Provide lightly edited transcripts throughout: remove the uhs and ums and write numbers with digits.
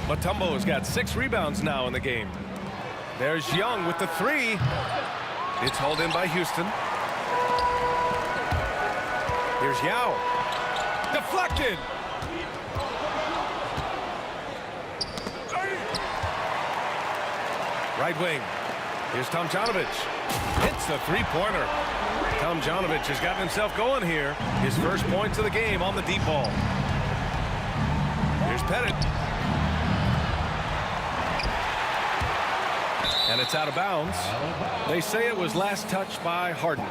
Mutombo's got 6 rebounds now in the game. There's Young with the 3. It's hauled in by Houston. Here's Yao. Deflected. Right wing. Here's Tomjanovich. Hits the 3-pointer. Tomjanovich has gotten himself going here. His first points of the game on the deep ball. Here's Pettit. And it's out of bounds. They say it was last touched by Harden.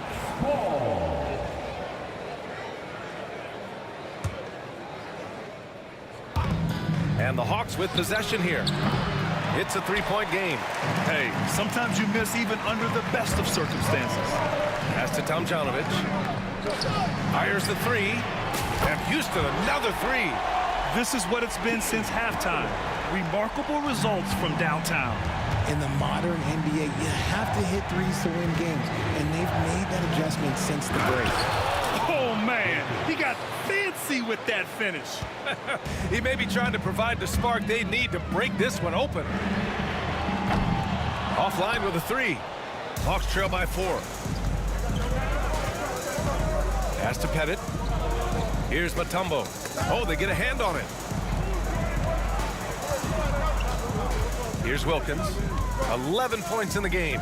And the Hawks with possession here. It's a 3-point game. Hey, sometimes you miss even under the best of circumstances. Pass to Tomjanovich. Fires the 3. And Houston, another 3. This is what it's been since halftime. Remarkable results from downtown. In the modern NBA, you have to hit threes to win games, and they've made that adjustment since the break. Oh, man, he got fancy with that finish. He may be trying to provide the spark they need to break this one open. Offline with a 3. Hawks trail by 4. Pass to Pettit. Here's Mutombo. Oh, they get a hand on it. Here's Wilkins. 11 points in the game.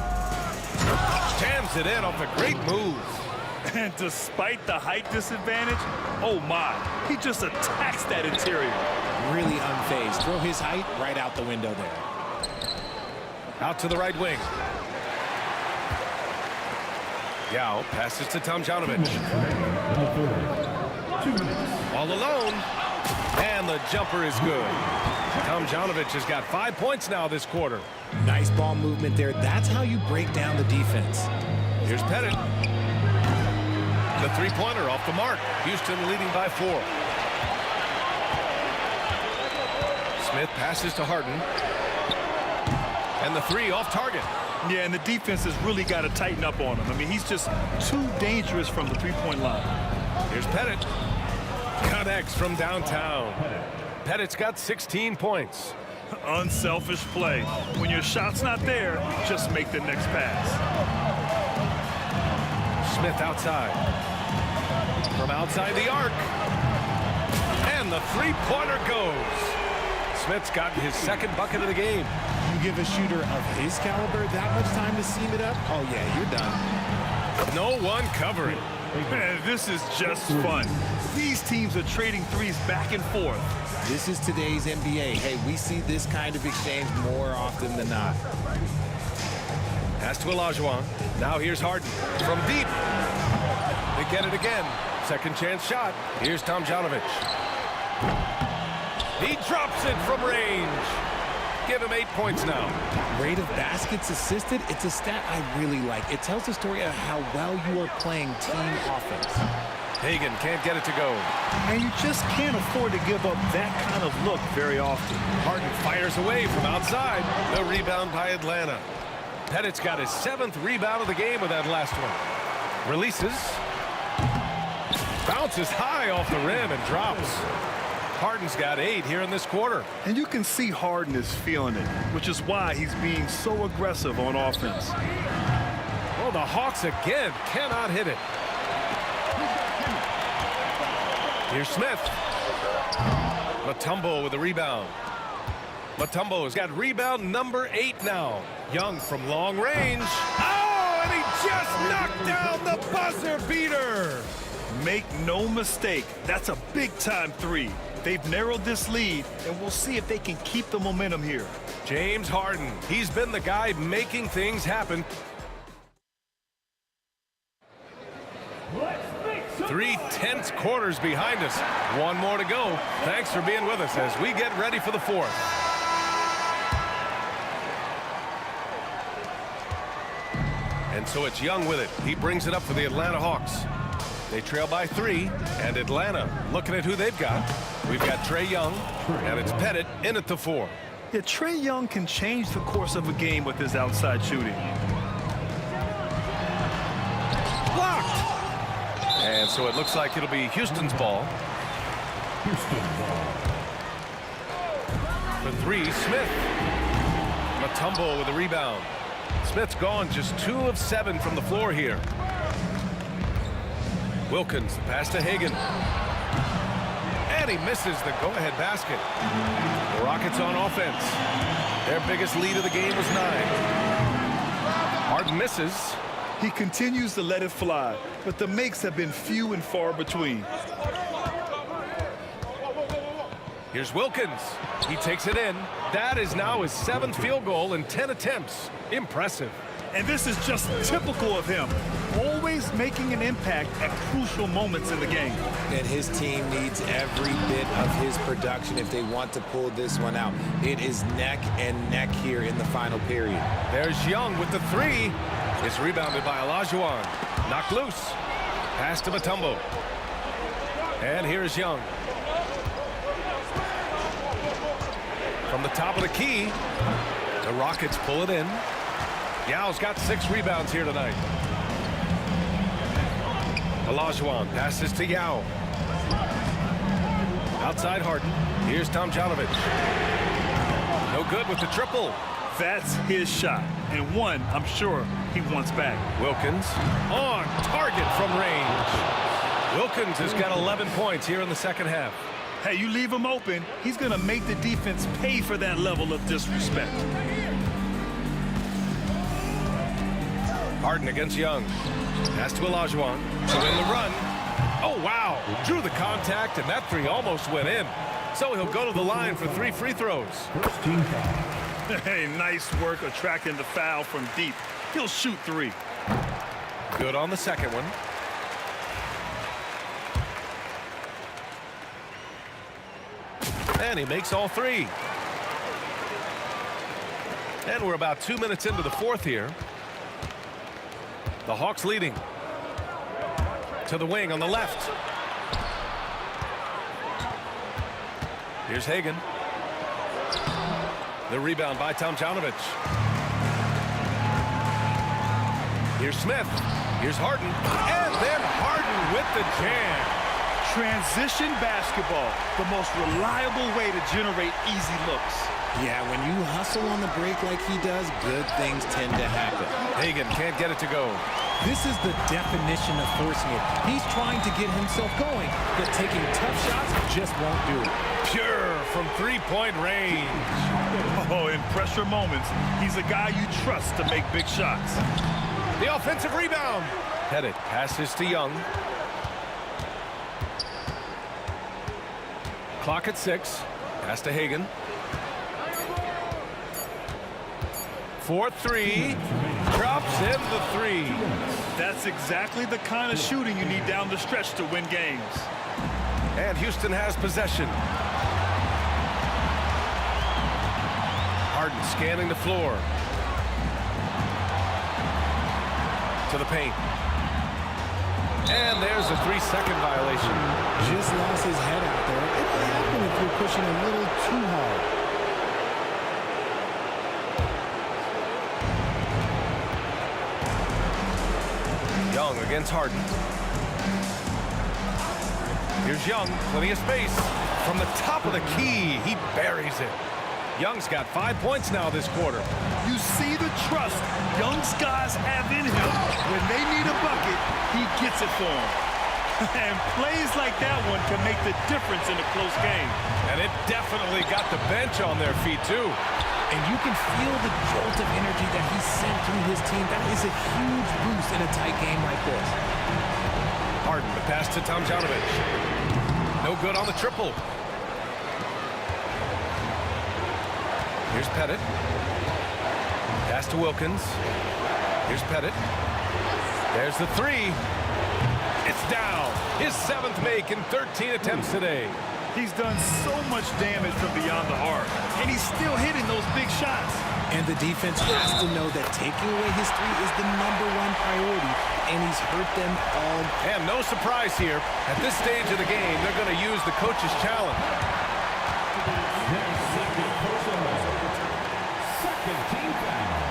Jams it in off a great move. And despite the height disadvantage, oh my, he just attacks that interior. Really unfazed. Throw his height right out the window there. Out to the right wing. Yao passes to Tomjanovich. All alone. And the jumper is good. Tomjanovich has got 5 points now this quarter. Nice ball movement there. That's how you break down the defense. Here's Pettit. The 3-pointer off the mark. Houston leading by 4. Smith passes to Harden. And the 3 off target. Yeah, and the defense has really got to tighten up on him. I mean, he's just too dangerous from the 3-point line. Here's Pettit. Connects from downtown. Pettit's got 16 points. Unselfish play. When your shot's not there, just make the next pass. Smith outside. From outside the arc. And the 3-pointer goes. Smith's gotten his 2nd bucket of the game. You give a shooter of his caliber that much time to seam it up, oh yeah, you're done. No one covering. Man, this is just fun. These teams are trading threes back and forth. This is today's NBA. Hey, we see this kind of exchange more often than not. Pass to Olajuwon. Now here's Harden. From deep. They get it again. Second chance shot. Here's Tomjanovich. He drops it from range. Give him 8 points now. Rate of baskets assisted, it's a stat I really like. It tells the story of how well you are playing team offense. Hagan can't get it to go. And you just can't afford to give up that kind of look very often. Harden fires away from outside. The rebound by Atlanta. Pettit's got his 7th rebound of the game with that last one. Releases. Bounces high off the rim and drops. Harden's got 8 here in this quarter. And you can see Harden is feeling it, which is why he's being so aggressive on offense. Oh, the Hawks again cannot hit it. Here's Smith. Mutombo with the rebound. Mutombo's got rebound number 8 now. Young from long range. Oh, and he just knocked down the buzzer beater. Make no mistake, that's a big-time 3. They've narrowed this lead, and we'll see if they can keep the momentum here. James Harden, he's been the guy making things happen. 3 tense quarters behind us. 1 more to go. Thanks for being with us as we get ready for the 4th. And so it's Young with it. He brings it up for the Atlanta Hawks. They trail by 3, and Atlanta looking at who they've got. We've got Trae Young, and it's Pettit in at the 4. Yeah, Trae Young can change the course of a game with his outside shooting. Blocked! And so it looks like it'll be Houston's ball. For three, Smith. Mutombo with a rebound. Smith's gone just 2 of 7 from the floor here. Wilkins, pass to Hagan. And he misses the go-ahead basket. The Rockets on offense. Their biggest lead of the game was 9. Harden misses. He continues to let it fly, but the makes have been few and far between. Here's Wilkins. He takes it in. That is now his 7th field goal in 10 attempts. Impressive. And this is just typical of him, always making an impact at crucial moments in the game. And his team needs every bit of his production if they want to pull this one out. It is neck and neck here in the final period. There's Young with the 3. It's rebounded by Olajuwon. Knocked loose. Pass to Mutombo. And here's Young. From the top of the key, the Rockets pull it in. Yao's got 6 rebounds here tonight. Olajuwon passes to Yao. Outside Harden. Here's Tomjanovich. No good with the triple. That's his shot, and one I'm sure he wants back. Wilkins on target from range. Wilkins has got 11 points here in the second half. Hey, you leave him open, he's going to make the defense pay for that level of disrespect. Harden against Young. Pass to Olajuwon to win the run. Oh, wow. Drew the contact, and that 3 almost went in. So he'll go to the line for 3 free throws. Hey, nice work attracting the foul from deep. He'll shoot 3. Good on the second one. And he makes all 3. And we're about 2 minutes into the fourth here. The Hawks leading. To the wing on the left. Here's Hagan. The rebound by Tomjanovich. Here's Smith. Here's Harden. And then Harden with the jam. Transition basketball, the most reliable way to generate easy looks. Yeah, when you hustle on the break like he does, good things tend to happen. Hagan can't get it to go. This is the definition of forcing it. He's trying to get himself going, but taking tough shots just won't do it. Pure from 3-point range. Oh, in pressure moments, he's a guy you trust to make big shots. The offensive rebound. Pettit passes to Young. Clock at 6. Pass to Hagan. 4-3. Drops in the 3. That's exactly the kind of shooting you need down the stretch to win games. And Houston has possession. Harden scanning the floor. To the paint. And there's a 3-second violation. Just lost his head out there. It may happen if you're pushing a little too hard. Young against Harden. Here's Young, plenty of space. From the top of the key, he buries it. Young's got 5 points now this quarter. You see the trust Young's guys have in him. When they need a bucket, he gets it for them. And plays like that one can make the difference in a close game. And it definitely got the bench on their feet, too. And you can feel the jolt of energy that he sent through his team. That is a huge boost in a tight game like this. Harden, the pass to Tomjanovich. No good on the triple. Here's Pettit. Pass to Wilkins. Here's Pettit. There's the 3. It's down. His 7th make in 13 attempts today. He's done so much damage from beyond the arc, and he's still hitting those big shots. And the defense has to know that taking away his 3 is the #1 priority, and he's hurt them all. And no surprise here. At this stage of the game, they're going to use the coach's challenge.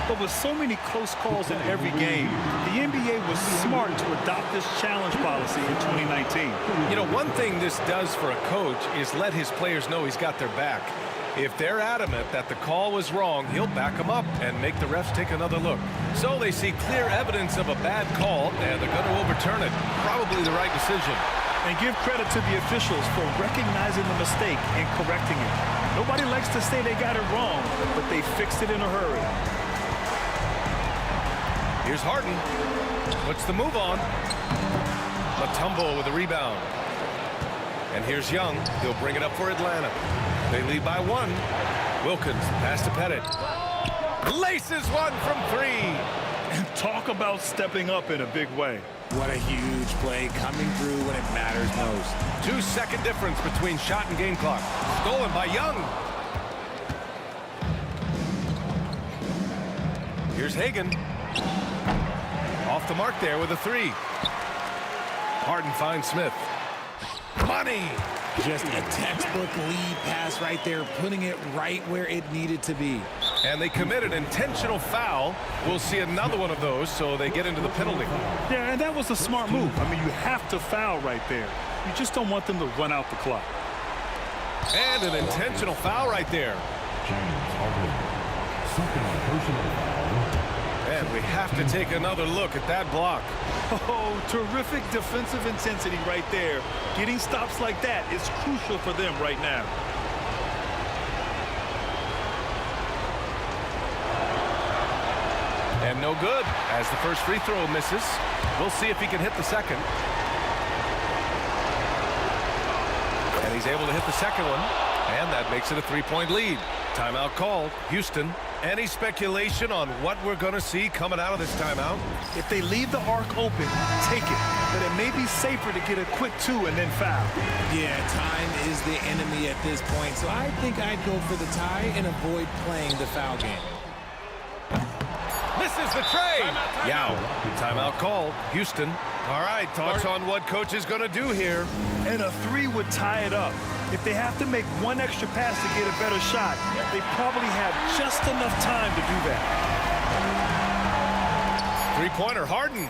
But with so many close calls in every game, the NBA was smart to adopt this challenge policy in 2019. You know, one thing this does for a coach is let his players know he's got their back. If they're adamant that the call was wrong, he'll back them up and make the refs take another look. So they see clear evidence of a bad call, and they're going to overturn it. Probably the right decision. And give credit to the officials for recognizing the mistake and correcting it. Nobody likes to say they got it wrong, but they fixed it in a hurry. Here's Harden. Puts the move on. Mutombo with a rebound. And here's Young. He'll bring it up for Atlanta. They lead by 1. Wilkins, pass to Pettit. Laces one from 3. And talk about stepping up in a big way. What a huge play coming through when it matters most. 2-second difference between shot and game clock. Stolen by Young. Here's Hagan. Off the mark there with a 3. Harden finds Smith. Money. Just a textbook lead pass right there, putting it right where it needed to be. And they commit an intentional foul. We'll see another one of those, so they get into the penalty. Yeah, and that was a smart move. I mean, you have to foul right there. You just don't want them to run out the clock. And an intentional foul right there. And we have to take another look at that block. Oh, terrific defensive intensity right there. Getting stops like that is crucial for them right now. And no good, as the first free throw misses. We'll see if he can hit the second. And he's able to hit the second one. And that makes it a 3-point lead. Timeout called. Houston. Any speculation on what we're going to see coming out of this timeout? If they leave the arc open, take it. But it may be safer to get a quick 2 and then foul. Yeah, time is the enemy at this point. So I think I'd go for the tie and avoid playing the foul game. Misses the trade. Yao. Timeout called. Houston. All right, thoughts on what coach is going to do here? And a 3 would tie it up. If they have to make one extra pass to get a better shot, they probably have just enough time to do that. 3-pointer, Harden.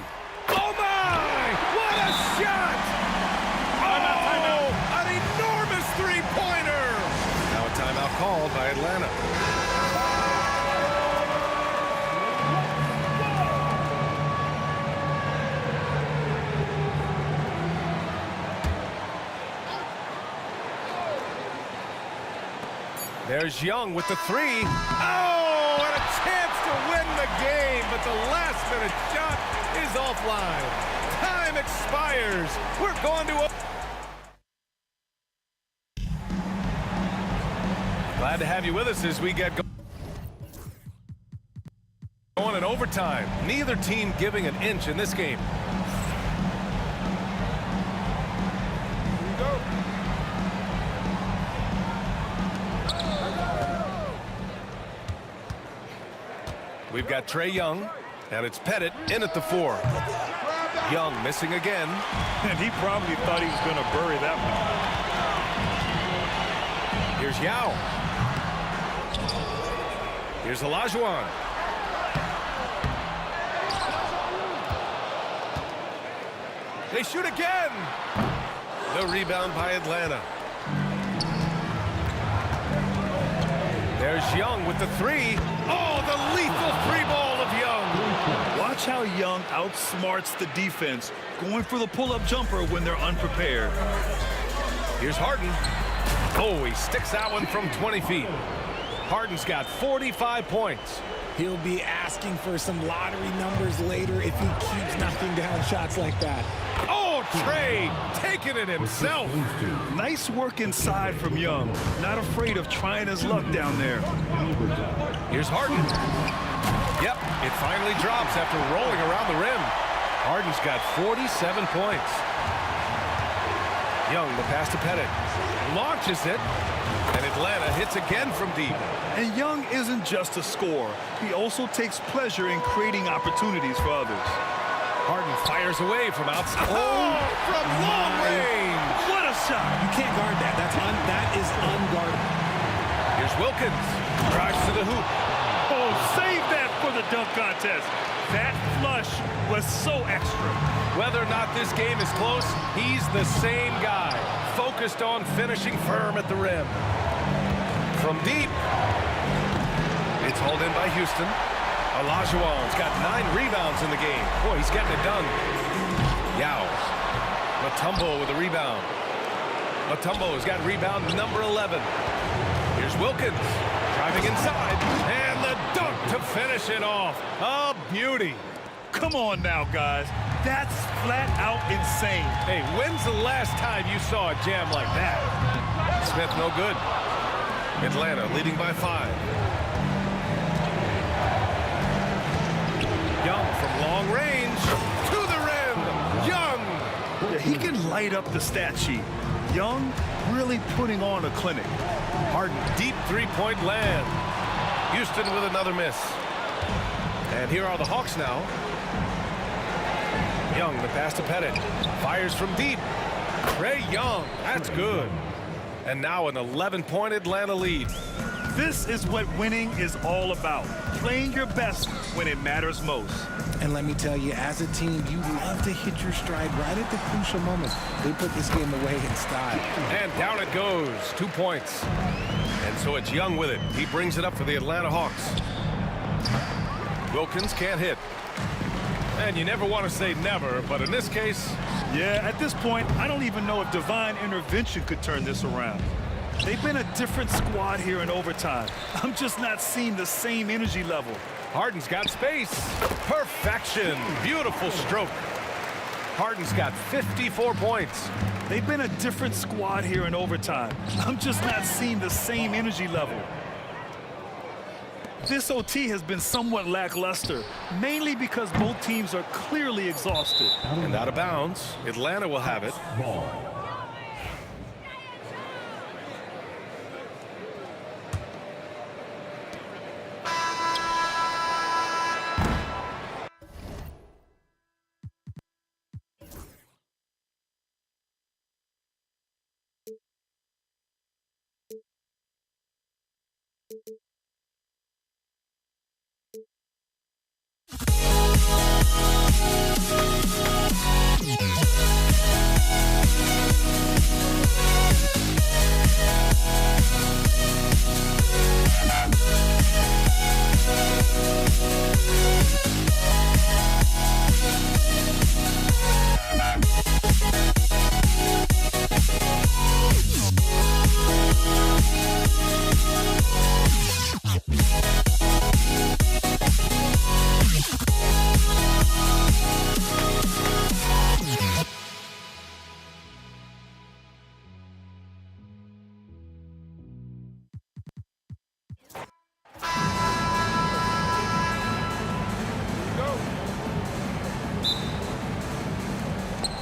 Oh, my! What a shot! Oh, an enormous 3-pointer! Now a timeout called by Atlanta. There's Young with the 3. Oh, and a chance to win the game, but the last-minute shot is offline. Time expires. We're going to... Glad to have you with us as we get going in overtime. Neither team giving an inch in this game. Here we go. We've got Trae Young, and it's Pettit in at the 4. Young missing again. And he probably thought he was going to bury that one. Here's Yao. Here's Olajuwon. They shoot again. The rebound by Atlanta. There's Young with the 3. Oh, the lethal 3-ball of Young. Watch how Young outsmarts the defense, going for the pull-up jumper when they're unprepared. Here's Harden. Oh, he sticks that one from 20 feet. Harden's got 45 points. He'll be asking for some lottery numbers later if he keeps knocking down shots like that. Oh, Trae taking it himself. Nice work inside from Young. Not afraid of trying his luck down there. Here's Harden. Yep, it finally drops after rolling around the rim. Harden's got 47 points. Young, the pass to Pettit. Launches it. And Atlanta hits again from deep. And Young isn't just a scorer. He also takes pleasure in creating opportunities for others. Harden fires away from outside. Oh, from long range. What a shot. You can't guard that. That is unguardable. Here's Wilkins. Drives to the hoop. Oh, save that for the dunk contest. That flush was so extra. Whether or not this game is close, he's the same guy. Focused on finishing firm at the rim. from deep. It's hauled in by Houston. Olajuwon's got 9 rebounds in the game. Boy, he's getting it done. Yao. Mutombo with a rebound. Mutombo's got rebound number 11. Here's Wilkins driving inside. And the dunk to finish it off. A beauty. Come on now, guys. That's flat out insane. Hey, when's the last time you saw a jam like that? Smith no good. Atlanta leading by 5. Young from long range to the rim. Young. Yeah, he can light up the stat sheet. Young really putting on a clinic. Harden deep three-point land. Houston with another miss. And here are the Hawks now. Young, the pass to Pettit. Fires from deep. Trae Young, that's good. And now an 11-point Atlanta lead. This is what winning is all about. Playing your best when it matters most. And let me tell you, as a team, you love to hit your stride right at the crucial moments. They put this game away in style. And down it goes. 2 points. And so it's Young with it. He brings it up for the Atlanta Hawks. Wilkins can't hit. And you never want to say never, but in this case... Yeah, at this point, I don't even know if divine intervention could turn this around. They've been a different squad here in overtime. I'm just not seeing the same energy level. Harden's got space. Perfection. Beautiful stroke. Harden's got 54 points. They've been a different squad here in overtime. I'm just not seeing the same energy level. This OT has been somewhat lackluster, mainly because both teams are clearly exhausted. And out of bounds, Atlanta will have it.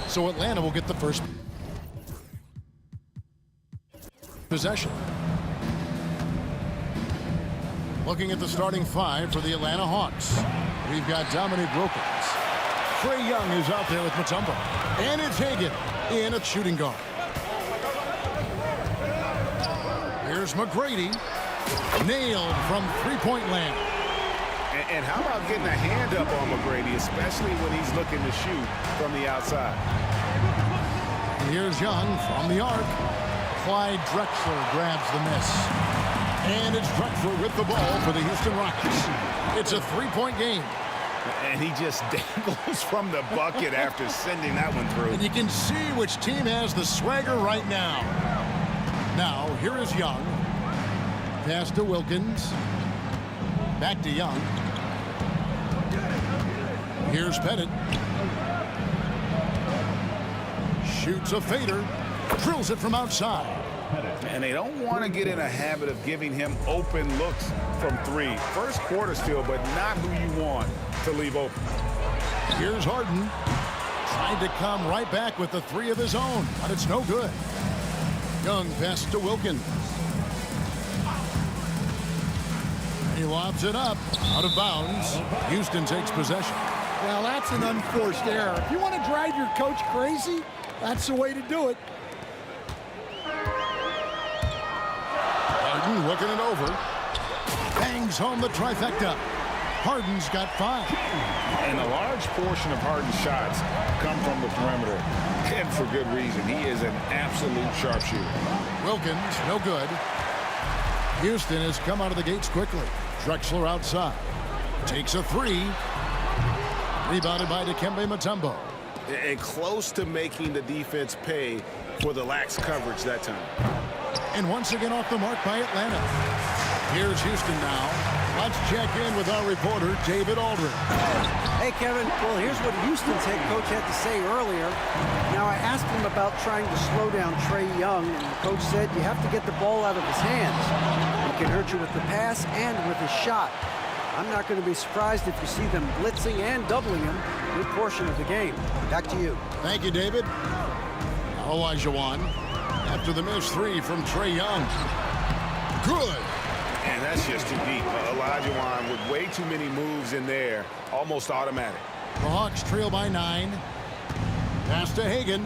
So Atlanta will get the first possession. Looking at the starting 5 for the Atlanta Hawks. We've got Dominic Wilkins. Trae Young is out there with Mutombo. And it's Hagan in at shooting guard. Here's McGrady. Nailed from three-point land. And how about getting a hand up on McGrady, especially when he's looking to shoot from the outside? And here's Young from the arc. Clyde Drexler grabs the miss. And it's Drexler with the ball for the Houston Rockets. It's a three-point game. And he just dangles from the bucket after sending that one through. And you can see which team has the swagger right now. Now, here is Young. Pass to Wilkins. Back to Young. Here's Pettit. Shoots a fader. Drills it from outside. And they don't want to get in a habit of giving him open looks from 3. First quarter still, but not who you want to leave open. Here's Harden. Tried to come right back with the 3 of his own, but it's no good. Young pass to Wilkins. He lobs it up. Out of bounds. Houston takes possession. Well, that's an unforced error. If you want to drive your coach crazy, that's the way to do it. Harden looking it over. Bangs home the trifecta. Harden's got 5. And a large portion of Harden's shots come from the perimeter. And for good reason. He is an absolute sharpshooter. Wilkins, no good. Houston has come out of the gates quickly. Drexler outside. Takes a three. Rebounded by Dikembe Mutombo. And close to making the defense pay for the lax coverage that time. And once again off the mark by Atlanta. Here's Houston now. Let's check in with our reporter, David Aldridge. Hey, Kevin. Well, here's what Houston's head coach had to say earlier. Now, I asked him about trying to slow down Trae Young, and the coach said you have to get the ball out of his hands. He can hurt you with the pass and with his shot. I'm not going to be surprised if you see them blitzing and doubling him a good portion of the game. Back to you. Thank you, David. Now Olajuwon after the missed three from Trae Young. Good. And that's just too deep. Olajuwon with way too many moves in there, almost automatic. The Hawks trail by 9. Pass to Hagan.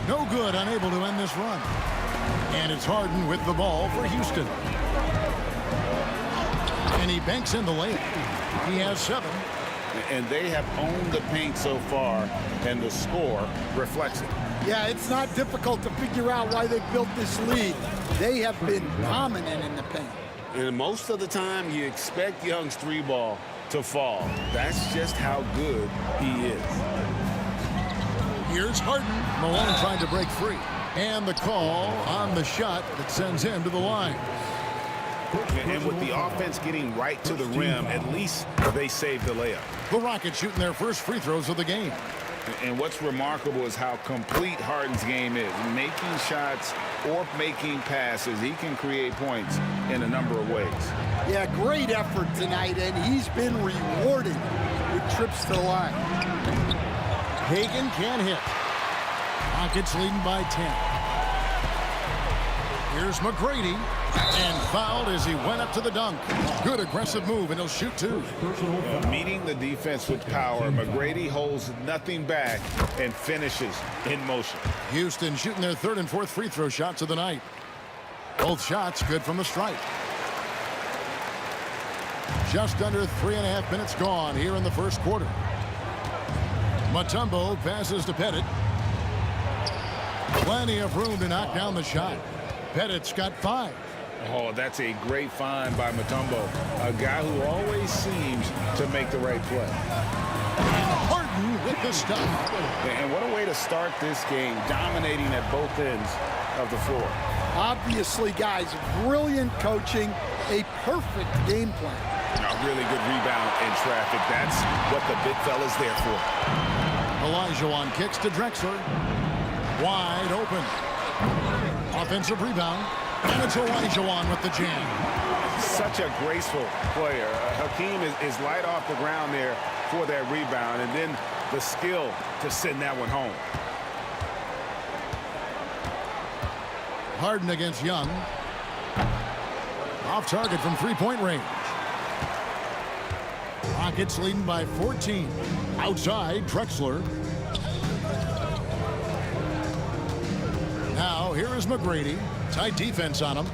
No good, unable to end this run. And it's Harden with the ball for Houston. And he banks in the layup. He has 7. And they have owned the paint so far, and the score reflects it. Yeah, it's not difficult to figure out why they built this lead. They have been dominant in the paint. And most of the time, you expect Young's three ball to fall. That's just how good he is. Here's Harden. Malone trying to break free. And the call on the shot that sends him to the line. And with the offense getting right to the rim, at least they saved the layup. The Rockets shooting their first free throws of the game. And what's remarkable is how complete Harden's game is. Making shots or making passes, he can create points in a number of ways. Yeah, great effort tonight, and he's been rewarded with trips to the line. Hagan can't hit. Rockets leading by 10. Here's McGrady. And fouled as he went up to the dunk. Good aggressive move, and he'll shoot 2. Meeting the defense with power, McGrady holds nothing back and finishes in motion. Houston shooting their 3rd and 4th free throw shots of the night. Both shots good from the stripe. Just under 3.5 minutes gone here in the first quarter. Mutombo passes to Pettit. Plenty of room to knock down the shot. Pettit's got 5. Oh, that's a great find by Mutombo, a guy who always seems to make the right play. And Harden with the stop. And what a way to start this game, dominating at both ends of the floor. Obviously, guys, brilliant coaching, a perfect game plan. A really good rebound in traffic. That's what the big fella's there for. Olajuwon kicks to Drexler. Wide open. Offensive rebound. And it's Olajuwon with the jam. Such a graceful player. Hakeem is light off the ground there for that rebound, and then the skill to send that one home. Harden against Young. Off target from three-point range. Rockets leading by 14. Outside, Drexler. Now, here is McGrady. Tight defense on him.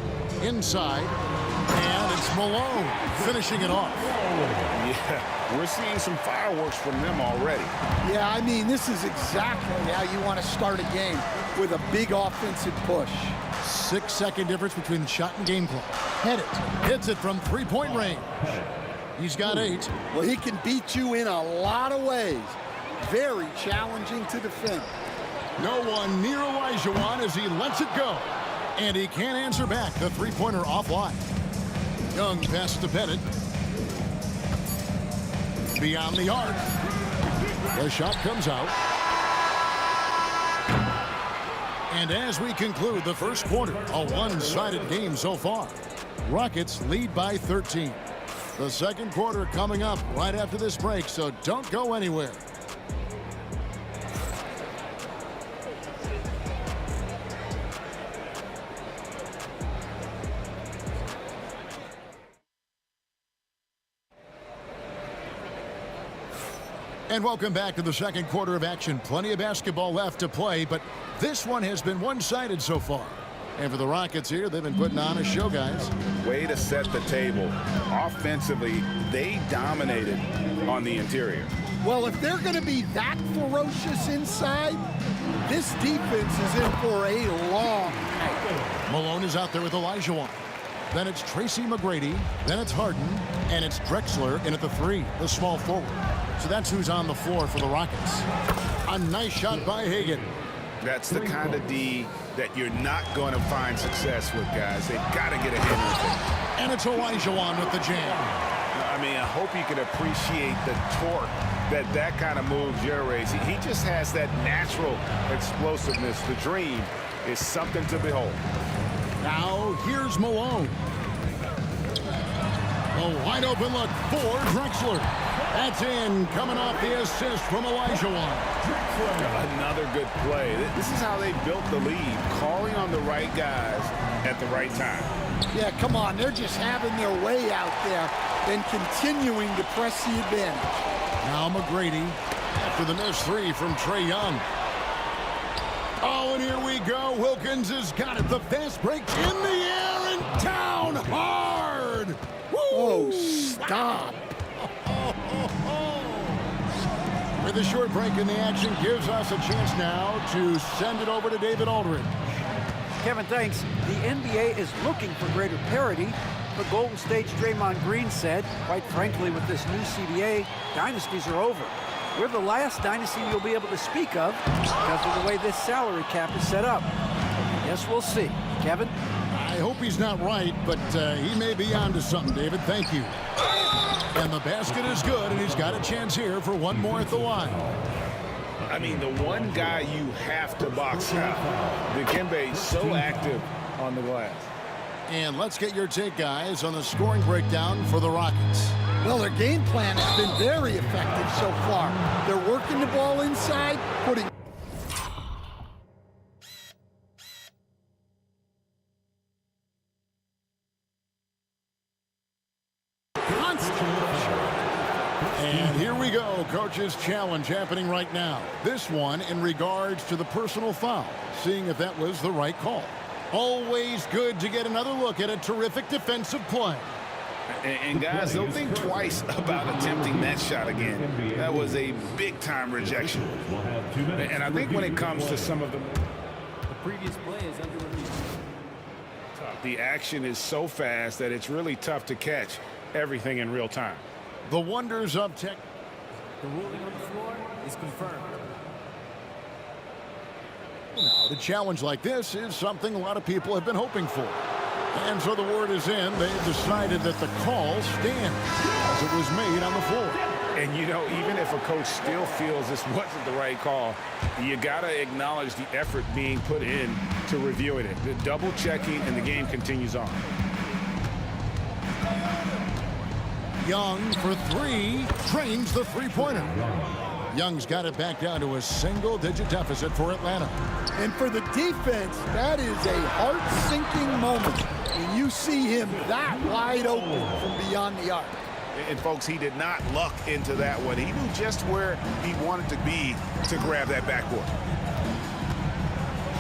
Inside. And it's Malone finishing it off. Yeah, we're seeing some fireworks from them already. Yeah, I mean, this is exactly how you want to start a game, with a big offensive push. 6-second difference between shot and game clock. Pettit hits it from three-point range. He's got 8. Well, he can beat you in a lot of ways. Very challenging to defend. No one near Olajuwon as he lets it go. And he can't answer back. The three-pointer offline. Young passes to Pettit. Beyond the arc. The shot comes out. And as we conclude the first quarter, a one-sided game so far. Rockets lead by 13. The second quarter coming up right after this break, so don't go anywhere. And welcome back to the second quarter of action. Plenty of basketball left to play, but this one has been one-sided so far. And for the Rockets here, they've been putting on a show, guys. Way to set the table. Offensively, they dominated on the interior. Well, if they're going to be that ferocious inside, this defense is in for a long night. Malone is out there with Elijah. Then it's Tracy McGrady. Then it's Harden. And it's Drexler in at the 3, the small forward. So that's who's on the floor for the Rockets. A nice shot by Hagan. That's the kind of D that you're not going to find success with, guys. They've got to get ahead with it. And it's Elijah with the jam. I mean, I hope you can appreciate the torque that kind of move generates. He just has that natural explosiveness. The dream is something to behold. Now, here's Malone. A wide open look for Drexler. That's in, coming off the assist from Elijah. Another good play. This is how they built the lead, calling on the right guys at the right time. Yeah, come on. They're just having their way out there and continuing to press the advantage. Now McGrady after the missed 3 from Trae Young. Oh, and here we go. Wilkins has got it. The fast break in the air and down hard. Woo! Oh, stop. With a short break in the action gives us a chance now to send it over to David Aldridge. Kevin, thanks. The NBA is looking for greater parity, but Golden State's Draymond Green said, quite frankly, with this new CBA, dynasties are over. We're the last dynasty you'll be able to speak of because of the way this salary cap is set up. Yes, we'll see. Kevin? I hope he's not right, but he may be onto something, David. Thank you. And the basket is good, and he's got a chance here for one more at the line. I mean, the one guy you have to box out. Dikembe so active on the glass. And let's get your take, guys, on the scoring breakdown for the Rockets. Well, their game plan has been very effective so far. They're working the ball inside, putting... And here we go, coach's challenge happening right now. This one in regards to the personal foul, seeing if that was the right call. Always good to get another look at a terrific defensive play. And guys, don't think twice about attempting that shot again. That was a big-time rejection. And I think when it comes to some of the previous play is under review. The action is so fast that it's really tough to catch everything in real time. The wonders of tech. The ruling on the floor is confirmed. Now, the challenge like this is something a lot of people have been hoping for. And so the word is in. They've decided that the call stands as it was made on the floor. And, you know, even if a coach still feels this wasn't the right call, you got to acknowledge the effort being put in to reviewing it. The double checking, and the game continues on. Young for 3, drains the three-pointer. Young's got it back down to a single-digit deficit for Atlanta. And for the defense, that is a heart-sinking moment when you see him that wide open from beyond the arc. And, folks, he did not luck into that one. He knew just where he wanted to be to grab that backboard.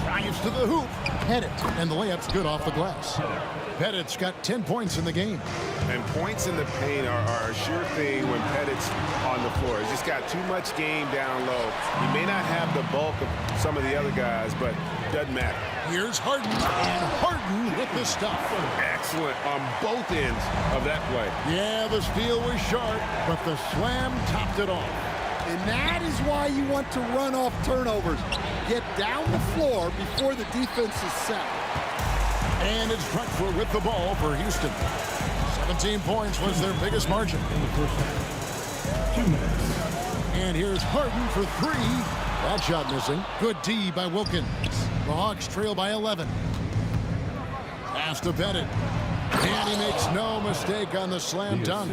Drives to the hoop. Pettit, and the layup's good off the glass. Pettit's got 10 points in the game. And points in the paint are a sure thing when Pettit's on the floor. He's just got too much game down low. He may not have the bulk of some of the other guys, but it doesn't matter. Here's Harden, and Harden with the stuff. Excellent on both ends of that play. Yeah, the steal was sharp, but the slam topped it off. And that is why you want to run off turnovers. Get down the floor before the defense is set. And it's Drexler with the ball for Houston. 17 points was their biggest margin. In the first half. 2 minutes. And here's Harden for 3. That shot missing. Good D by Wilkins. The Hawks trail by 11. Pass to Pettit. And he makes no mistake on the slam dunk.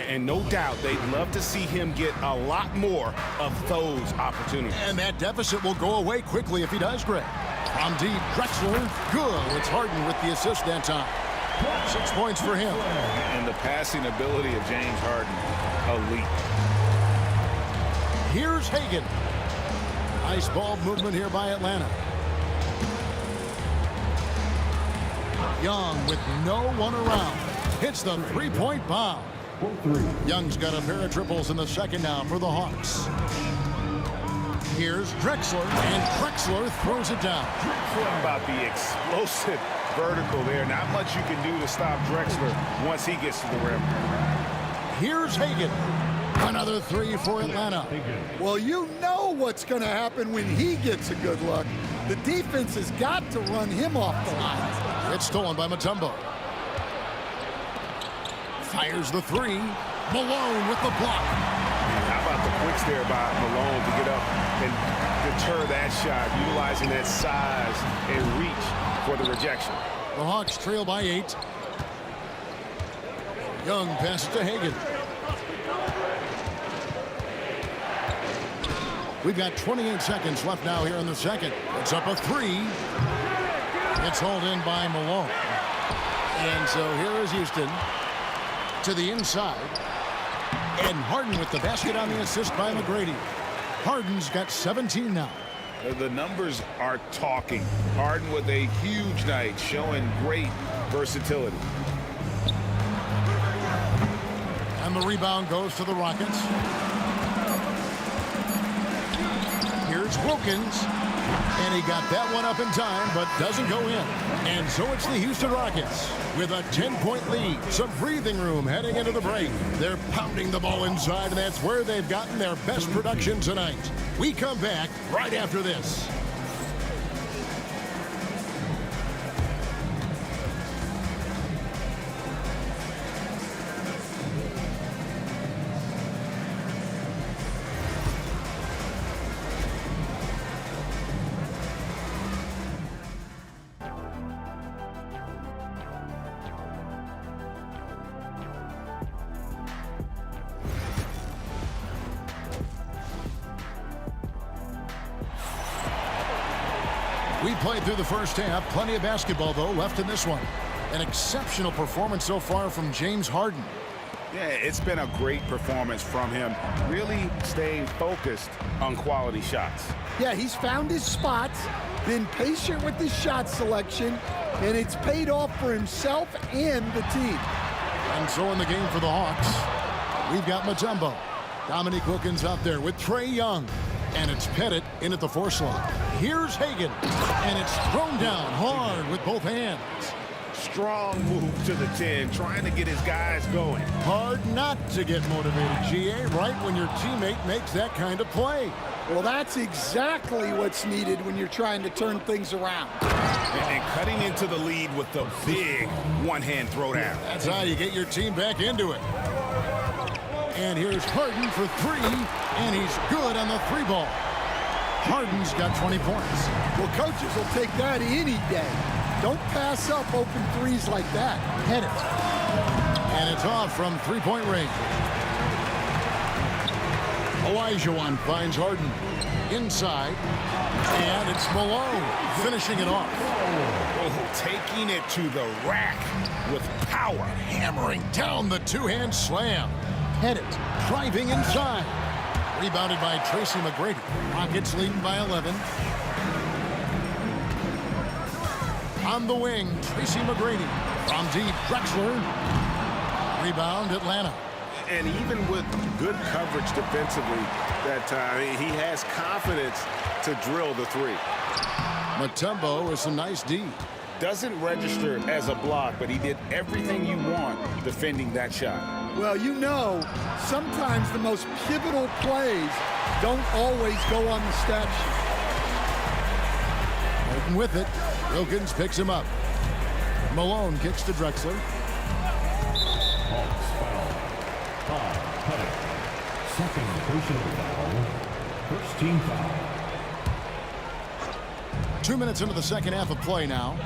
And no doubt they'd love to see him get a lot more of those opportunities. And that deficit will go away quickly if he does, Greg. From deep, Drexler, good. It's Harden with the assist that time. 6 points for him. And the passing ability of James Harden, elite. Here's Hagan. Nice ball movement here by Atlanta. Young with no one around. Hits the three-point bomb. for 3. Young's got a pair of triples in the second now for the Hawks. Here's Drexler, and Drexler throws it down. What about the explosive vertical there? Not much you can do to stop Drexler once he gets to the rim. Here's Hagan. Another three for Atlanta. Well, you know what's going to happen when he gets a good look. The defense has got to run him off the line. It's stolen by Mutombo. Fires the three. Malone with the block. How about the quicks there by Malone to get up and deter that shot, utilizing that size and reach for the rejection. The Hawks trail by 8. Young passes to Hagan. We've got 28 seconds left now here in the second. It's up a three. It's hauled in by Malone. And so here is Houston to the inside. And Harden with the basket on the assist by McGrady. Harden's got 17 now. The numbers are talking. Harden with a huge night, showing great versatility. And the rebound goes to the Rockets. Here's Wilkins. And he got that one up in time, but doesn't go in. And so it's the Houston Rockets with a 10-point lead. Some breathing room heading into the break. They're pounding the ball inside, and that's where they've gotten their best production tonight. We come back right after this. We played through the first half. Plenty of basketball, though, left in this one. An exceptional performance so far from James Harden. Yeah, it's been a great performance from him. Really staying focused on quality shots. Yeah, he's found his spots, been patient with his shot selection, and it's paid off for himself and the team. And so in the game for the Hawks, we've got Mutombo. Dominique Wilkins out there with Trae Young. And it's Pettit in at the 4 slot. Here's Hagan. And it's thrown down hard with both hands. Strong move to the 10, trying to get his guys going. Hard not to get motivated, GA, right when your teammate makes that kind of play. Well, that's exactly what's needed when you're trying to turn things around. And cutting into the lead with the big one-hand throwdown. That's how you get your team back into it. And here's Harden for 3, and he's good on the 3 ball. Harden's got 20 points. Well, coaches will take that any day. Don't pass up open threes like that. Hit it. And it's off from 3-point range. Olajuwon finds Harden inside, and it's Malone finishing it off. Oh, taking it to the rack with power. Hammering down the 2-hand slam. Pettit driving inside. Rebounded by Tracy McGrady. Rockets leading by 11. On the wing, Tracy McGrady. From deep, Drexler. Rebound, Atlanta. And even with good coverage defensively that time, he has confidence to drill the 3. Mutombo with some nice D. Doesn't register as a block, but he did everything you want defending that shot. Well, you know, sometimes the most pivotal plays don't always go on the stat sheet. Harden with it. Wilkins picks him up. Malone kicks to Drexler. Hawks foul. Pettit. Second personal foul. First team foul. 2 minutes into the second half of play now.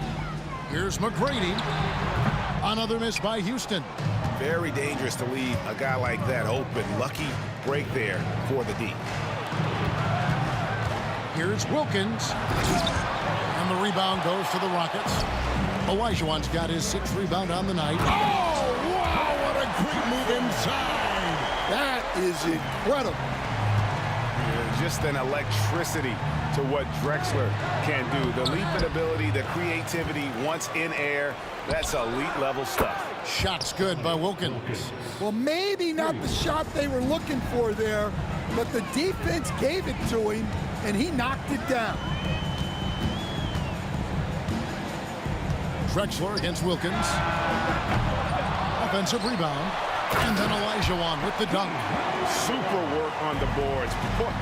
Here's McGrady. Another miss by Houston. Very dangerous to leave a guy like that open. Lucky break there for the D. Here's Wilkins. And the rebound goes to the Rockets. Olajuwon's got his 6th rebound on the night. Oh, wow, what a great move inside. That is incredible. Just an electricity to what Drexler can do. The leaping ability, the creativity once in air, that's elite level stuff. Shot's good by Wilkins. Well, maybe not the shot they were looking for there, but the defense gave it to him, and he knocked it down. Drexler against Wilkins. Offensive rebound. And then Olajuwon with the dunk. Super work on the boards. Boy,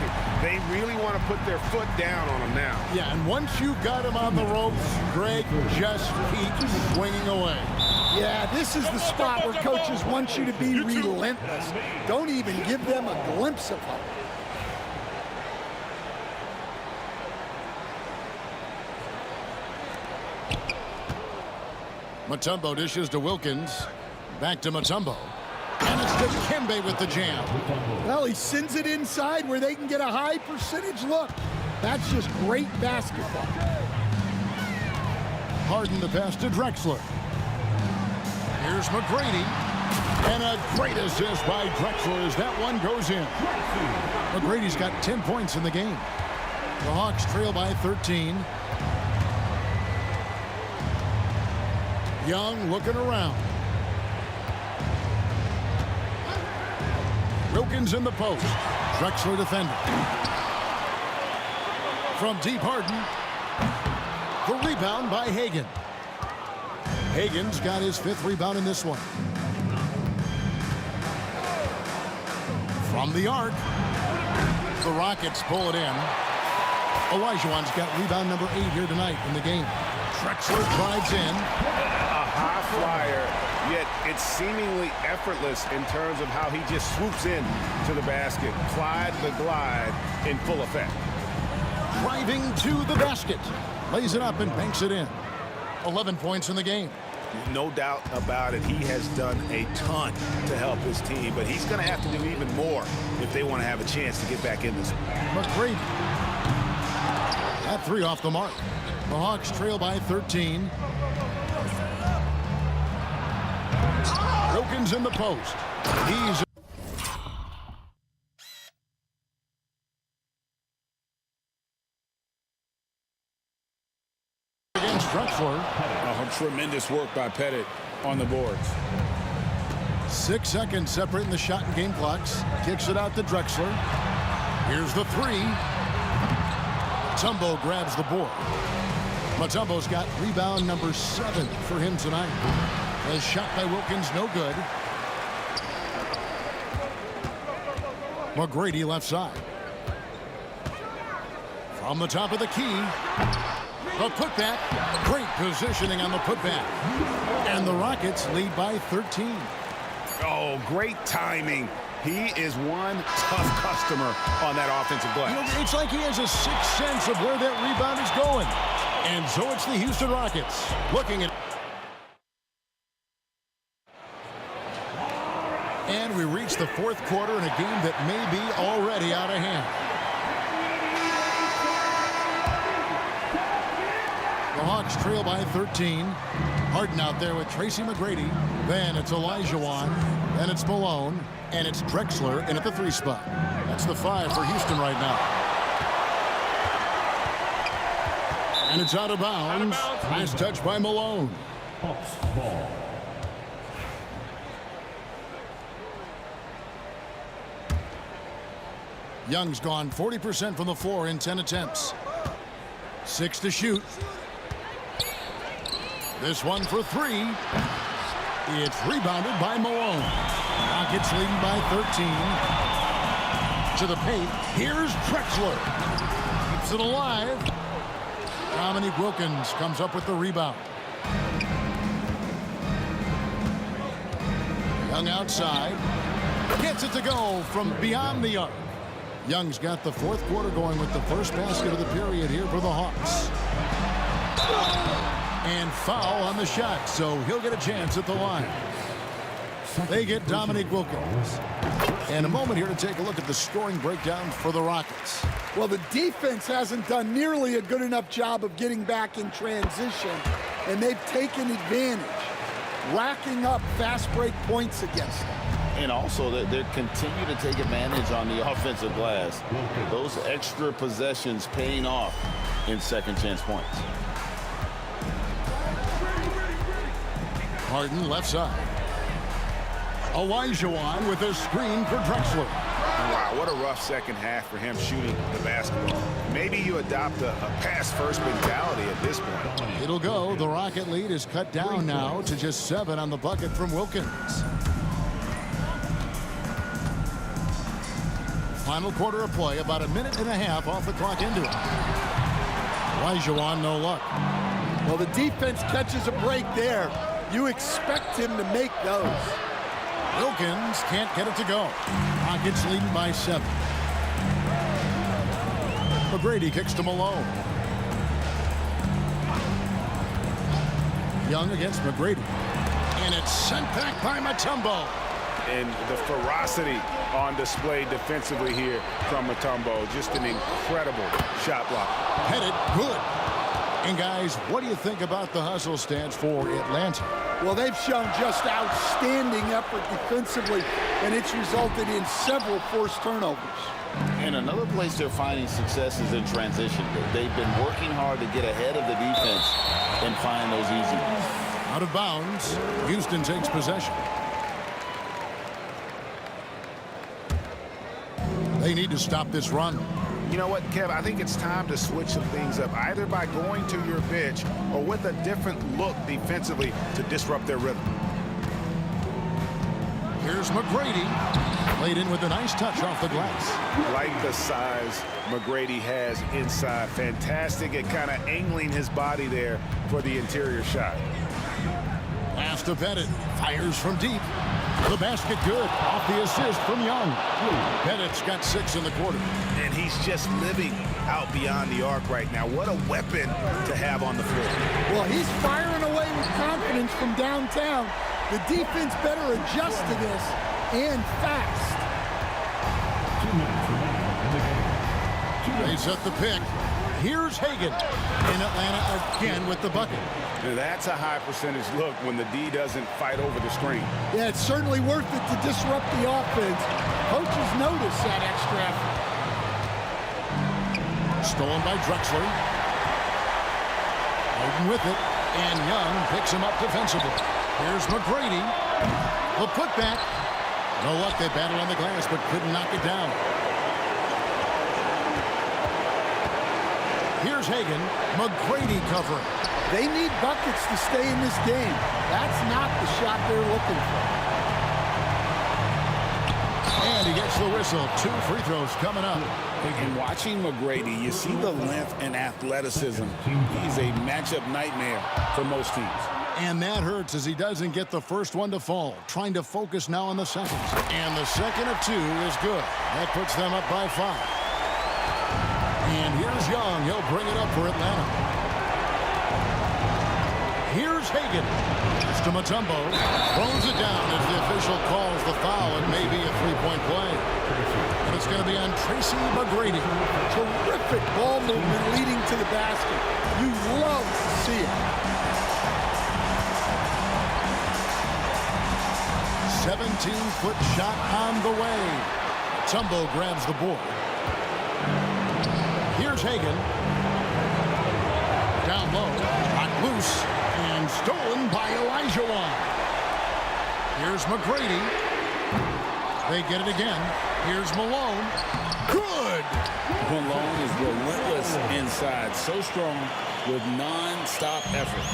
they really want to put their foot down on him now. Yeah, and once you've got him on the ropes, Greg just keeps swinging away. Yeah, this is the spot where coaches want you to be relentless. Don't even give them a glimpse of hope. Mutombo dishes to Wilkins. Back to Mutombo. And it's to Kembe with the jam. Well, he sends it inside where they can get a high percentage look. That's just great basketball. Harden the pass to Drexler. Here's McGrady. And a great assist by Drexler as that one goes in. McGrady's got 10 points in the game. The Hawks trail by 13. Young looking around. Wilkins in the post. Drexler defending. From deep, Harden. The rebound by Hagan. Hagan's got his 5th rebound in this one. From the arc. The Rockets pull it in. Olajuwon's got rebound number 8 here tonight in the game. Drexler drives in. A high flyer, yet it's seemingly effortless in terms of how he just swoops in to the basket. Clyde the glide in full effect. Driving to the basket. Lays it up and banks it in. 11 points in the game. No doubt about it, he has done a ton to help his team, but he's going to have to do even more if they want to have a chance to get back in this. McGrady. That 3 off the mark. The Hawks trail by 13. Wilkins in the post. He's against Drexler. Oh, tremendous work by Pettit on the boards. 6 seconds separating the shot and game clocks. Kicks it out to Drexler. Here's the 3. Mutombo grabs the board. Mutombo's got rebound number 7 for him tonight. A shot by Wilkins, no good. McGrady left side. From the top of the key. The putback. Great positioning on the putback. And the Rockets lead by 13. Oh, great timing. He is one tough customer on that offensive glass. You know, it's like he has a sixth sense of where that rebound is going. And so it's the Houston Rockets looking at. And we reach the 4th quarter in a game that may be already out of hand. The Hawks trail by 13. Harden out there with Tracy McGrady. Then it's Olajuwon. Then it's Malone. And it's Drexler in at the 3 spot. That's the 5 for Houston right now. And it's out of bounds. Nice touch by Malone. Hawks ball. Young's gone 40% from the floor in 10 attempts. 6 to shoot. This one for 3. It's rebounded by Malone. Rockets leading by 13. To the paint. Here's Drexler. Keeps it alive. Dominique Wilkins comes up with the rebound. Young outside. Gets it to go from beyond the arc. Young's got the 4th quarter going with the first basket of the period here for the Hawks. And foul on the shot, so he'll get a chance at the line. They get Dominique Wilkins. And a moment here to take a look at the scoring breakdown for the Rockets. Well, the defense hasn't done nearly a good enough job of getting back in transition, and they've taken advantage, racking up fast break points against them. And also, they continue to take advantage on the offensive glass. Those extra possessions paying off in second chance points. Harden left side. Olajuwon with a screen for Drexler. Wow, what a rough second half for him shooting the basketball. Maybe you adopt a pass-first mentality at this point. It'll go. The Rocket lead is cut down now to just 7 on the bucket from Wilkins. Final quarter of play, about a minute and a half off the clock into it. Olajuwon, no luck. Well, the defense catches a break there. You expect him to make those. Wilkins can't get it to go. Rockets leading by 7. McGrady kicks to Malone. Young against McGrady. And it's sent back by Mutombo. And the ferocity on display defensively here from Mutombo. Just an incredible shot block. Headed good. And guys, what do you think about the hustle stats for Atlanta? Well, they've shown just outstanding effort defensively, and it's resulted in several forced turnovers. And another place they're finding success is in transition. They've been working hard to get ahead of the defense and find those easy ones. Out of bounds. Houston takes possession. They need to stop this run. You know what, Kev? I think it's time to switch some things up, either by going to your bench or with a different look defensively to disrupt their rhythm. Here's McGrady. Played in with a nice touch off the glass. Like the size McGrady has inside. Fantastic at kind of angling his body there for the interior shot. Pass to Pettit. Fires from deep. The basket good. Off the assist from Young. Pettit's got 6 in the quarter. And he's just living out beyond the arc right now. What a weapon to have on the floor. Well, he's firing away with confidence from downtown. The defense better adjust to this, and fast. 2 minutes remaining in the game. They set the pick. Here's Hagan. In Atlanta again with the bucket. Now that's a high percentage look when the D doesn't fight over the screen. Yeah, it's certainly worth it to disrupt the offense. Coaches notice that extra effort. Stolen by Drexler. Holding with it. And Young picks him up defensively. Here's McGrady. The putback. No luck. They battled on the glass but couldn't knock it down. Here's Hagan. McGrady covering. They need buckets to stay in this game. That's not the shot they're looking for. And he gets the whistle. 2 free throws coming up. And watching McGrady, you see the length and athleticism. He's a matchup nightmare for most teams. And that hurts as he doesn't get the first one to fall. Trying to focus now on the second. And the second of 2 is good. That puts them up by 5. And here's Young. He'll bring it up for Atlanta. Here's Hagan. It's to Mutombo. Throws it down as the official calls the foul. It may be a 3-point play. And it's going to be on Tracy McGrady. Terrific ball movement leading to the basket. You love to see it. 17-foot shot on the way. Mutombo grabs the board. Here's Hagan. Down low. Shot loose. And stolen by Olajuwon. Here's McGrady. They get it again. Here's Malone. Good! Malone is relentless inside. So strong with non-stop effort.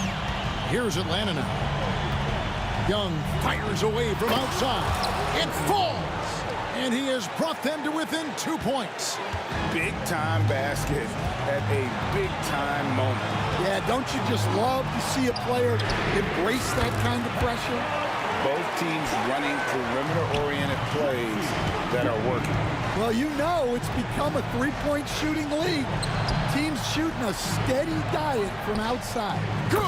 Here's Atlanta now. Young fires away from outside. It falls! And he has brought them to within 2 points. Big-time basket at a big-time moment. Yeah, don't you just love to see a player embrace that kind of pressure? Both teams running perimeter-oriented plays that are working. Well, you know it's become a 3-point shooting league. Teams shooting a steady diet from outside. Good!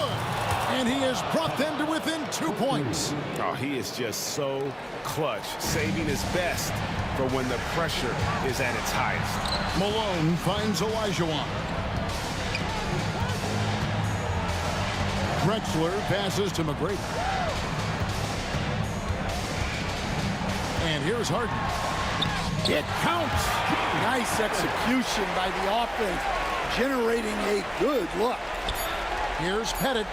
And he has brought them to within 2 points. Oh, he is just so clutch, saving his best for when the pressure is at its highest. Malone finds Olajuwon. Drexler passes to McGrady. And here's Harden. It counts. Nice execution by the offense, generating a good look. Here's Pettit.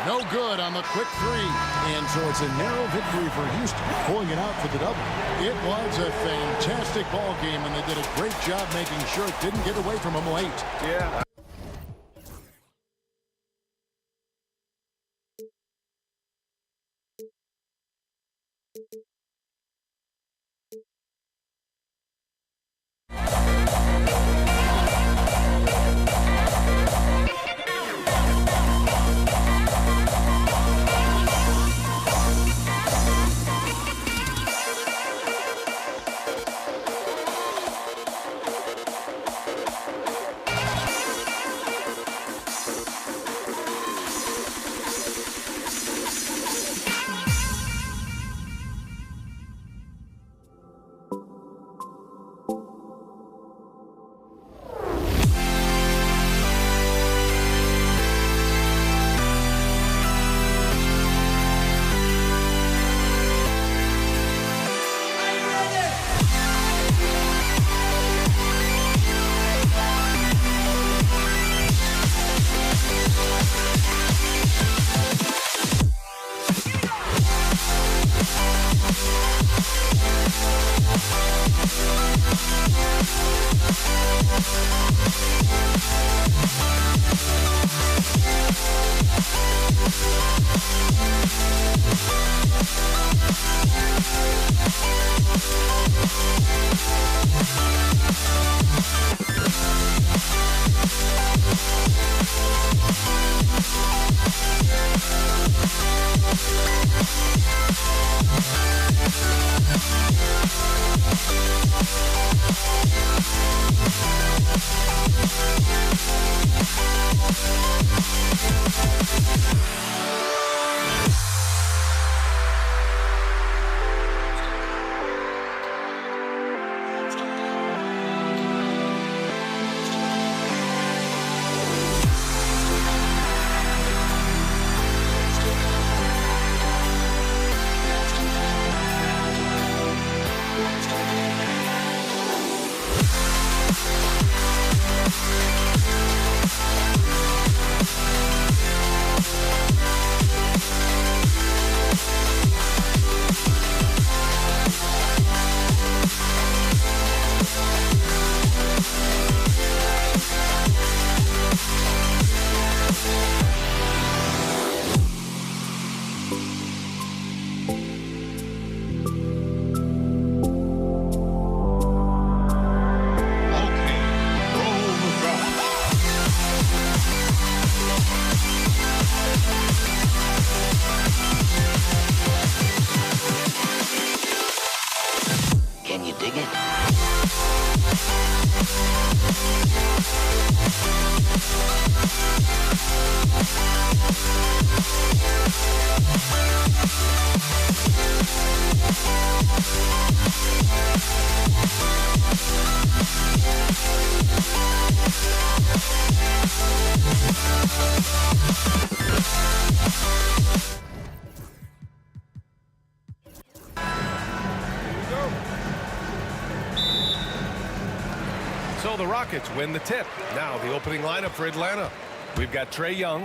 No good on the quick three. And so it's a narrow victory for Houston, pulling it out for the double. It was a fantastic ball game, and they did a great job making sure it didn't get away from them late. Yeah. So the Rockets win the tip. Now the opening lineup for Atlanta. We've got Trae Young,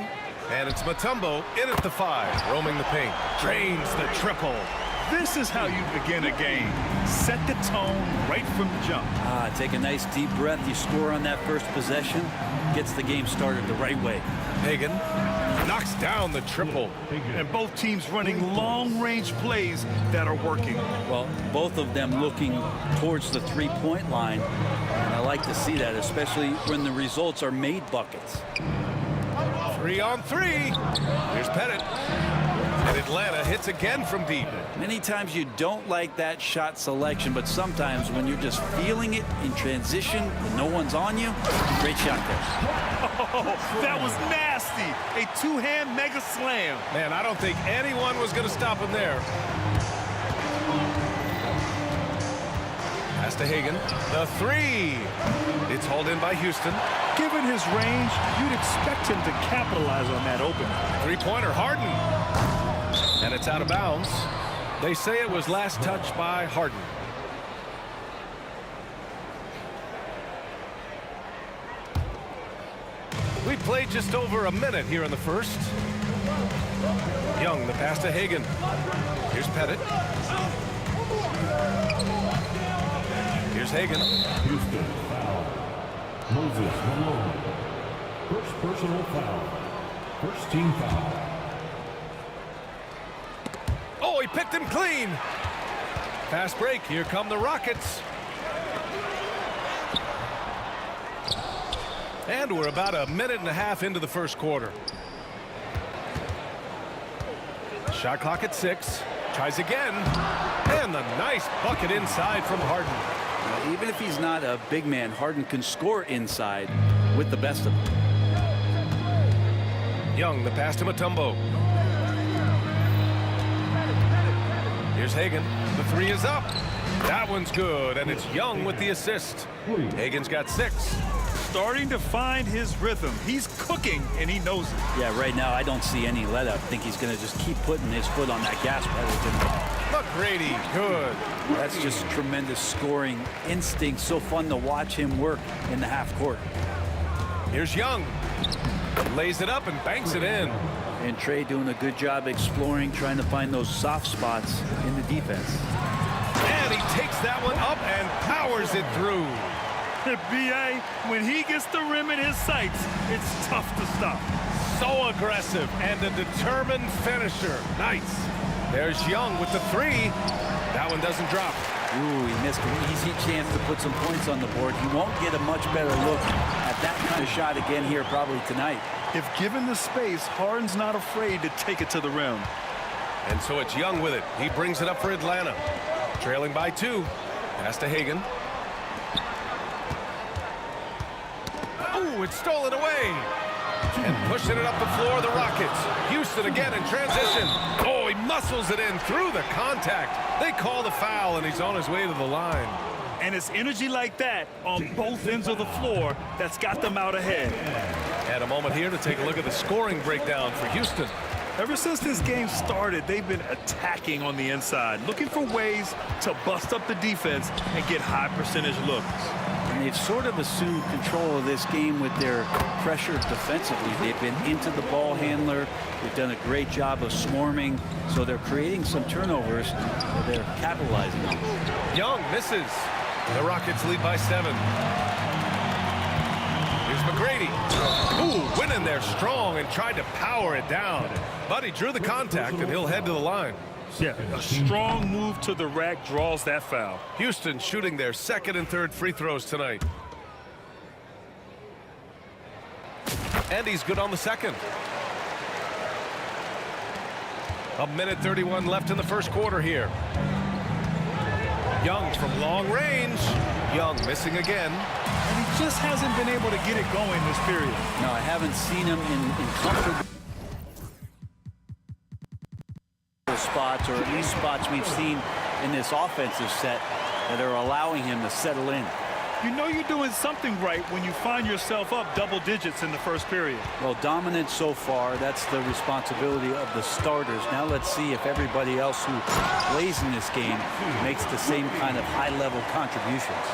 and it's Mutombo in at the 5, roaming the paint. Drains the triple. This is how you begin a game. Set the tone right from the jump. Take a nice deep breath. You score on that first possession. Gets the game started the right way. Hagan knocks down the triple. And both teams running long-range plays that are working. Well, both of them looking towards the three-point line. And I like to see that, especially when the results are made buckets. 3 on 3. Here's Pettit. And Atlanta hits again from deep. Many times you don't like that shot selection, but sometimes when you're just feeling it in transition, when no one's on you, great shot there. Oh, that was nasty. A two-hand mega slam. Man, I don't think anyone was going to stop him there. Pass to Hagan. The 3. It's hauled in by Houston. Given his range, you'd expect him to capitalize on that opening. Three-pointer, Harden. And it's out of bounds. They say it was last touched by Harden. We played just over a minute here in the first. Young, the pass to Hagan. Here's Pettit. Here's Hagan. Houston foul. Moses Malone. First personal foul. First team foul. Oh, he picked him clean. Fast break. Here come the Rockets. And we're about a minute and a half into the first quarter. Shot clock at 6. Tries again. And the nice bucket inside from Harden. Even if he's not a big man, Harden can score inside with the best of them. Young, the pass to Mutombo. Here's Hagan. The 3 is up. That one's good, and it's Young with the assist. Hagan's got 6. Starting to find his rhythm. He's cooking, and he knows it. Yeah, right now I don't see any let up. I think he's going to just keep putting his foot on that gas pedal. McGrady, good. That's just tremendous scoring instinct. So fun to watch him work in the half court. Here's Young. Lays it up and banks it in. And Trey doing a good job exploring, trying to find those soft spots in the defense. And he takes that one up and powers it through. B.A., when he gets the rim in his sights, it's tough to stop. So aggressive and a determined finisher. Nice. There's Young with the 3. That one doesn't drop. Ooh, he missed an easy chance to put some points on the board. He won't get a much better look at that kind of shot again here probably tonight. If given the space, Harden's not afraid to take it to the rim. And so it's Young with it. He brings it up for Atlanta. Trailing by 2. Pass to Hagan. Ooh, it's stolen away. And pushing it up the floor, the Rockets. Houston again in transition. Oh, he muscles it in through the contact. They call the foul, and he's on his way to the line. And it's energy like that on both ends of the floor that's got them out ahead. And a moment here to take a look at the scoring breakdown for Houston. Ever since this game started, they've been attacking on the inside, looking for ways to bust up the defense and get high percentage looks. And they've sort of assumed control of this game with their pressure defensively. They've been into the ball handler. They've done a great job of swarming. So they're creating some turnovers that they're capitalizing on. Young misses. The Rockets lead by 7. Here's McGrady. Ooh, went in there strong and tried to power it down. But he drew the contact, and he'll head to the line. Yeah, a strong move to the rack draws that foul. Houston shooting their 2nd and 3rd free throws tonight. And he's good on the 2nd. A minute 31 left in the first quarter here. Young from long range. Young missing again. And he just hasn't been able to get it going this period. No, I haven't seen him in comfortable spots, or at least spots we've seen in this offensive set that are allowing him to settle in. You know you're doing something right when you find yourself up double digits in the first period. Well, dominant so far. That's the responsibility of the starters. Now let's see if everybody else who plays in this game makes the same kind of high-level contributions.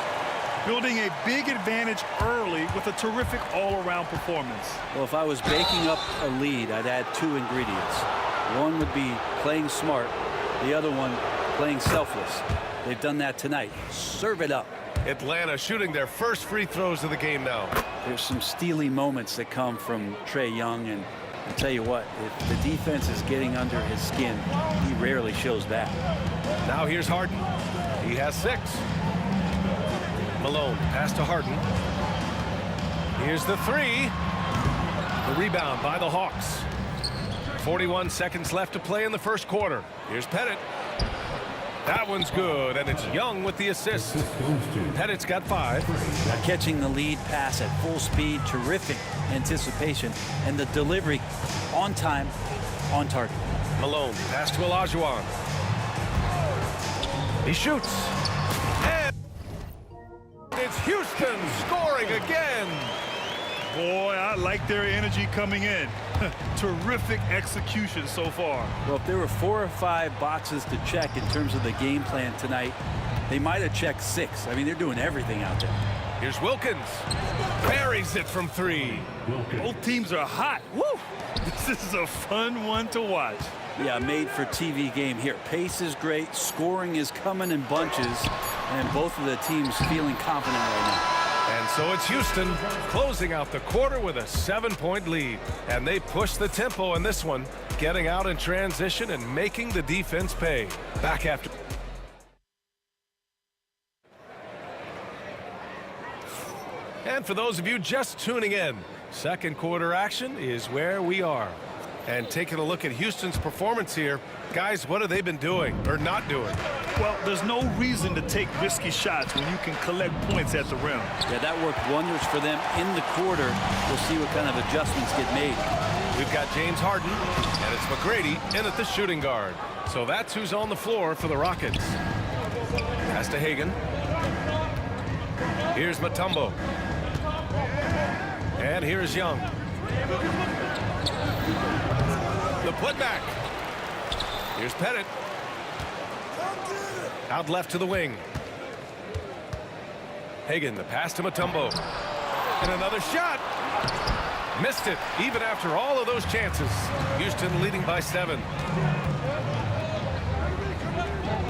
Building a big advantage early with a terrific all-around performance. Well, if I was baking up a lead, I'd add 2 ingredients. One would be playing smart. The other one, playing selfless. They've done that tonight. Serve it up. Atlanta shooting their first free throws of the game now. There's some steely moments that come from Trey Young, and I'll tell you what, if the defense is getting under his skin, he rarely shows that. Now here's Harden. He has 6. Malone, pass to Harden. Here's the 3. The rebound by the Hawks. 41 seconds left to play in the first quarter. Here's Pettit. That one's good, and it's Young with the assist. Pettit's got 5. Catching the lead pass at full speed, terrific anticipation, and the delivery on time, on target. Malone, pass to Olajuwon. He shoots. And it's Houston scoring again. Boy, I like their energy coming in. Terrific execution so far. Well, if there were 4 or 5 boxes to check in terms of the game plan tonight, they might have checked 6. I mean, they're doing everything out there. Here's Wilkins. Buries it from 3. Both teams are hot. Woo! The This is a fun one to watch. Yeah, made for TV game here. Pace is great, scoring is coming in bunches, and both of the teams feeling confident right now. And so it's Houston closing out the quarter with a 7-point lead. And they push the tempo in this one, getting out in transition and making the defense pay. Back after. And for those of you just tuning in, second quarter action is where we are. And taking a look at Houston's performance here, guys, what have they been doing or not doing? Well, there's no reason to take risky shots when you can collect points at the rim. Yeah, that worked wonders for them in the quarter. We'll see what kind of adjustments get made. We've got James Harden, and it's McGrady in at the shooting guard. So that's who's on the floor for the Rockets. Pass to Hagan. Here's Mutombo. And here's Young. The putback. Here's Pettit. Out left to the wing. Hagan, the pass to Mutombo. And another shot. Missed it, even after all of those chances. Houston leading by 7.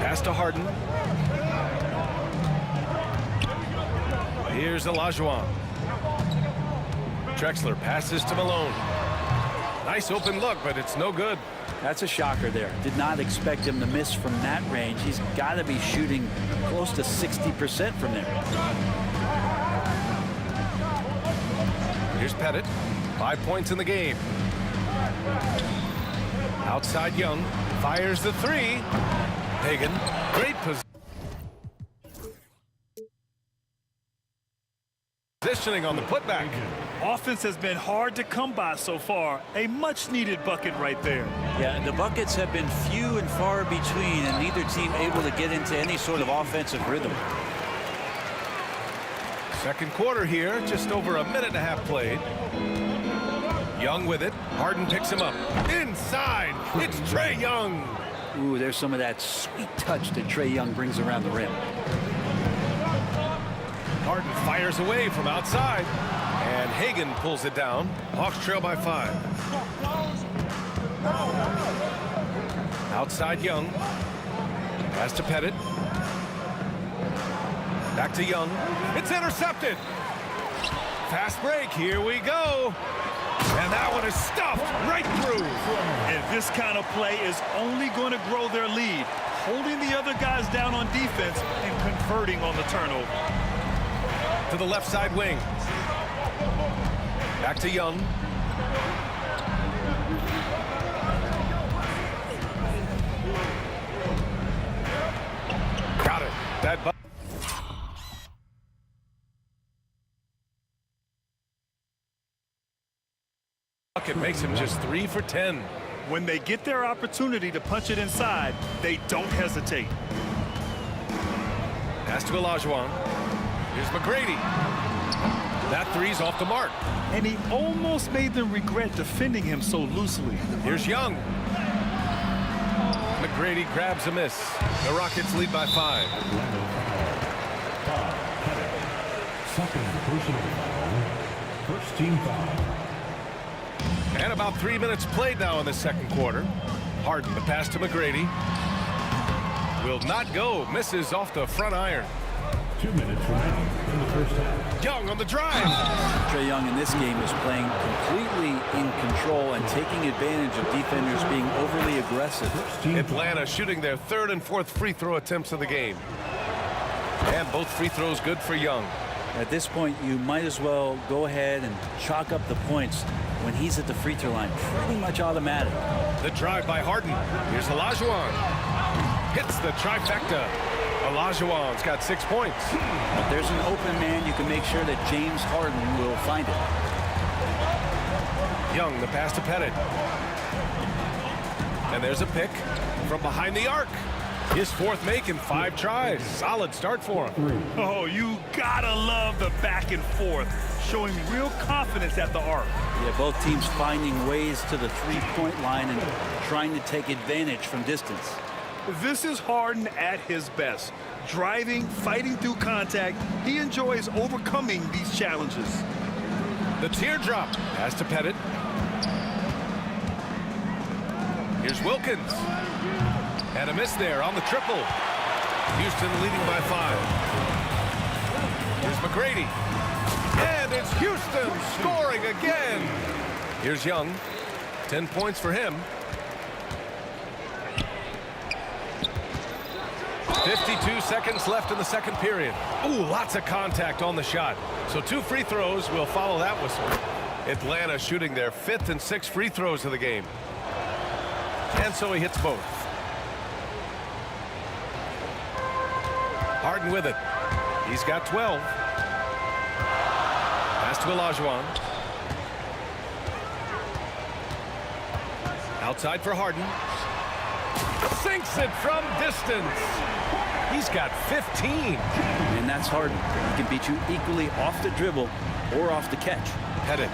Pass to Harden. Here's Olajuwon. Drexler passes to Malone. Nice open look, but it's no good. That's a shocker there. Did not expect him to miss from that range. He's got to be shooting close to 60% from there. Here's Pettit. 5 points in the game. Outside Young. Fires the 3. Hagan. Great positioning on the putback. Offense has been hard to come by so far. A much-needed bucket right there. Yeah, the buckets have been few and far between, and neither team able to get into any sort of offensive rhythm. Second quarter here, just over a minute and a half played. Young with it. Harden picks him up. Inside, it's Trae Young. Ooh, there's some of that sweet touch that Trae Young brings around the rim. Harden fires away from outside. And Hagan pulls it down. Hawks trail by 5. Outside Young. Pass to Pettit. Back to Young. It's intercepted. Fast break. Here we go. And that one is stuffed right through. And this kind of play is only going to grow their lead, holding the other guys down on defense and converting on the turnover. To the left side wing. Back to Young. Got it. That bucket makes him just 3 for 10. When they get their opportunity to punch it inside, they don't hesitate. Pass to Olajuwon. Here's McGrady. That 3's off the mark. And he almost made them regret defending him so loosely. Here's Young. McGrady grabs a miss. The Rockets lead by 5. Second personal foul. First team foul. And about 3 minutes played now in the second quarter. Harden, the pass to McGrady. Will not go. Misses off the front iron. 2 minutes remaining in the first half. Young on the drive. Trae Young in this game is playing completely in control and taking advantage of defenders being overly aggressive. Atlanta shooting their 3rd and 4th free throw attempts of the game. And both free throws good for Young. At this point, you might as well go ahead and chalk up the points when he's at the free throw line. Pretty much automatic. The drive by Harden. Here's Olajuwon. Hits the trifecta. Olajuwon's got 6 points. If there's an open man, you can make sure that James Harden will find it. Young, the pass to Pettit. And there's a pick from behind the arc. His 4th make in 5 tries. Solid start for him. Oh, you gotta love the back and forth, showing real confidence at the arc. Yeah, both teams finding ways to the three-point line and trying to take advantage from distance. This is Harden at his best. Driving, fighting through contact, he enjoys overcoming these challenges. The teardrop. Pass to Pettit. Here's Wilkins. And a miss there on the triple. Houston leading by 5. Here's McGrady. And it's Houston scoring again. Here's Young. 10 points for him. 52 seconds left in the second period. Ooh, lots of contact on the shot. So 2 free throws will follow that whistle. Atlanta shooting their 5th and 6th free throws of the game. And so he hits both. Harden with it. He's got 12. Pass to Olajuwon. Outside for Harden. Sinks it from distance. He's got 15. And that's Harden. He can beat you equally off the dribble or off the catch. Pettit.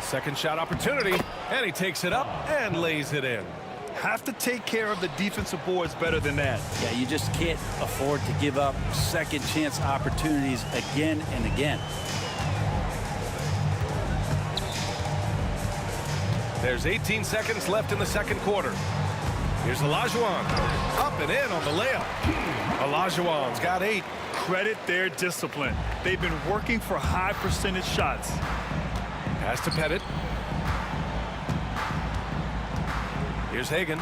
Second shot opportunity, and he takes it up and lays it in. Have to take care of the defensive boards better than that. Yeah, you just can't afford to give up second chance opportunities again and again. There's 18 seconds left in the second quarter. Here's Olajuwon. Up and in on the layup. Olajuwon's got 8. Credit their discipline. They've been working for high percentage shots. Pass to Pettit. Here's Hagan.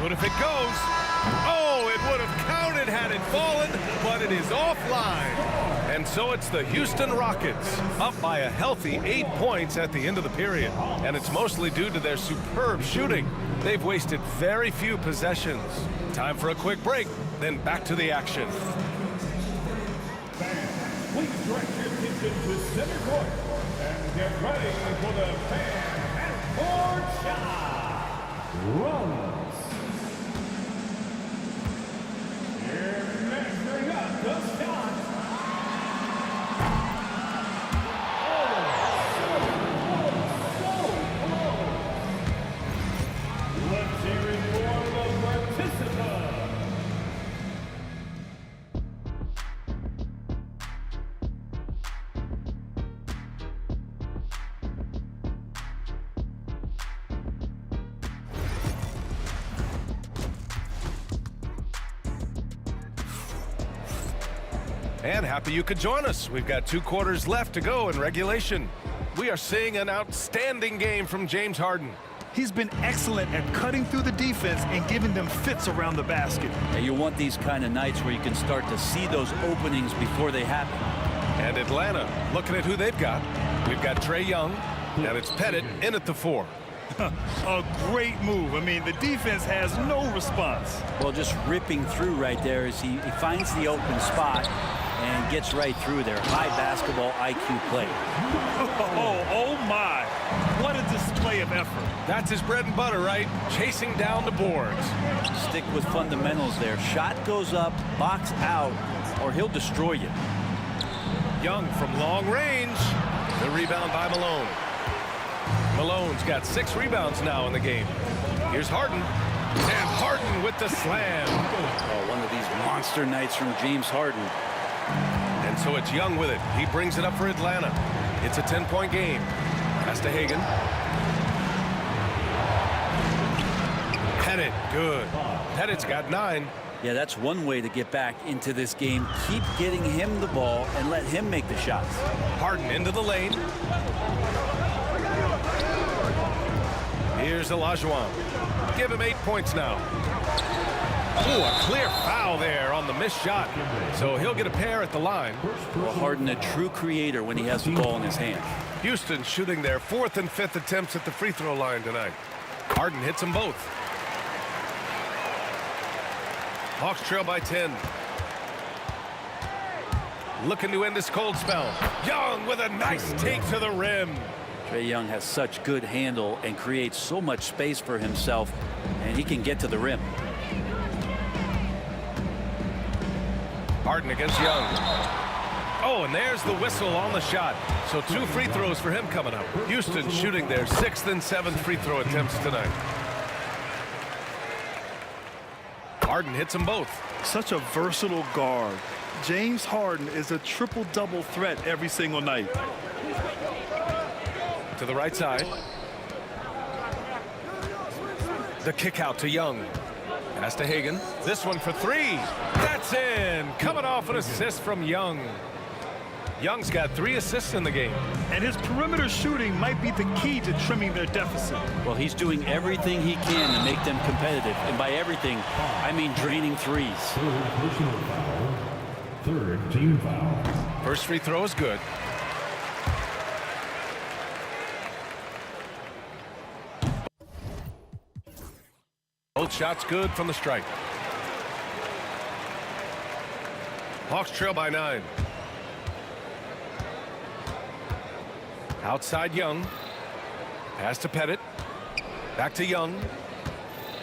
What if it goes? Oh, it would have counted had it fallen, but it is offline. And so it's the Houston Rockets up by a healthy 8 points at the end of the period. And it's mostly due to their superb shooting. They've wasted very few possessions. Time for a quick break, then back to the action. Please direct your attention to center court and get ready for the fan half-court shot. Runs. Here measuring up the shot. Let's hear it for the participants. And happy you could join us. We've got 2 quarters left to go in regulation. We are seeing an outstanding game from James Harden. He's been excellent at cutting through the defense and giving them fits around the basket. Yeah, you want these kind of nights where you can start to see those openings before they happen. And Atlanta, looking at who they've got. We've got Trae Young, and it's Pettit in at the 4. A great move. I mean, the defense has no response. Well, just ripping through right there as he finds the open spot and gets right through there. High basketball IQ play. Oh my. What a display of effort. That's his bread and butter, right? Chasing down the boards. Stick with fundamentals there. Shot goes up, box out, or he'll destroy you. Young from long range. The rebound by Malone. Malone's got 6 rebounds now in the game. Here's Harden. And Harden with the slam. Oh, one of these monster nights from James Harden. And so it's Young with it. He brings it up for Atlanta. It's a 10-point game. Pass to Hagan. Pettit, good. Pettit's got 9. Yeah, that's one way to get back into this game. Keep getting him the ball and let him make the shots. Harden into the lane. Here's Olajuwon. Give him 8 points now. Ooh, a clear foul there on the missed shot. So he'll get a pair at the line. Well, Harden, a true creator when he has the ball in his hand. Houston shooting their 4th and 5th attempts at the free throw line tonight. Harden hits them both. Hawks trail by 10. Looking to end this cold spell. Young with a nice take to the rim. Trae Young has such good handle and creates so much space for himself, and he can get to the rim. Harden against Young. Oh, and there's the whistle on the shot. So 2 free throws for him coming up. Houston shooting their 6th and 7th free throw attempts tonight. Harden hits them both. Such a versatile guard. James Harden is a triple-double threat every single night. To the right side. The kick out to Young. Pass to Hagan. This one for three. That's in. Coming off an assist from Young. Young's got 3 assists in the game. And his perimeter shooting might be the key to trimming their deficit. Well, he's doing everything he can to make them competitive. And by everything, I mean draining threes. Third personal foul. Third team foul. First free throw is good. Both shots good from the stripe. Hawks trail by 9. Outside Young. Pass to Pettit. Back to Young.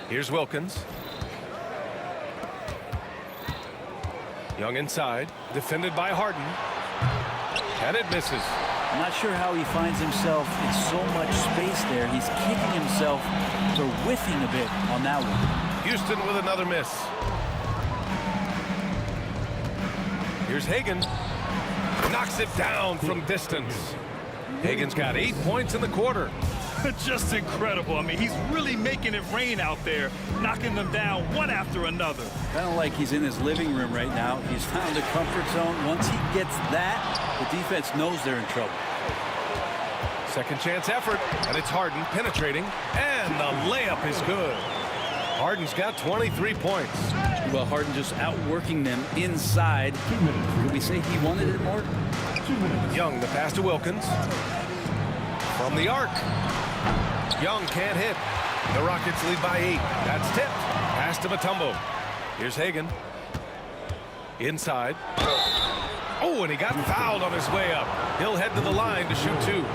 Here's Wilkins. Young inside. Defended by Harden. Pettit misses. I'm not sure how he finds himself in so much space there. He's kicking himself for whiffing a bit on that one. Houston with another miss. Here's Hagan. Knocks it down from distance. Hagan's got 8 points in the quarter. Just incredible. I mean, he's really making it rain out there, knocking them down one after another. Kind of like he's in his living room right now. He's found a comfort zone. Once he gets that, the defense knows they're in trouble. Second chance effort, and it's Harden penetrating, and the layup is good. Harden's got 23 points. Well, Harden just outworking them inside. Could we say he wanted it more? Young, the pass to Wilkins. From the arc. Young can't hit. The Rockets lead by 8. That's tipped. Pass to Mutombo. Here's Hagan. Inside. Oh, and he got fouled on his way up. He'll head to the line to shoot 2.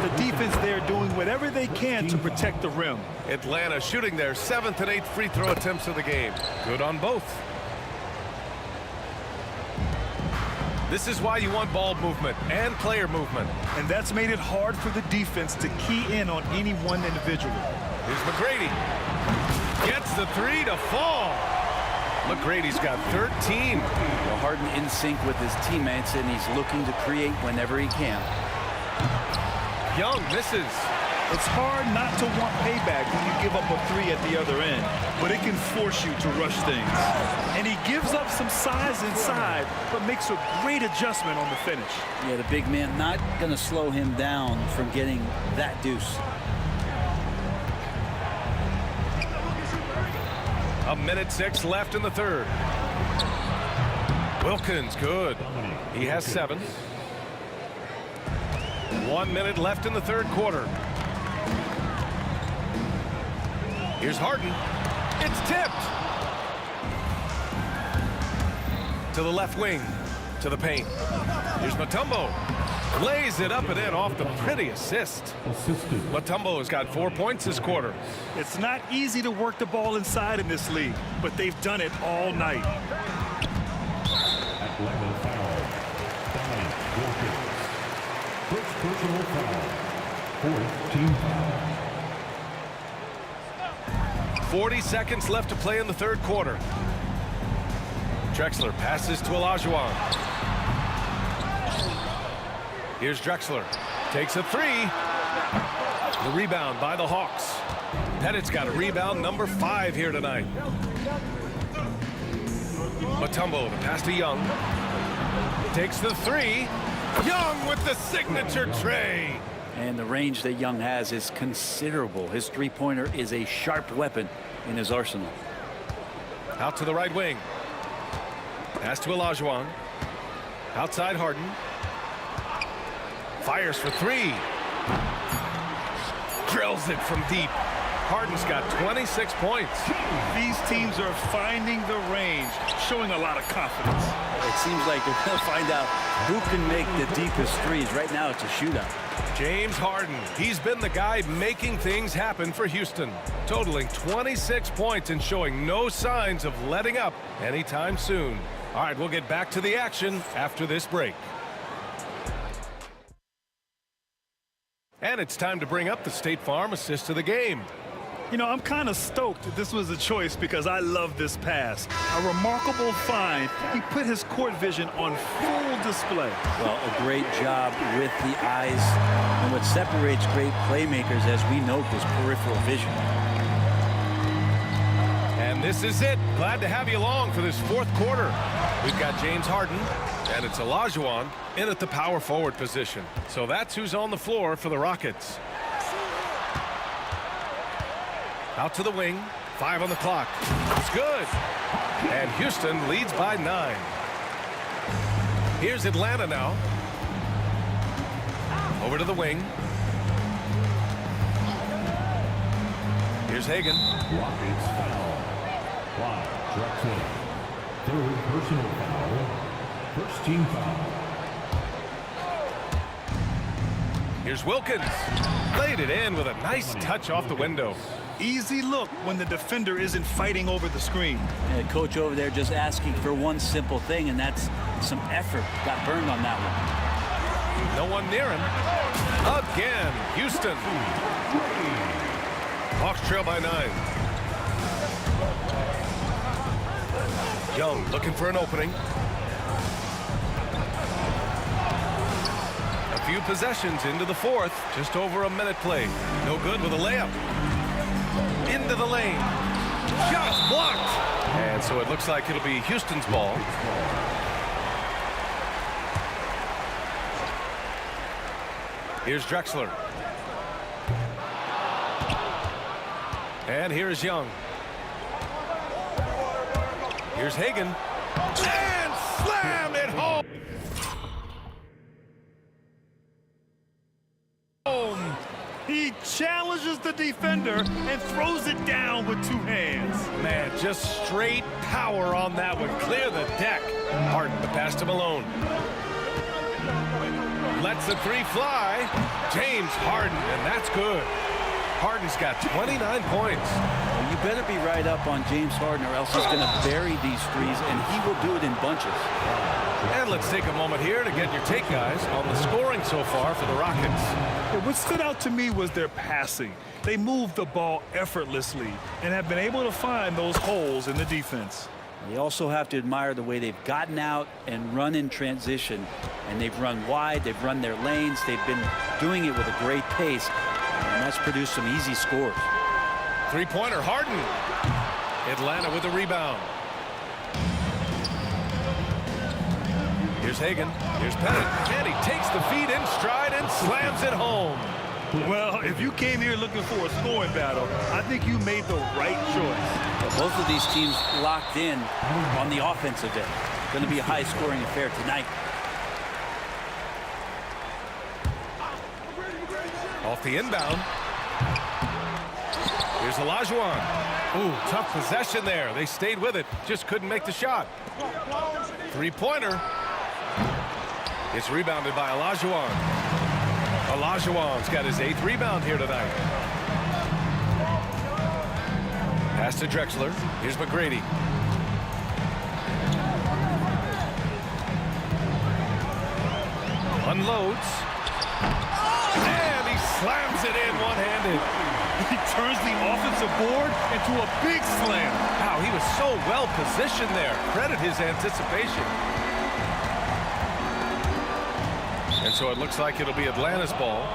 The defense there doing whatever they can to protect the rim. Atlanta shooting their 7th and 8th free throw attempts of the game. Good on both. This is why you want ball movement and player movement. And that's made it hard for the defense to key in on any one individual. Here's McGrady. Gets the 3 to fall. McGrady's got 13. Well, Harden in sync with his teammates, and he's looking to create whenever he can. Young misses. It's hard not to want payback when you give up a 3 at the other end, but it can force you to rush things. And he gives up some size inside, but makes a great adjustment on the finish. Yeah, the big man not going to slow him down from getting that deuce. A minute 6 left in the third. Wilkins, good. He has 7. 1 minute left in the third quarter. Here's Harden. It's tipped. To the left wing. To the paint. Here's Mutombo. Lays it up and in off the pretty assist. Mutombo has got 4 points this quarter. It's not easy to work the ball inside in this league, but they've done it all night. Atlanta foul. 5 Wilkins. First personal foul. Fourth team foul. 40 seconds left to play in the third quarter. Drexler passes to Olajuwon. Here's Drexler. Takes a 3. The rebound by the Hawks. Pettit's got a rebound number 5 here tonight. Mutombo, the pass to Young. Takes the 3. Young with the signature tray. And the range that Young has is considerable. His three-pointer is a sharp weapon in his arsenal. Out to the right wing. Pass to Olajuwon. Outside Harden. Fires for 3. Drills it from deep. Harden's got 26 points. These teams are finding the range, showing a lot of confidence. It seems like they're going to find out who can make the deepest threes. Right now, it's a shootout. James Harden. He's been the guy making things happen for Houston, totaling 26 points and showing no signs of letting up anytime soon. All right, we'll get back to the action after this break. And it's time to bring up the State Farm assist of the game. You know, I'm kind of stoked that this was a choice because I love this pass. A remarkable find. He put his court vision on full display. Well, a great job with the eyes. And what separates great playmakers, as we note, is peripheral vision. And this is it. Glad to have you along for this fourth quarter. We've got James Harden, and it's Olajuwon in at the power forward position. So that's who's on the floor for the Rockets. Out to the wing, 5 on the clock. It's good. And Houston leads by 9. Here's Atlanta now. Over to the wing. Here's Hagan. Rockets foul. Drexler. Third personal foul. First team foul. Here's Wilkins. Laid it in with a nice touch off the window. Easy look when the defender isn't fighting over the screen. And the coach over there just asking for one simple thing, and that's some effort. Got burned on that one. No one near him. Again, Houston. Hawks trail by 9. Young looking for an opening. A few possessions into the fourth. Just over a minute played. No good with a layup. Into the lane. Shot blocked. And so it looks like it'll be Houston's ball. Here's Drexler. And here's Young. Here's Hagan. And slammed it home. He challenges the defender and throws it down with 2 hands. Man, just straight power on that one. Clear the deck. Harden the pass to Malone. Lets the 3 fly. James Harden, and that's good. Harden's got 29 points. Well, you better be right up on James Harden, or else he's going to bury these threes, and he will do it in bunches. And let's take a moment here to get your take, guys, on the scoring so far for the Rockets. Yeah, what stood out to me was their passing. They moved the ball effortlessly and have been able to find those holes in the defense. You also have to admire the way they've gotten out and run in transition. And they've run wide, they've run their lanes, they've been doing it with a great pace, and that's produced some easy scores. 3-pointer, Harden. Atlanta with a rebound. Here's Hagan. Here's Pettit. And he takes the feed in stride and slams it home. Well, if you came here looking for a scoring battle, I think you made the right choice. Both of these teams locked in on the offensive end. Going to be a high-scoring affair tonight. Off the inbound. Here's Olajuwon. Ooh, tough possession there. They stayed with it. Just couldn't make the shot. 3-pointer. It's rebounded by Olajuwon. Olajuwon's got his 8th rebound here tonight. Pass to Drexler. Here's McGrady. Unloads. And he slams it in one-handed. He turns the offensive board into a big slam. Wow, he was so well positioned there. Credit his anticipation. And so it looks like it'll be Atlanta's ball.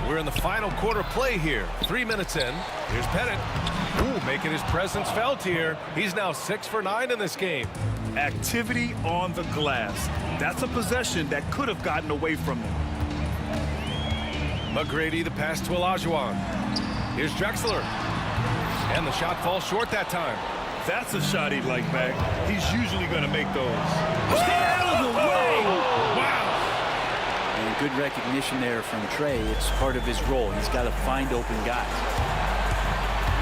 We're in the final quarter play here. 3 minutes in. Here's Pettit. Ooh, making his presence felt here. He's now 6 for 9 in this game. Activity on the glass. That's a possession that could have gotten away from him. McGrady, the pass to Olajuwon. Here's Drexler. And the shot falls short that time. That's a shot he'd like back. He's usually going to make those. Out of the way! Wow! And good recognition there from Trey. It's part of his role. He's got to find open guys.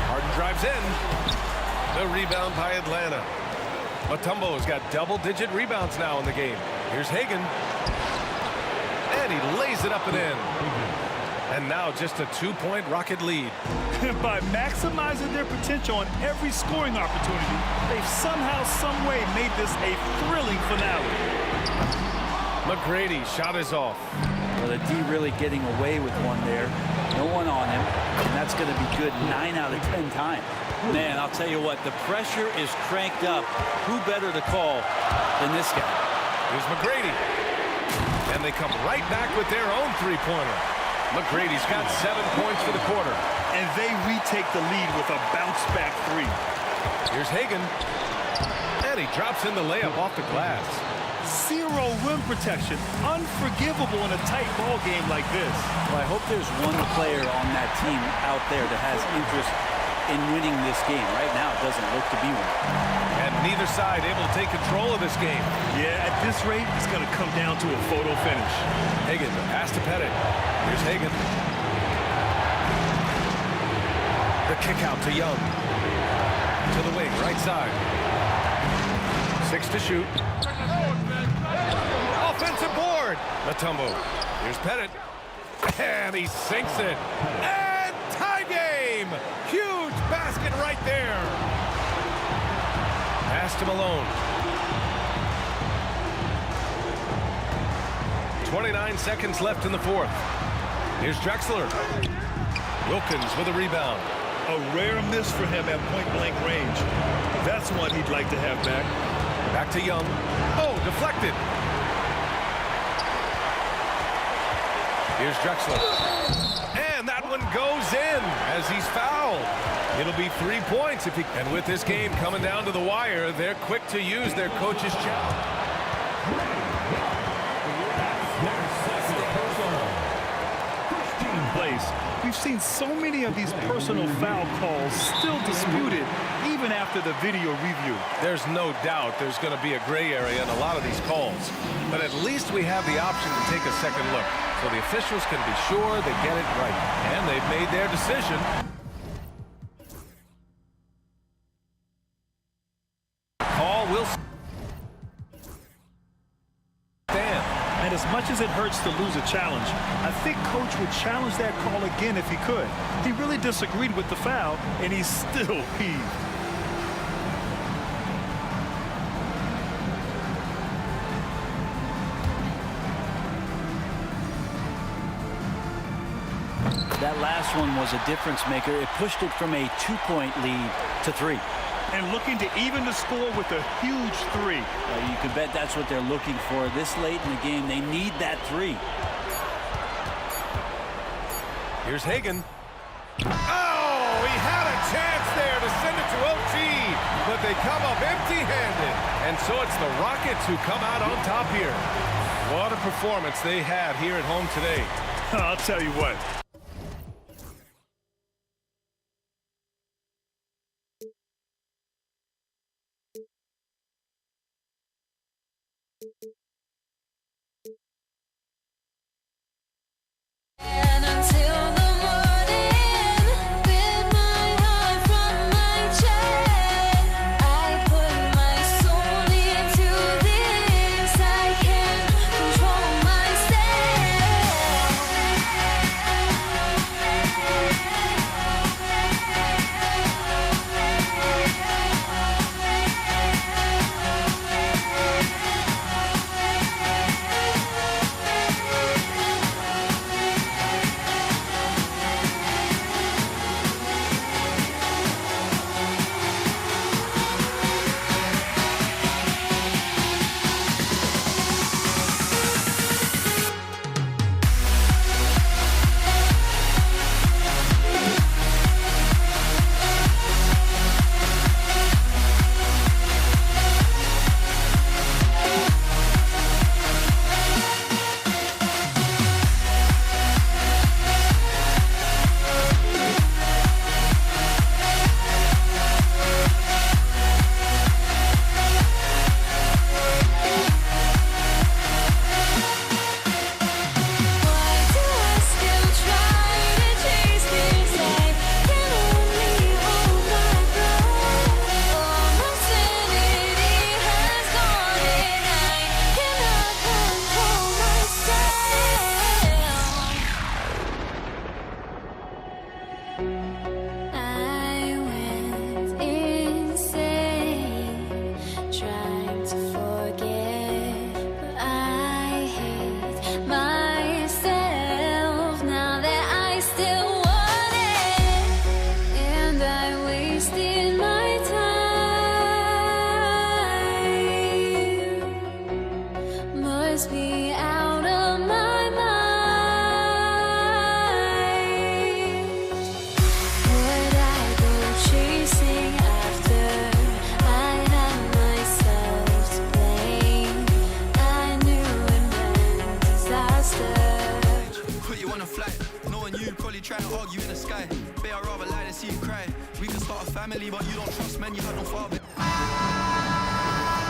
Harden drives in. The rebound by Atlanta. Mutombo's got double-digit rebounds now in the game. Here's Hagan. And he lays it up and in. And now just a 2-point Rocket lead. By maximizing their potential on every scoring opportunity, they've somehow, some way made this a thrilling finale. McGrady shot is off. Well, the D really getting away with one there. No one on him, and that's going to be good 9 out of 10 times. Man, I'll tell you what, the pressure is cranked up. Who better to call than this guy? Here's McGrady. And they come right back with their own three-pointer. McGrady's got 7 points for the quarter. And they retake the lead with a bounce-back three. Here's Hagan. And he drops in the layup off the glass. Zero rim protection. Unforgivable in a tight ball game like this. Well, I hope there's one player on that team out there that has interest in winning this game. Right now, it doesn't look to be one. And neither side able to take control of this game. Yeah, at this rate, it's going to come down to a photo finish. Hagan, pass to Pettit. Here's Hagan. The kick out to Young. To the wing, right side. 6 to shoot. Offensive board. Matumbo. Here's Pettit. And he sinks it. And tie game. Huge basket right there. Pass to Malone. 29 seconds left in the fourth. Here's Drexler. Wilkins with a rebound. A rare miss for him at point-blank range. That's one he'd like to have back. Back to Young. Oh, deflected. Here's Drexler. And that one goes in as he's fouled. It'll be 3 points if he... And with this game coming down to the wire, they're quick to use their coach's challenge. Place. We've seen so many of these personal foul calls still disputed even after the video review. There's no doubt there's going to be a gray area in a lot of these calls. But at least we have the option to take a second look. So the officials can be sure they get it right. And they've made their decision. Call will stand. And as much as it hurts to lose a challenge, I think Coach would challenge that call again if he could. He really disagreed with the foul, and he's still peeved. That last one was a difference maker. It pushed it from a 2-point lead to 3. And looking to even the score with a huge 3. Well, you can bet that's what they're looking for. This late in the game, they need that 3. Here's Hagan. Oh, he had a chance there to send it to OT, but they come up empty-handed. And so it's the Rockets who come out on top here. What a performance they had here at home today. I'll tell you what. And until the morning, with my heart from my chest, I put my soul into this. I can't control myself.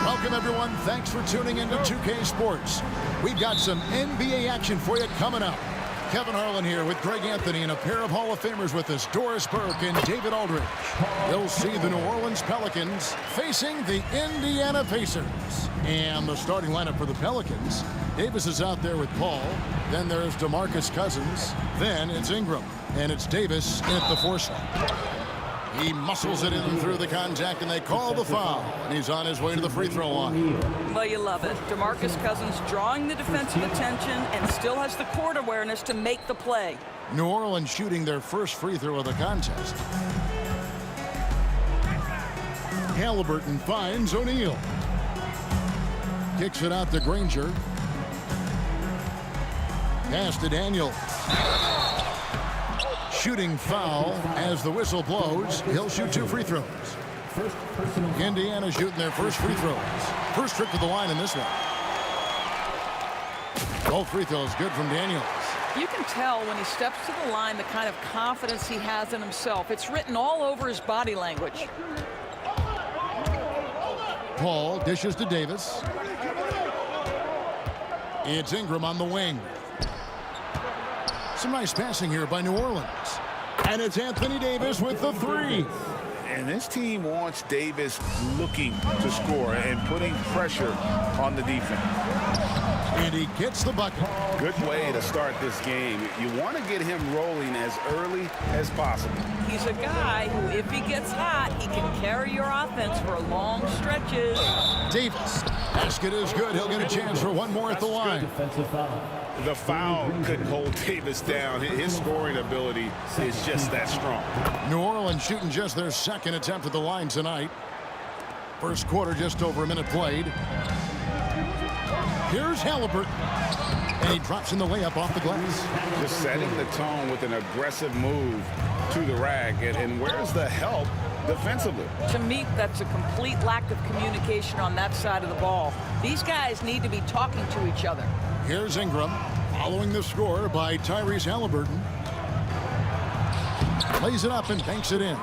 Welcome, everyone. Thanks for tuning into 2K Sports. We've got some NBA action for you coming up. Kevin Harlan here with Greg Anthony and a pair of Hall of Famers with us, Doris Burke and David Aldridge. You'll see the New Orleans Pelicans facing the Indiana Pacers. And the starting lineup for the Pelicans, Davis is out there with Paul. Then there's DeMarcus Cousins. Then it's Ingram. And it's Davis in at the 4 slot. He muscles it in through the contact, and they call the foul. And he's on his way to the free throw line. Well, you love it. DeMarcus Cousins drawing the defensive attention and still has the court awareness to make the play. New Orleans shooting their first free throw of the contest. Halliburton finds O'Neal. Kicks it out to Granger. Pass to Daniels. Shooting foul as the whistle blows. He'll shoot 2 free throws. Indiana shooting their first free throws. First trip to the line in this one. Both free throws good from Daniels. You can tell when he steps to the line the kind of confidence he has in himself. It's written all over his body language. Paul dishes to Davis. It's Ingram on the wing. Some nice passing here by New Orleans. And it's Anthony Davis with the 3. And this team wants Davis looking to score and putting pressure on the defense. And he gets the bucket. Good way to start this game. You want to get him rolling as early as possible. He's a guy who, if he gets hot, he can carry your offense for long stretches. Davis. Basket is good. He'll get a chance for one more at the line. The foul couldn't hold Davis down. His scoring ability is just that strong. New Orleans shooting just their second attempt at the line tonight. First quarter, just over a minute played. Here's Halliburton. And he drops in the layup off the glass. Just setting the tone with an aggressive move to the rack. And where's the help defensively? To me, that's a complete lack of communication on that side of the ball. These guys need to be talking to each other. Here's Ingram, following the score by Tyrese Halliburton. Plays it up and banks it in.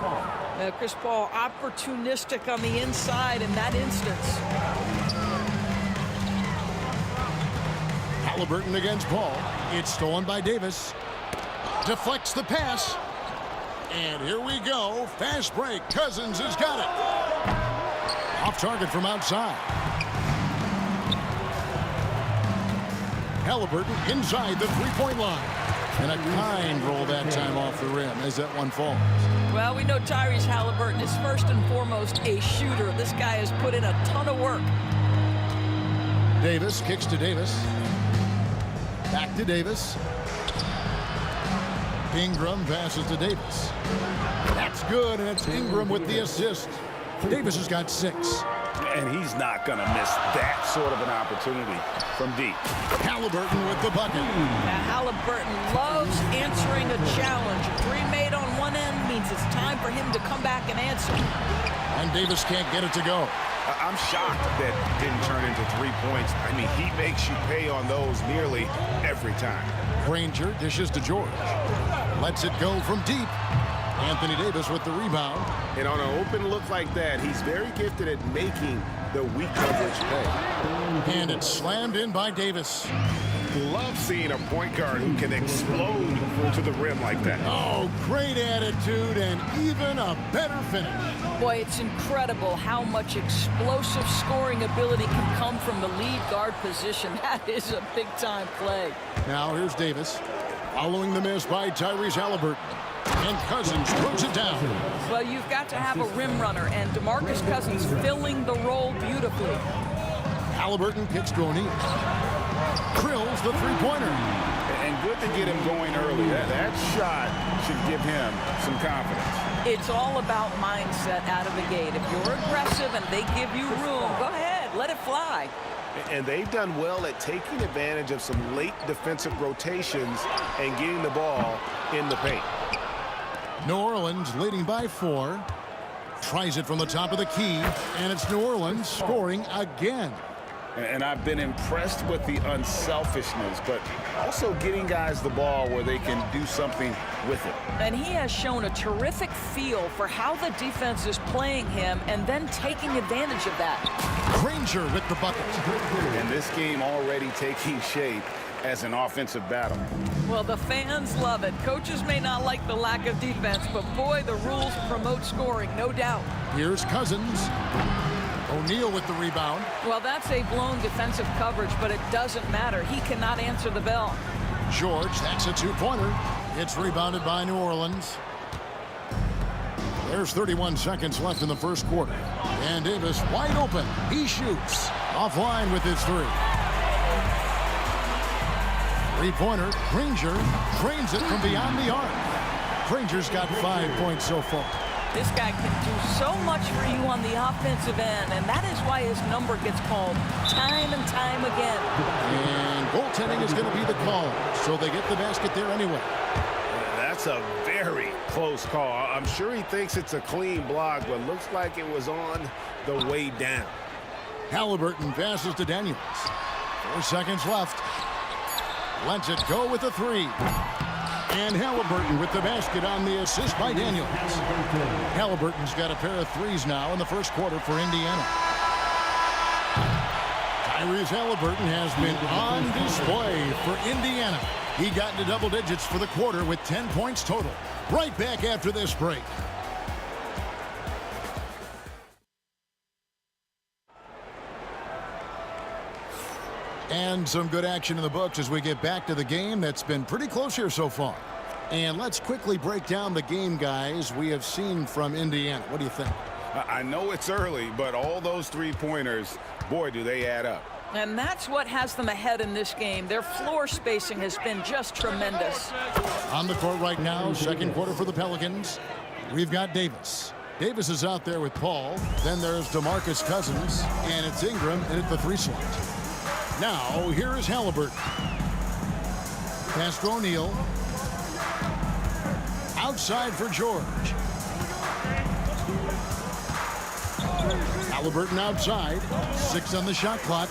Chris Paul opportunistic on the inside in that instance. Halliburton against Paul. It's stolen by Davis. Deflects the pass. And here we go. Fast break. Cousins has got it. Off target from outside. Halliburton inside the three-point line. And a kind roll that time off the rim as that one falls. Well, we know Tyrese Halliburton is first and foremost a shooter. This guy has put in a ton of work. Davis kicks to Davis. Back to Davis. Ingram passes to Davis. That's good, and it's Ingram with the assist. Davis has got 6. And he's not going to miss that sort of an opportunity from deep. Halliburton with the bucket. Now, Halliburton loves answering a challenge. A three made on one end means it's time for him to come back and answer. And Davis can't get it to go. I'm shocked that didn't turn into 3 points. I mean, he makes you pay on those nearly every time. Granger dishes to George. Lets it go from deep. Anthony Davis with the rebound. And on an open look like that, he's very gifted at making the weak coverage pay. And it's slammed in by Davis. Love seeing a point guard who can explode to the rim like that. Oh, great attitude and even a better finish. Boy, it's incredible how much explosive scoring ability can come from the lead guard position. That is a big-time play. Now here's Davis. Following the miss by Tyrese Halliburton. And Cousins throws it down. Well, you've got to have a rim runner, and DeMarcus Cousins filling the role beautifully. Halliburton kicks to O'Neal. Drills the three-pointer. And good to get him going early. That shot should give him some confidence. It's all about mindset out of the gate. If you're aggressive and they give you room, go ahead, let it fly. And they've done well at taking advantage of some late defensive rotations and getting the ball in the paint. New Orleans leading by 4. Tries it from the top of the key, and it's New Orleans scoring again. And I've been impressed with the unselfishness, but also getting guys the ball where they can do something with it. And he has shown a terrific feel for how the defense is playing him and then taking advantage of that. Granger with the bucket. And this game already taking shape as an offensive battle. Well, the fans love it. Coaches may not like the lack of defense, but boy, the rules promote scoring, no doubt. Here's Cousins. O'Neal with the rebound. Well, that's a blown defensive coverage, but it doesn't matter. He cannot answer the bell. George, that's a two-pointer. It's rebounded by New Orleans. There's 31 seconds left in the first quarter. And Davis wide open. He shoots. Offline with his three. Three-pointer. Granger drains it from beyond the arc. Granger's got 5 points so far. This guy can do so much for you on the offensive end, and that is why his number gets called time and time again. And goaltending is going to be the call, so they get the basket there anyway. That's a very close call. I'm sure he thinks it's a clean block, but looks like it was on the way down. Halliburton passes to Daniels. 4 seconds left. Lets it go with the three. And Halliburton with the basket on the assist by Daniels. Halliburton's got a pair of threes now in the first quarter for Indiana. Tyrese Halliburton has been on display for Indiana. He got into double digits for the quarter with 10 points total. Right back after this break. And some good action in the books as we get back to the game that's been pretty close here so far. And let's quickly break down the game, guys, we have seen from Indiana. What do you think? I know it's early, but all those three-pointers, boy, do they add up. And that's what has them ahead in this game. Their floor spacing has been just tremendous. On the court right now, second quarter for the Pelicans. We've got Davis. Davis is out there with Paul. Then there's DeMarcus Cousins, and it's Ingram in at the three slot. Now, here is Halliburton. Pass to O'Neal. Outside for George. Halliburton outside. 6 on the shot clock.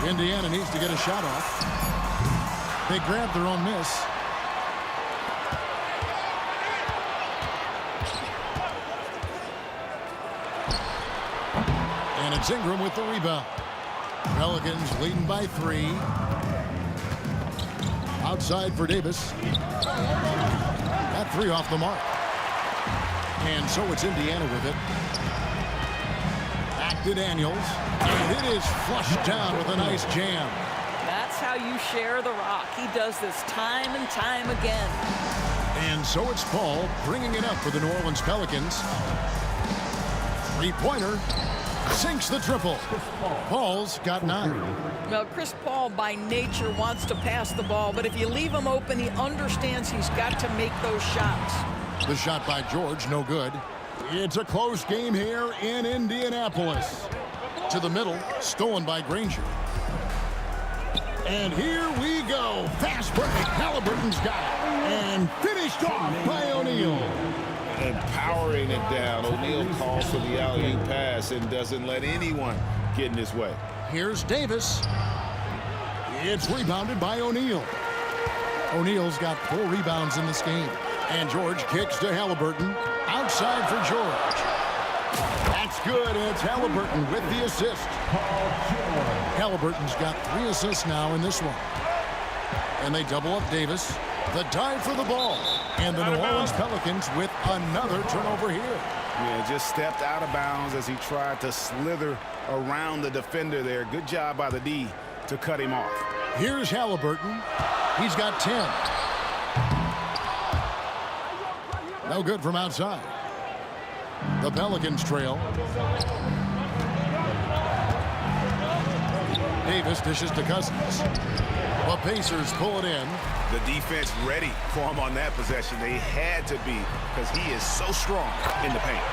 Indiana needs to get a shot off. They grab their own miss. And it's Ingram with the rebound. Pelicans leading by 3. Outside for Davis. That 3 off the mark. And so it's Indiana with it. Back to Daniels. And it is flushed down with a nice jam. That's how you share the rock. He does this time and time again. And so it's Paul bringing it up for the New Orleans Pelicans. Three-pointer. Sinks the triple. Paul's got 9. Well, Chris Paul by nature wants to pass the ball, but if you leave him open, he understands he's got to make those shots. The shot by George, no good. It's a close game here in Indianapolis. To the middle, stolen by Granger. And here we go. Fast break. Halliburton's got it. And finished off by O'Neal. And powering it down. O'Neal calls for the alley-oop pass and doesn't let anyone get in his way. Here's Davis. It's rebounded by O'Neal. O'Neal's got 4 rebounds in this game. And George kicks to Halliburton. Outside for George. That's good. It's Halliburton with the assist. Halliburton's got 3 assists now in this one. And they double up Davis. The dive for the ball. And the New Orleans Pelicans with another turnover here. Yeah, just stepped out of bounds as he tried to slither around the defender there. Good job by the D to cut him off. Here's Halliburton. He's got 10. No good from outside. The Pelicans trail. Davis dishes to Cousins. The Pacers pull it in. The defense ready for him on that possession. They had to be because he is so strong in the paint.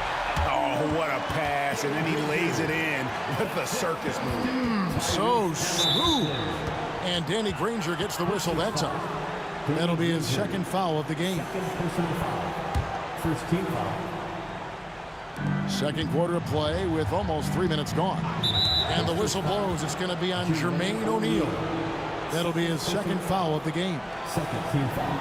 Oh, what a pass. And then he lays it in with the circus move. So smooth. And Danny Granger gets the whistle that time. That'll be his second foul of the game. First team foul. Second quarter of play with almost 3 minutes gone. And the whistle blows. It's going to be on Jermaine O'Neal. That'll be his second foul of the game. Second team foul.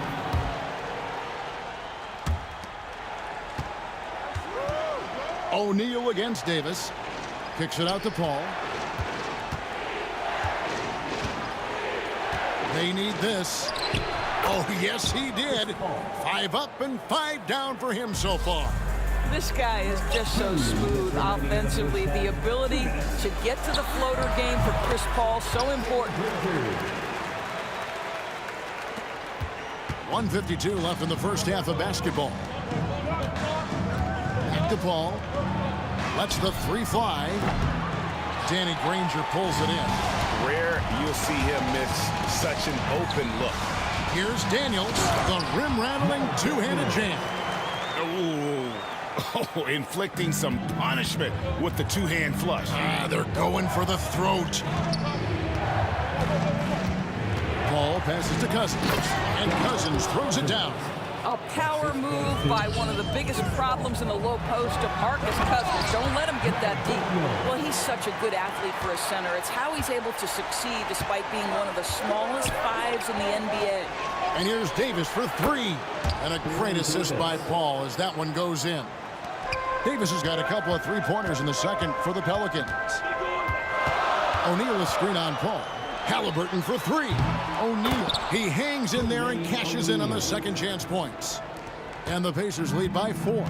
O'Neal against Davis. Kicks it out to Paul. They need this. Oh, yes, he did. 5 up and 5 down for him so far. This guy is just so smooth offensively. The ability to get to the floater game for Chris Paul, so important. 1:52 left in the first half of basketball. Back to Paul. Lets the 3 fly. Danny Granger pulls it in. Rare you'll see him miss such an open look. Here's Daniels, the rim-rattling two-handed jam. Oh, inflicting some punishment with the two-hand flush. They're going for the throat. Paul passes to Cousins, and Cousins throws it down. A power move by one of the biggest problems in the low post of Marcus Cousins. Don't let him get that deep. Well, he's such a good athlete for a center. It's how he's able to succeed despite being one of the smallest 5s in the NBA. And here's Davis for 3. And a great assist by Paul as that one goes in. Davis has got a couple of three-pointers in the second for the Pelicans. O'Neal is screen on Paul. Halliburton for 3. O'Neal, he hangs in there and cashes in on the second chance points. And the Pacers lead by 4.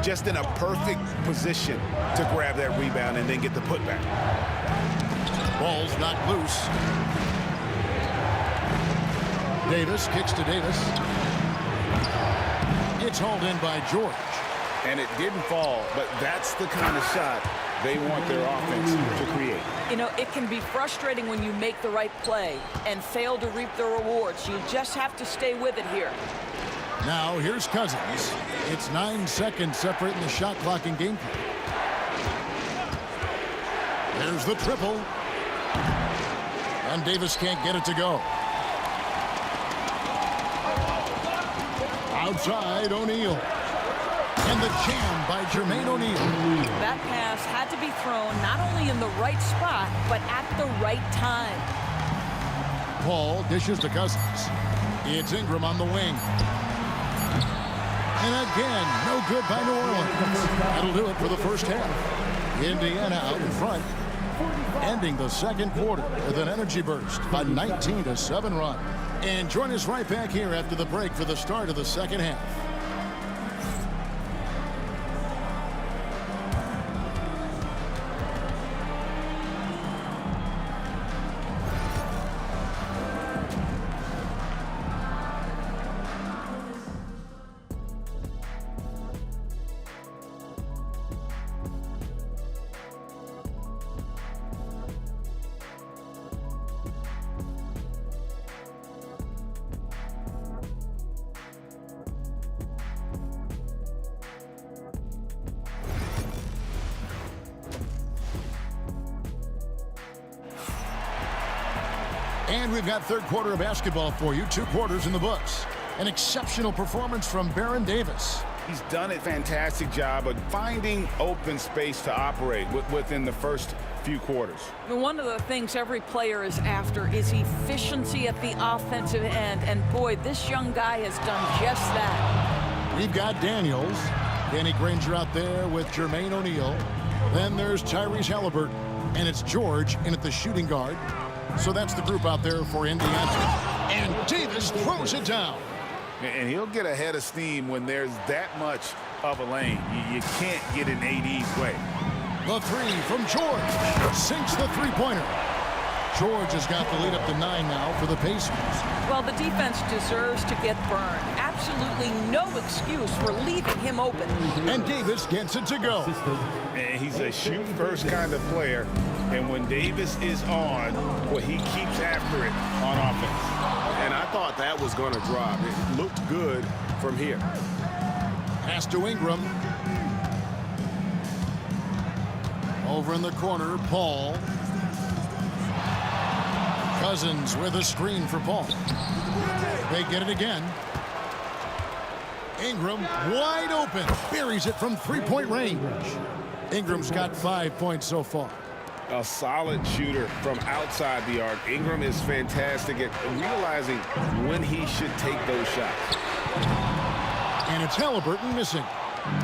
Just in a perfect position to grab that rebound and then get the putback. Ball's knocked loose. Davis kicks to Davis. It's hauled in by George. And it didn't fall, but that's the kind of shot they want their offense to create. You know, it can be frustrating when you make the right play and fail to reap the rewards. You just have to stay with it here. Now here's Cousins. It's 9 seconds separating the shot clock and game clock. There's the triple. And Davis can't get it to go. Outside, O'Neal. And the jam by Jermaine O'Neal. That pass had to be thrown not only in the right spot, but at the right time. Paul dishes to Cousins. It's Ingram on the wing. And again, no good by New Orleans. That'll do it for the first half. Indiana out in front, ending the second quarter with an energy burst, a 19-7 run. And join us right back here after the break for the start of the second half. And we've got third quarter of basketball for you. 2 quarters in the books. An exceptional performance from Baron Davis. He's done a fantastic job of finding open space to operate within the first few quarters. One of the things every player is after is efficiency at the offensive end. And boy, this young guy has done just that. We've got Daniels. Danny Granger out there with Jermaine O'Neal. Then there's Tyrese Halliburton. And it's George in at the shooting guard. So that's the group out there for Indiana. And Davis throws it down. And he'll get ahead of steam when there's that much of a lane. You can't get in AD's way. The 3 from George sinks the three-pointer. George has got the lead up to 9 now for the Pacers. Well, the defense deserves to get burned. Absolutely no excuse for leaving him open. And Davis gets it to go. And he's a shoot-first kind of player. And when Davis is on, well, he keeps after it on offense. And I thought that was going to drop. It looked good from here. Pass to Ingram. Over in the corner, Paul. Cousins with a screen for Paul. They get it again. Ingram wide open. Buries it from three-point range. Ingram's got 5 points so far. A solid shooter from outside the arc. Ingram is fantastic at realizing when he should take those shots. And it's Halliburton missing.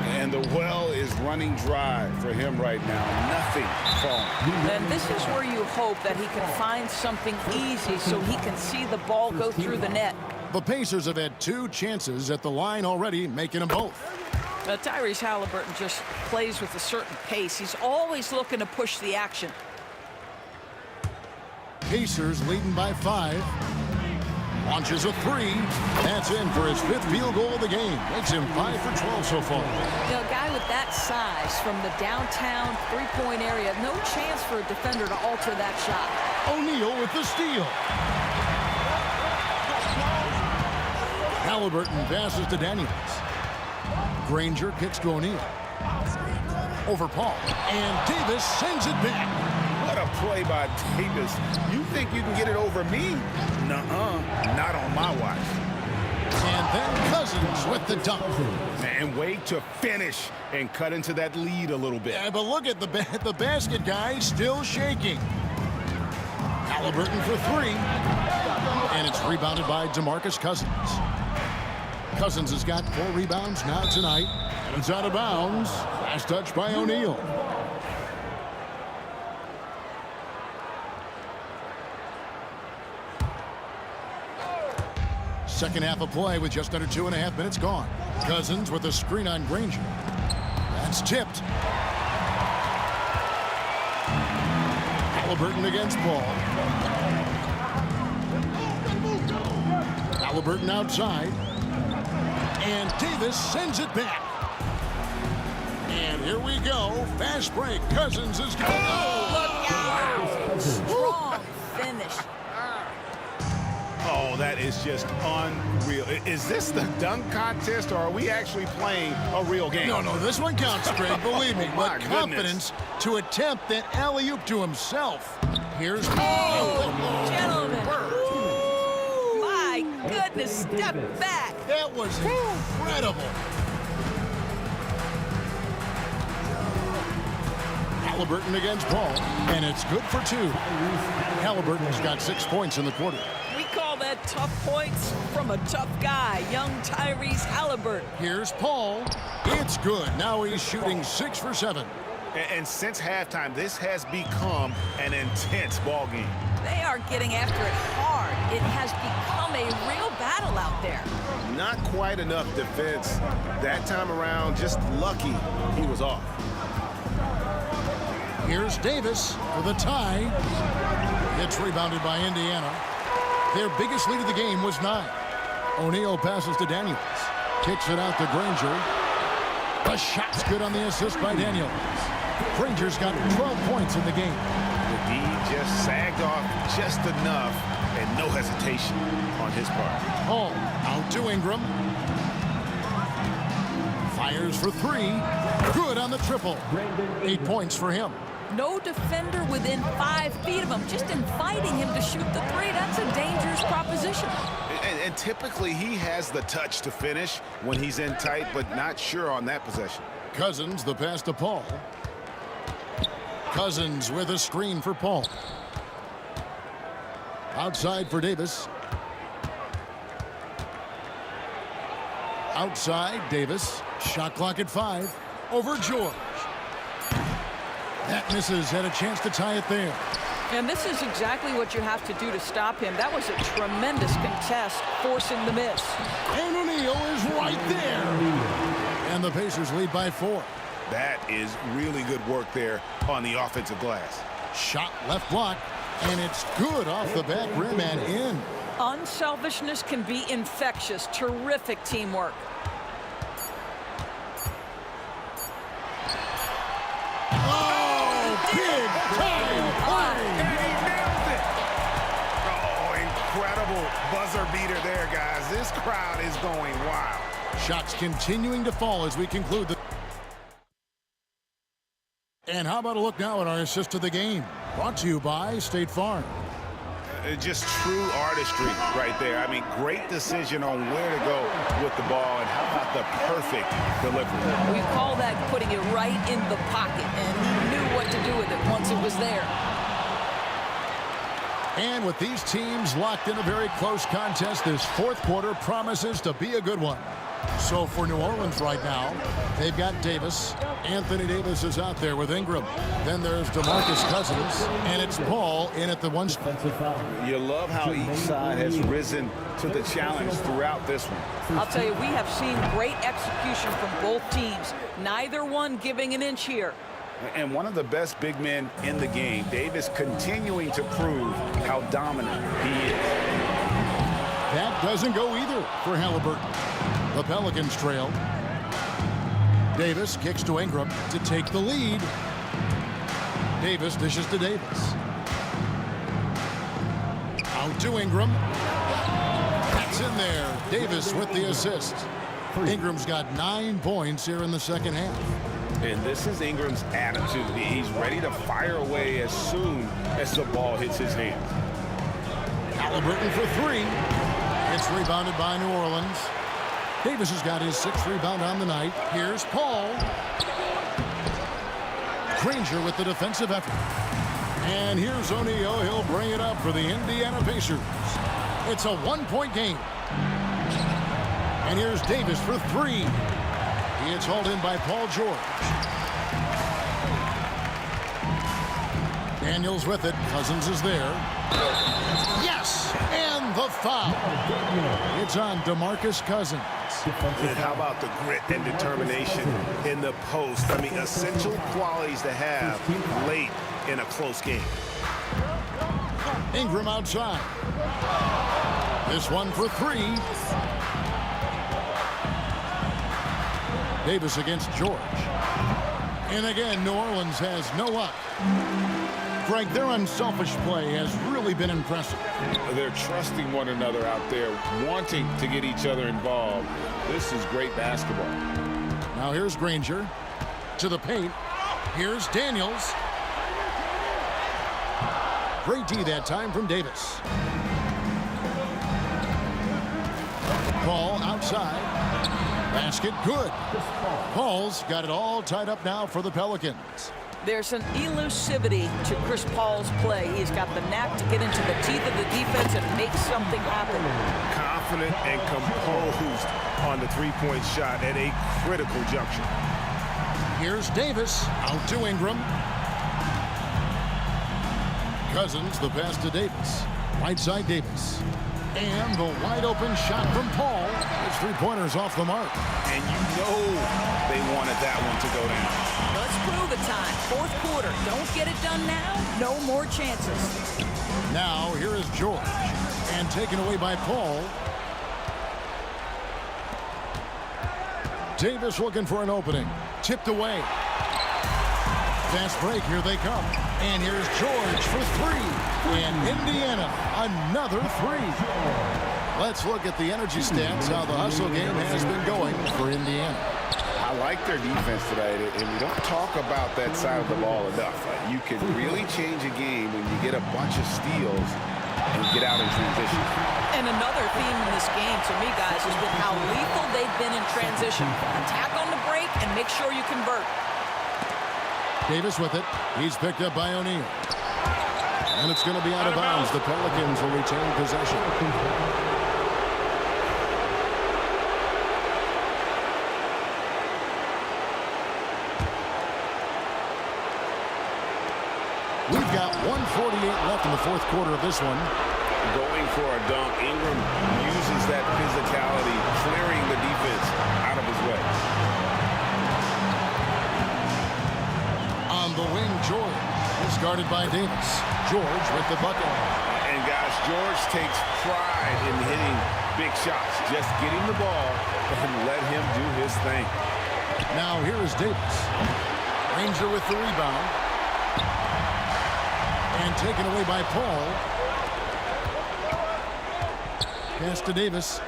And the well is running dry for him right now. Nothing falling. And this is where you hope that he can find something easy so he can see the ball go through the net. The Pacers have had 2 chances at the line already, making them both. Tyrese Halliburton just plays with a certain pace. He's always looking to push the action. Pacers leading by 5. Launches a 3. That's in for his 5th field goal of the game. Makes him 5 for 12 so far. You know, a guy with that size from the downtown three-point area, no chance for a defender to alter that shot. O'Neal with the steal. Halliburton passes to Daniels. Granger kicks to O'Neal. Over Paul. And Davis sends it back. What a play by Davis. You think you can get it over me? Nuh-uh. Not on my watch. And then Cousins with the dunk. And wait to finish and cut into that lead a little bit. Yeah, but look at the basket guy still shaking. Halliburton for 3. And it's rebounded by DeMarcus Cousins. Cousins has got 4 rebounds now tonight. And it's out of bounds. Last touch by O'Neal. Second half of play with just under 2.5 minutes gone. Cousins with a screen on Granger. That's tipped. Halliburton against Paul. Halliburton outside. And Davis sends it back. And here we go. Fast break. Cousins is going. Look out! Strong finish. Oh, that is just unreal. Is this the dunk contest, or are we actually playing a real game? No, this one counts, Craig, believe me. My But confidence to attempt that alley-oop to himself. Here's Gentlemen. My goodness, step back. That was incredible. Halliburton against Paul, and it's good for 2. Halliburton's got 6 points in the quarter. We call that tough points from a tough guy, young Tyrese Halliburton. Here's Paul. It's good. Now he's shooting 6 for 7. And since halftime, this has become an intense ball game. They are getting after it hard. It has become a real battle out there. Not quite enough defense that time around. Just lucky he was off. Here's Davis for the tie. It's rebounded by Indiana. Their biggest lead of the game was 9. O'Neal passes to Daniels. Kicks it out to Granger. The shot's good on the assist by Daniels. Granger's got 12 points in the game. The D just sagged off just enough, and no hesitation on his part. Paul out to Ingram. Fires for 3. Good on the triple. 8 points for him. No defender within 5 feet of him, just inviting him to shoot the 3. That's a dangerous proposition. And typically he has the touch to finish when he's in tight, but not sure on that possession. Cousins, the pass to Paul. Cousins with a screen for Paul. Outside for Davis. Outside, Davis. Shot clock at 5. Over George. That misses. Had a chance to tie it there. And this is exactly what you have to do to stop him. That was a tremendous contest, forcing the miss. And O'Neal is right there. And the Pacers lead by 4. That is really good work there on the offensive glass. Shot left block, and it's good off the back rim and in. Unselfishness can be infectious. Terrific teamwork. Oh, big time play! And he nailed it! Oh, incredible buzzer beater there, guys. This crowd is going wild. Shots continuing to fall as we conclude the... And how about a look now at our assist of the game? Brought to you by State Farm. Just true artistry right there. I mean, great decision on where to go with the ball, and how about the perfect delivery? We call that putting it right in the pocket, and he knew what to do with it once it was there. And with these teams locked in a very close contest, this fourth quarter promises to be a good one. So for New Orleans right now, they've got Davis. Anthony Davis is out there with Ingram. Then there's DeMarcus Cousins, and it's Paul in at the one spot. You love how each side has risen to the challenge throughout this one. I'll tell you, we have seen great execution from both teams. Neither one giving an inch here. And one of the best big men in the game, Davis, continuing to prove how dominant he is. That doesn't go either for Halliburton. The Pelicans trail. Davis kicks to Ingram to take the lead. Davis dishes to Davis. Out to Ingram. That's in there. Davis with the assist. Ingram's got 9 points here in the second half. And this is Ingram's attitude. He's ready to fire away as soon as the ball hits his hands. Halliburton for 3. It's rebounded by New Orleans. Davis has got his 6th rebound on the night. Here's Paul. Granger with the defensive effort. And here's O'Neal. He'll bring it up for the Indiana Pacers. It's a 1-point game. And here's Davis for 3. He is hauled in by Paul George. Daniels with it. Cousins is there. Yes! And the foul. It's on DeMarcus Cousins. And how about the grit and determination in the post? I mean, essential qualities to have late in a close game. Ingram outside. This one for 3. Davis against George. And again, New Orleans has no luck. Frank, their unselfish play has really been impressive. They're trusting one another out there, wanting to get each other involved. This is great basketball. Now here's Granger to the paint. Here's Daniels. Great D that time from Davis. Paul outside. Basket good. Paul's got it all tied up now for the Pelicans. There's an elusivity to Chris Paul's play. He's got the knack to get into the teeth of the defense and make something happen. Confident and composed on the three-point shot at a critical juncture. Here's Davis out to Ingram. Cousins, the pass to Davis. Right side Davis. And the wide open shot from Paul. His three-pointer's off the mark. And you know they wanted that one to go down. Let's prove it time. Fourth quarter. Don't get it done now. No more chances. Now here is George. And taken away by Paul. Davis looking for an opening. Tipped away. Fast break. Here they come. And here's George for 3. And Indiana, another 3. Let's look at the energy stats, how the hustle game has been going for Indiana. I like their defense today, and we don't talk about that side of the ball enough. You can really change a game when you get a bunch of steals and get out in transition. And another theme in this game, to me, guys, has been how lethal they've been in transition. Attack on the break and make sure you convert. Davis with it. He's picked up by O'Neal. And it's going to be out of bounds. The Pelicans will retain possession. We've got 1:48 left in the fourth quarter of this one. Going for a dunk. Ingram uses that physicality, clearing the defense out of his way. On the wing, George is guarded by Davis. George with the bucket. And guys, George takes pride in hitting big shots. Just getting the ball and let him do his thing. Now here is Davis. Ranger with the rebound. And taken away by Paul. Pass to Davis.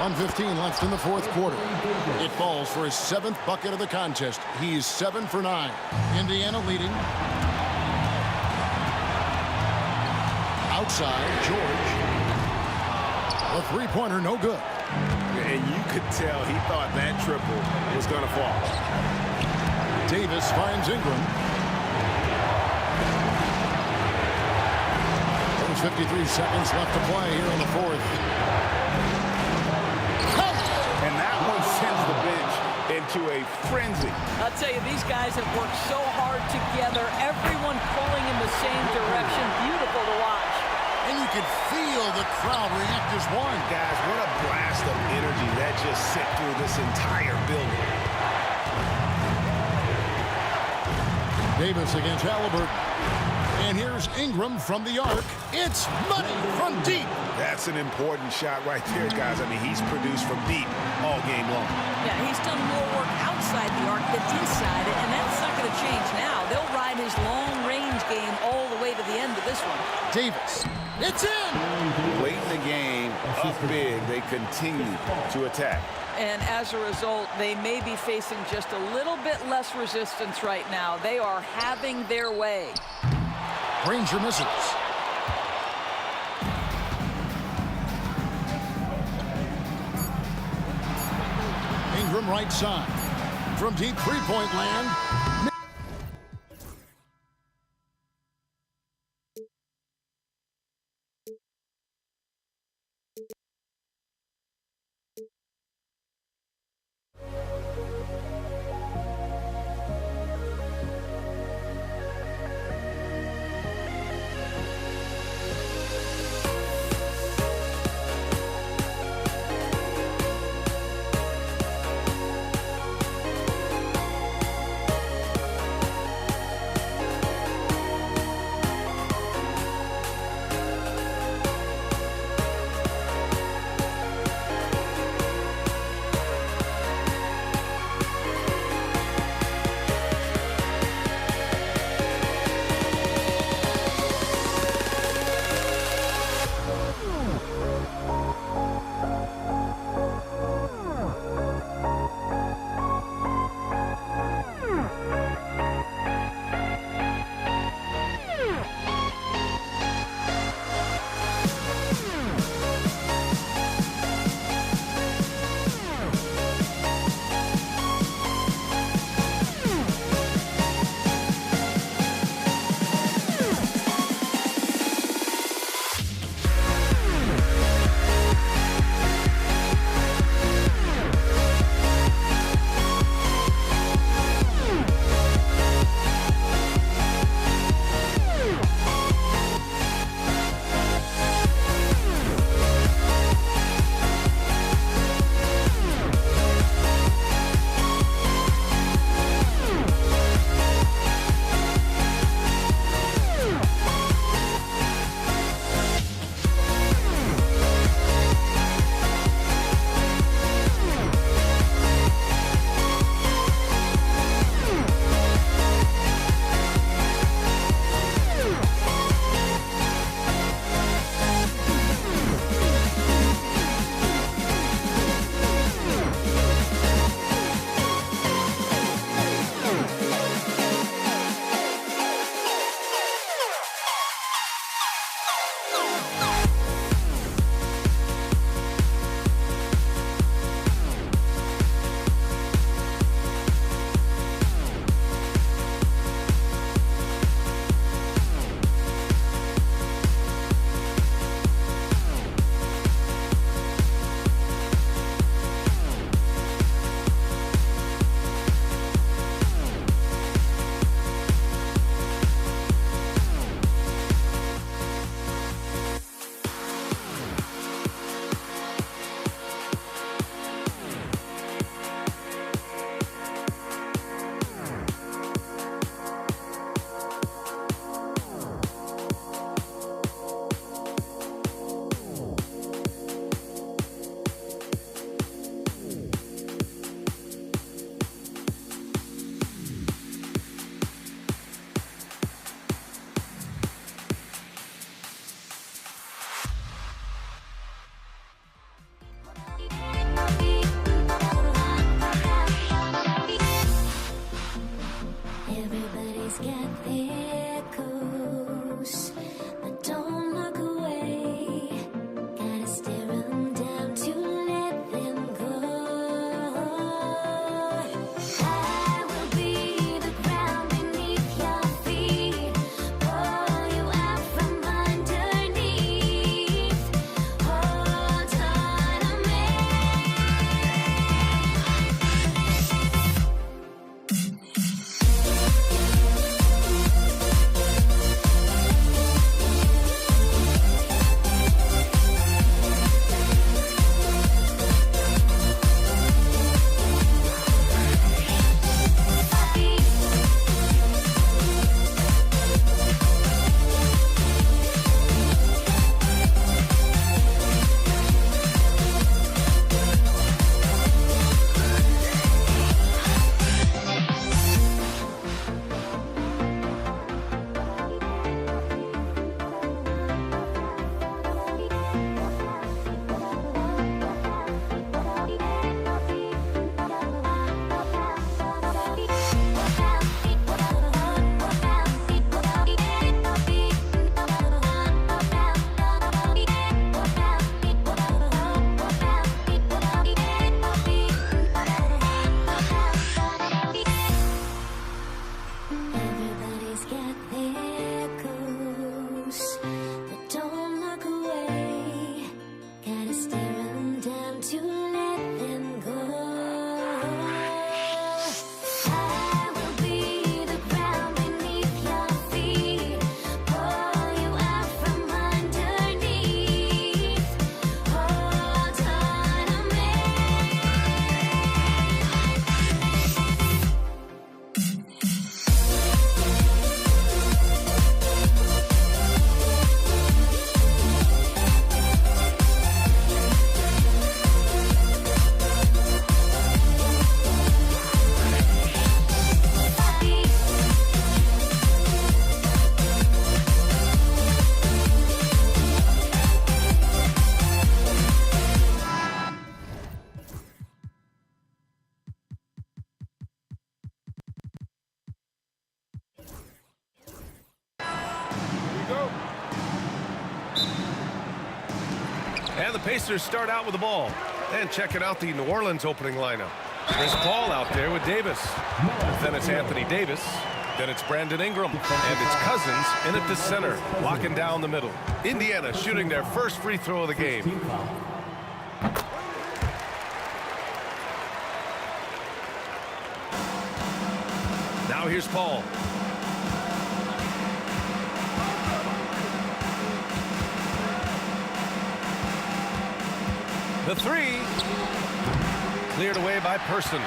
1:15 left in the fourth quarter. It falls for his 7th bucket of the contest. He's 7 for 9. Indiana leading. side, George. The three-pointer, no good. And you could tell he thought that triple was going to fall. Davis finds Ingram. There's 53 seconds left to play here in the fourth. And that one sends the bench into a frenzy. I'll tell you, these guys have worked so hard together. Everyone pulling in the same direction. Beautiful to watch. And you can feel the crowd react as one. Guys, what a blast of energy that just sent through this entire building. Davis against Halliburton. And here's Ingram from the arc. It's money from deep. That's an important shot right there, guys. I mean, he's produced from deep all game long. Yeah, he's done more work outside the arc than inside it, and that's not going to change now. They'll ride his long-range game all the way to the end of this one. Davis. It's in. Late in the game, up big, they continue to attack. And as a result, they may be facing just a little bit less resistance right now. They are having their way. Granger misses. Ingram right side. From deep three-point land. And the Pacers start out with the ball. And checking out the New Orleans opening lineup. There's Paul out there with Davis. Then it's Anthony Davis. Then it's Brandon Ingram. And it's Cousins in at the center, locking down the middle. Indiana shooting their first free throw of the game. Now here's Paul. The three. Cleared away by Person.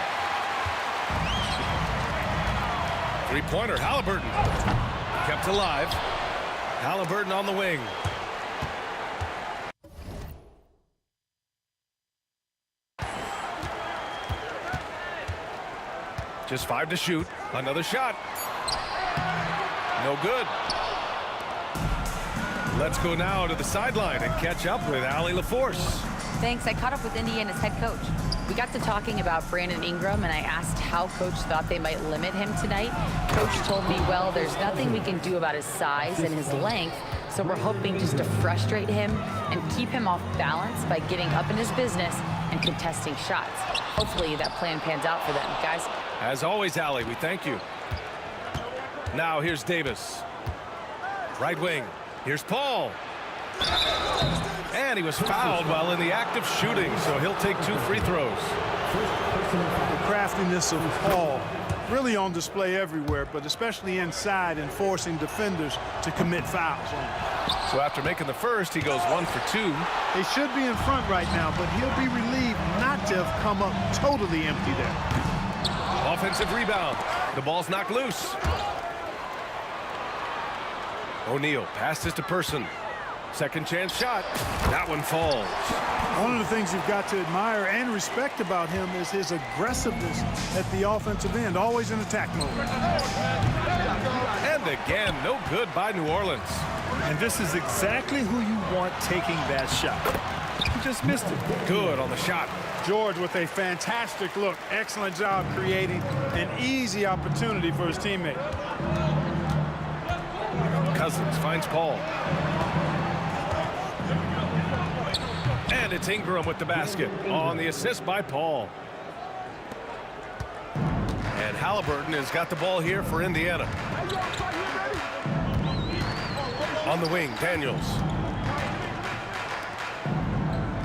Three-pointer, Halliburton. Kept alive. Halliburton on the wing. Just 5 to shoot. Another shot. No good. Let's go now to the sideline and catch up with Allie LaForce. Thanks. I caught up with Indiana's head coach. We got to talking about Brandon Ingram, and I asked how coach thought they might limit him tonight. Coach told me, well, there's nothing we can do about his size and his length, so we're hoping just to frustrate him and keep him off balance by getting up in his business and contesting shots. Hopefully that plan pans out for them, guys. As always, Allie, we thank you. Now here's Davis. Right wing. Here's Paul. And he was fouled while in the act of shooting, so he'll take 2 free throws. The craftiness of Paul really on display everywhere, but especially inside and forcing defenders to commit fouls. So after making the first, he goes 1 for 2. They should be in front right now, but he'll be relieved not to have come up totally empty there. Offensive rebound. The ball's knocked loose. O'Neal passes to Person. Second chance shot. That one falls. One of the things you've got to admire and respect about him is his aggressiveness at the offensive end, always in attack mode. And again, no good by New Orleans. And this is exactly who you want taking that shot. He just missed it. Good on the shot. George with a fantastic look. Excellent job creating an easy opportunity for his teammate. Cousins finds Paul. And it's Ingram with the basket on the assist by Paul. And Halliburton has got the ball here for Indiana. On the wing, Daniels.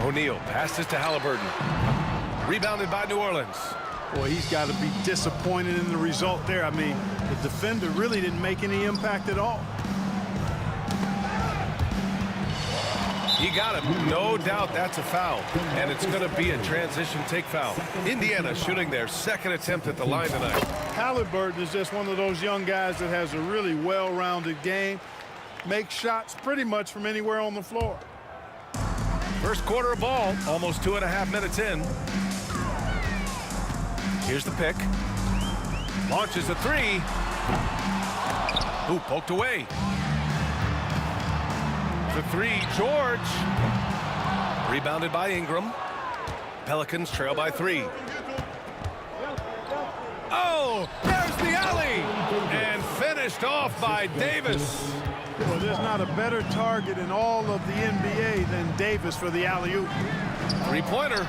O'Neal passes to Halliburton. Rebounded by New Orleans. Boy, he's got to be disappointed in the result there. I mean, the defender really didn't make any impact at all. He got him. No doubt that's a foul. And it's going to be a transition take foul. Indiana shooting their second attempt at the line tonight. Halliburton is just one of those young guys that has a really well-rounded game. Makes shots pretty much from anywhere on the floor. First quarter of ball, almost 2.5 minutes in. Here's the pick. Launches a three. Ooh, poked away. The three, George. Rebounded by Ingram. Pelicans trail by 3. Oh, there's the alley. And finished off by Davis. Well, there's not a better target in all of the NBA than Davis for the alley-oop. Three-pointer.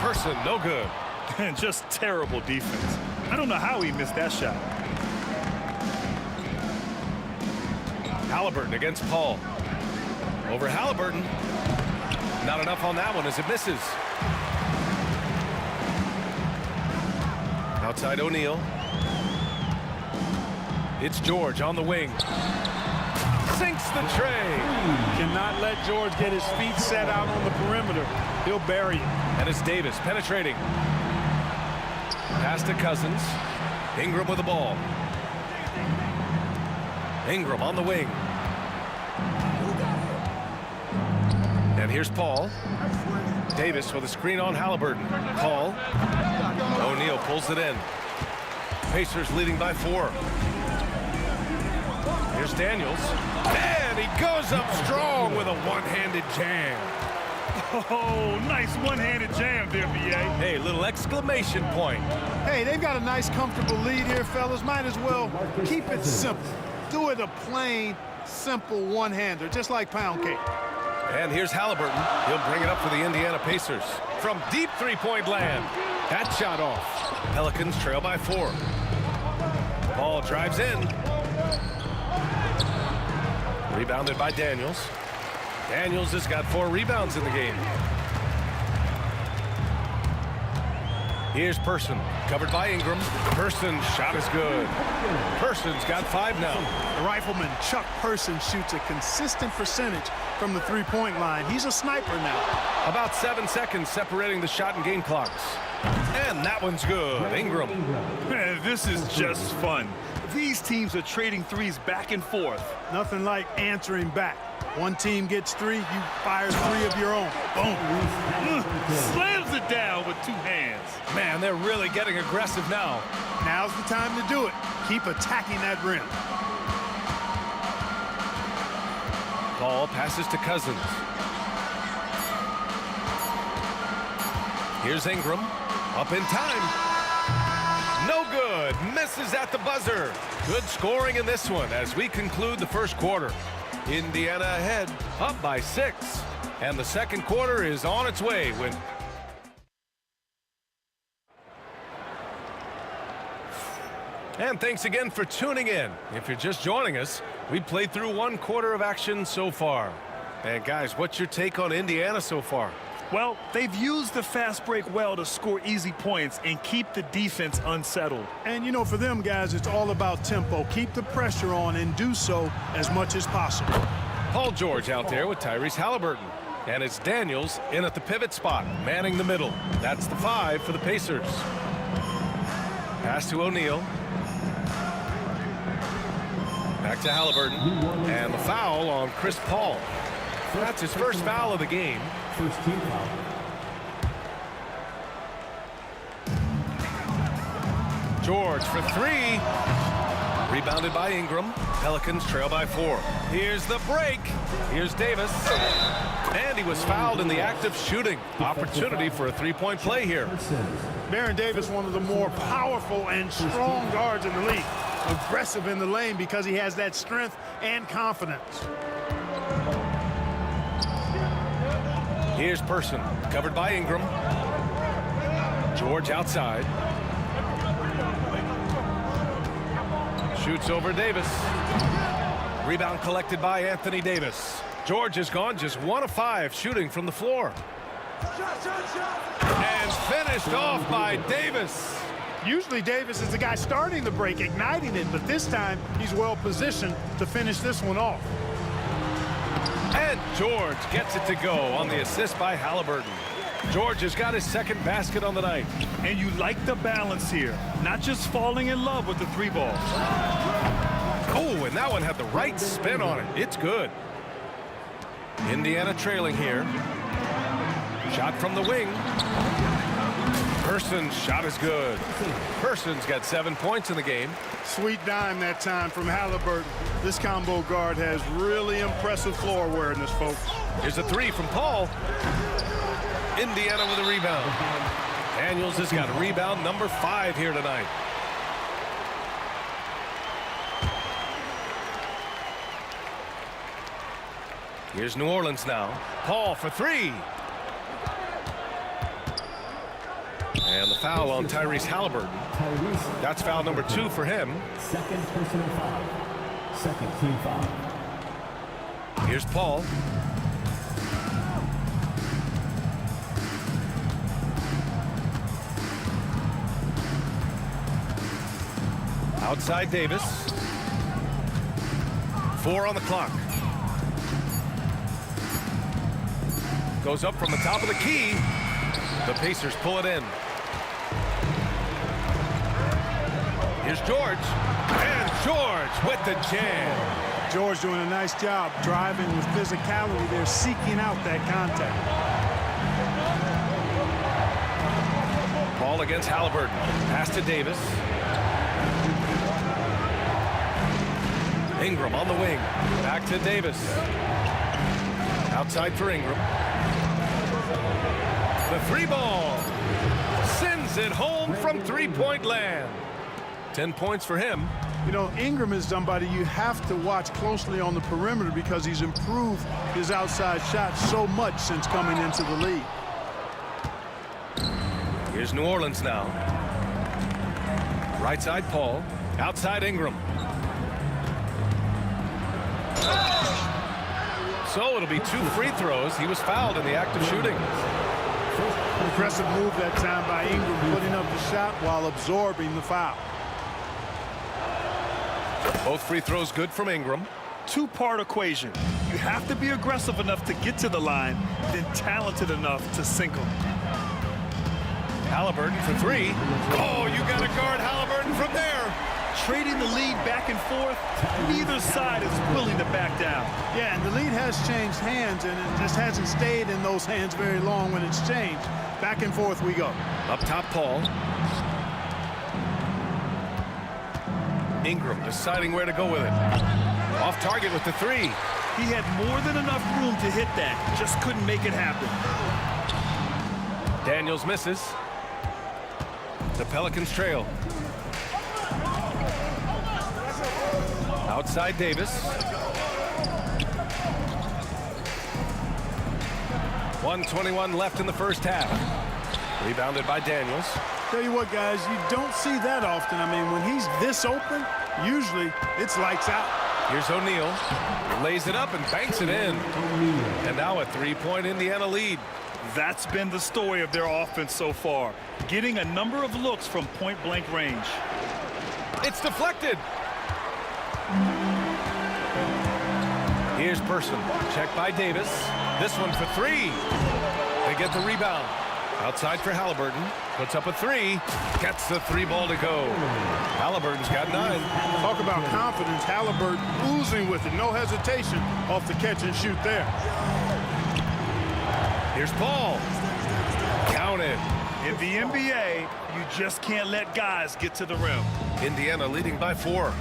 Person, no good. And just terrible defense. I don't know how he missed that shot. Halliburton against Paul. Over Halliburton. Not enough on that one as it misses. Outside O'Neal. It's George on the wing. Sinks the tray. Cannot let George get his feet set out on the perimeter. He'll bury it. And it's Davis penetrating. Pass to Cousins. Ingram with the ball. Ingram on the wing. And here's Paul. Davis with a screen on Halliburton. Paul. O'Neal pulls it in. Pacers leading by 4. Here's Daniels. And he goes up strong with a one-handed jam. Oh, nice one-handed jam there, B.A. Hey, little exclamation point. Hey, they've got a nice, comfortable lead here, fellas. Might as well keep it simple. Do it a plain, simple one-hander, just like pound cake. And here's Halliburton. He'll bring it up for the Indiana Pacers. From deep three-point land. That shot off. Pelicans trail by 4. Ball drives in. Rebounded by Daniels. Daniels has got 4 rebounds in the game. Here's Person, covered by Ingram. Person's shot is good. Person's got 5 now. The rifleman Chuck Person shoots a consistent percentage from the three-point line. He's a sniper now. About 7 seconds separating the shot and game clocks. And that one's good. Ingram. Man, this is just fun. These teams are trading threes back and forth. Nothing like answering back. One team gets 3, you fire 3 of your own. Boom. Slams it down with 2 hands. Man, they're really getting aggressive now. Now's the time to do it. Keep attacking that rim. Ball passes to Cousins. Here's Ingram. Up in time. No good. Misses at the buzzer. Good scoring in this one as we conclude the first quarter. Indiana ahead, up by 6. And the second quarter is on its way when... And thanks again for tuning in. If you're just joining us, we played through 1 quarter of action so far. And guys, what's your take on Indiana so far? Well, they've used the fast break well to score easy points and keep the defense unsettled. And, you know, for them guys, it's all about tempo. Keep the pressure on and do so as much as possible. Paul George out there with Tyrese Halliburton. And it's Daniels in at the pivot spot, manning the middle. That's the 5 for the Pacers. Pass to O'Neal. Back to Halliburton. And the foul on Chris Paul. That's his first foul of the game. First team foul. George for 3. Rebounded by Ingram. Pelicans trail by 4. Here's the break. Here's Davis. And he was fouled in the act of shooting. Opportunity for a 3-point play here. Baron Davis, one of the more powerful and strong guards in the league. Aggressive in the lane because he has that strength and confidence. Here's Person, covered by Ingram. George outside. Shoots over Davis. Rebound collected by Anthony Davis. George has gone just 1 of 5 shooting from the floor. And finished off by Davis. Usually Davis is the guy starting the break, igniting it, but this time he's well positioned to finish this one off. And George gets it to go on the assist by Halliburton. George has got his 2nd basket on the night. And you like the balance here, not just falling in love with the 3 ball. Oh, and that one had the right spin on it. It's good. Indiana trailing here. Shot from the wing. Person's shot is good. Person's got 7 points in the game. Sweet dime that time from Halliburton. This combo guard has really impressive floor awareness, folks. Here's a 3 from Paul. Indiana with a rebound. Daniels has got rebound number 5 here tonight. Here's New Orleans now. Paul for 3. And the foul on Tyrese Halliburton. That's foul number 2 for him. 2nd personal foul. 2nd team foul. Here's Paul. Outside Davis. 4 on the clock. Goes up from the top of the key. The Pacers pull it in. Here's George. And George with the jam. George doing a nice job driving with physicality. They're seeking out that contact. Ball against Halliburton. Pass to Davis. Ingram on the wing. Back to Davis. Outside for Ingram. The 3 ball. Sends it home from 3-point land. 10 points for him. You know, Ingram is somebody you have to watch closely on the perimeter because he's improved his outside shot so much since coming into the league. Here's New Orleans now. Right side Paul. Outside Ingram. So it'll be 2 free throws. He was fouled in the act of shooting. Aggressive move that time by Ingram, putting up the shot while absorbing the foul. Both free throws good from Ingram. Two-part equation. You have to be aggressive enough to get to the line, then talented enough to sink them. Halliburton for 3. Oh, you got to guard Halliburton from there. Trading the lead back and forth, neither side is willing to back down. Yeah, and the lead has changed hands, and it just hasn't stayed in those hands very long when it's changed. Back and forth we go. Up top, Paul. Ingram deciding where to go with it. Off target with the 3. He had more than enough room to hit that, just couldn't make it happen. Daniels misses. The Pelicans trail. Outside Davis. 1:21 left in the first half. Rebounded by Daniels. Tell you what, guys, you don't see that often. I mean, when he's this open, usually it's lights out. Here's O'Neal. Lays it up and banks it in. And now a 3-point Indiana lead. That's been the story of their offense so far, getting a number of looks from point-blank range. It's deflected. Here's Person. Checked by Davis. This one for 3. They get the rebound. Outside for Halliburton. Puts up a 3. Gets the 3 ball to go. Halliburton's got 9. Talk about confidence. Halliburton oozing with it. No hesitation off the catch and shoot there. Here's Paul. Counted. In the NBA, you just can't let guys get to the rim. Indiana leading by 4.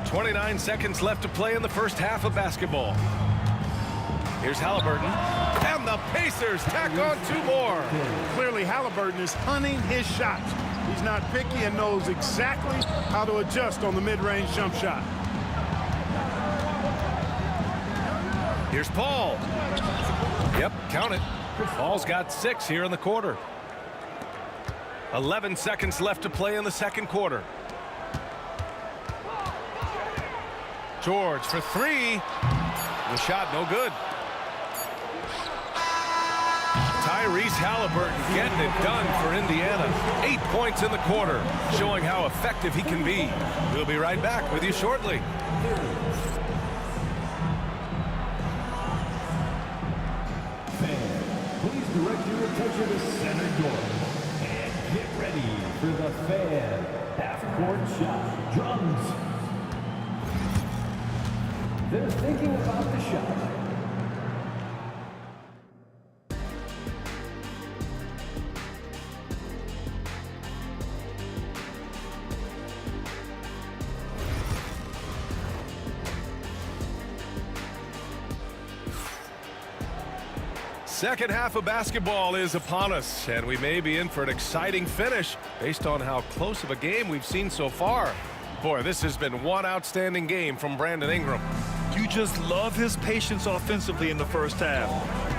29 seconds left to play in the first half of basketball. Here's Halliburton. And the Pacers tack on 2 more. Clearly, Halliburton is hunting his shots. He's not picky and knows exactly how to adjust on the mid-range jump shot. Here's Paul. Yep, count it. Paul's got 6 here in the quarter. 11 seconds left to play in the second quarter. George for 3. The shot no good. Tyrese Halliburton getting it done for Indiana. 8 points in the quarter, showing how effective he can be. We'll be right back with you shortly. Please direct your attention to center court and get ready for the Fan half-court shot. Drums. They're thinking about the shot. Second half of basketball is upon us, and we may be in for an exciting finish based on how close of a game we've seen so far. Boy, this has been one outstanding game from Brandon Ingram. You just love his patience offensively in the first half.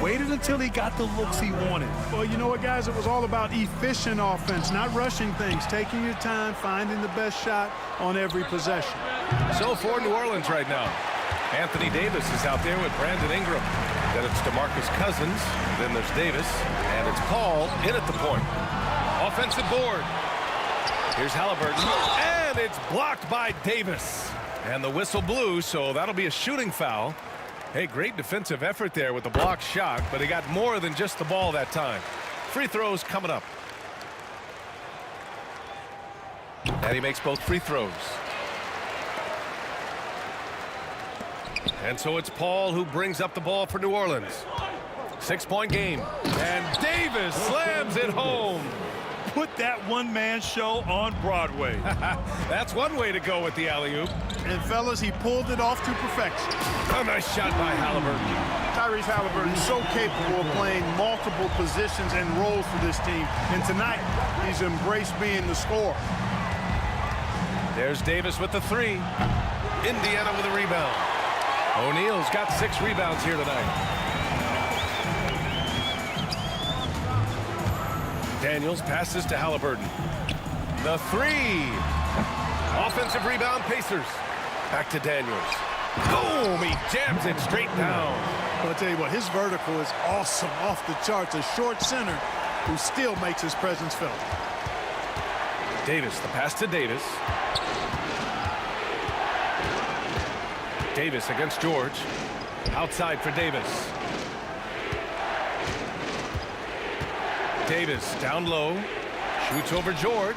Waited until he got the looks he wanted. Well, you know what, guys? It was all about efficient offense, not rushing things, taking your time, finding the best shot on every possession. So for New Orleans right now, Anthony Davis is out there with Brandon Ingram. Then it's DeMarcus Cousins. Then there's Davis. And it's Paul in at the point. Offensive board. Here's Halliburton. And it's blocked by Davis. And the whistle blew, so that'll be a shooting foul. Hey, great defensive effort there with the block shot, but he got more than just the ball that time. Free throws coming up. And he makes both free throws. And so it's Paul who brings up the ball for New Orleans. 6-point game. And Davis slams it home. Put that one-man show on Broadway. That's one way to go with the alley-oop. And, fellas, he pulled it off to perfection. A nice shot by Halliburton. Tyrese Halliburton is so capable of playing multiple positions and roles for this team. And tonight, he's embraced being the scorer. There's Davis with the three. Indiana with a rebound. O'Neal's got 6 rebounds here tonight. Daniels passes to Halliburton. The three. Offensive rebound, Pacers. Back to Daniels. Boom! He jams it straight down. Well, I'll tell you what, his vertical is awesome, off the charts. A short center who still makes his presence felt. Davis, the pass to Davis. Davis against George. Outside for Davis. Davis down low. Shoots over George.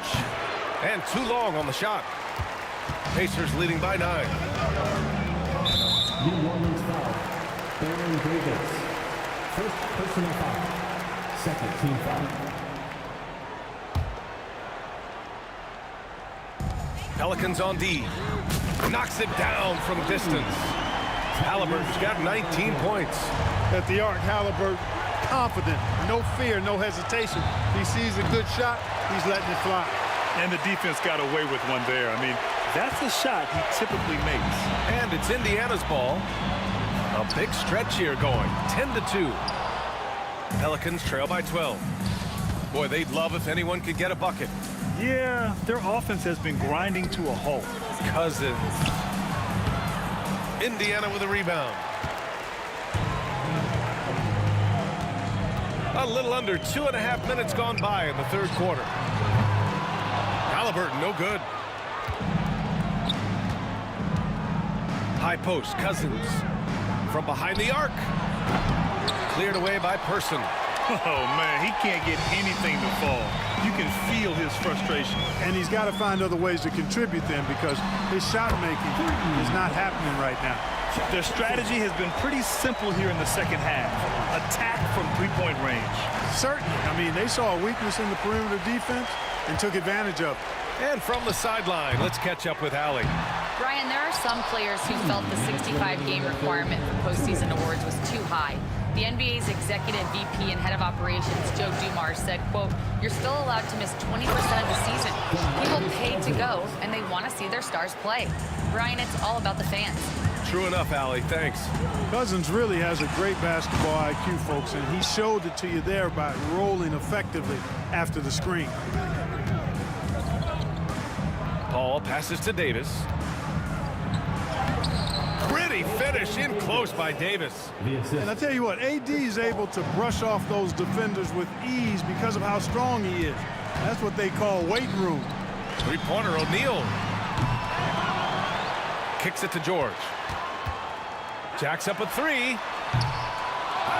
And too long on the shot. Pacers leading by 9. New Orleans foul. Baron Davis. First personal foul. Second team foul. Pelicans on D. Knocks it down from distance. Halliburton's got 19 points. At the arc, Halliburton, confident, no fear, no hesitation. He sees a good shot, he's letting it fly. And the defense got away with one there. I mean, that's a shot he typically makes. And it's Indiana's ball. A big stretch here going. 10-2. Pelicans trail by 12. Boy, they'd love if anyone could get a bucket. Yeah, their offense has been grinding to a halt. Cousins. Indiana with a rebound. A little under 2.5 minutes gone by in the third quarter. Halliburton, no good. High post, Cousins. From behind the arc. Cleared away by Person. Oh, man, he can't get anything to fall. You can feel his frustration. And he's got to find other ways to contribute then, because his shot making is not happening right now. Their strategy has been pretty simple here in the second half. Attack from three-point range. Certainly. I mean, they saw a weakness in the perimeter defense and took advantage of it. And from the sideline, let's catch up with Allie. Brian, there are some players who felt the 65-game requirement for postseason awards was too high. The NBA's executive VP and head of operations, Joe Dumars, said, quote, "You're still allowed to miss 20% of the season. People pay to go, and they want to see their stars play." Brian, it's all about the fans. True enough, Allie. Thanks. Cousins really has a great basketball IQ, folks, and he showed it to you there by rolling effectively after the screen. Paul passes to Davis. Pretty finish in close by Davis. And I tell you what, AD is able to brush off those defenders with ease because of how strong he is. That's what they call weight room. Three-pointer, O'Neal. Kicks it to George. Jacks up a three.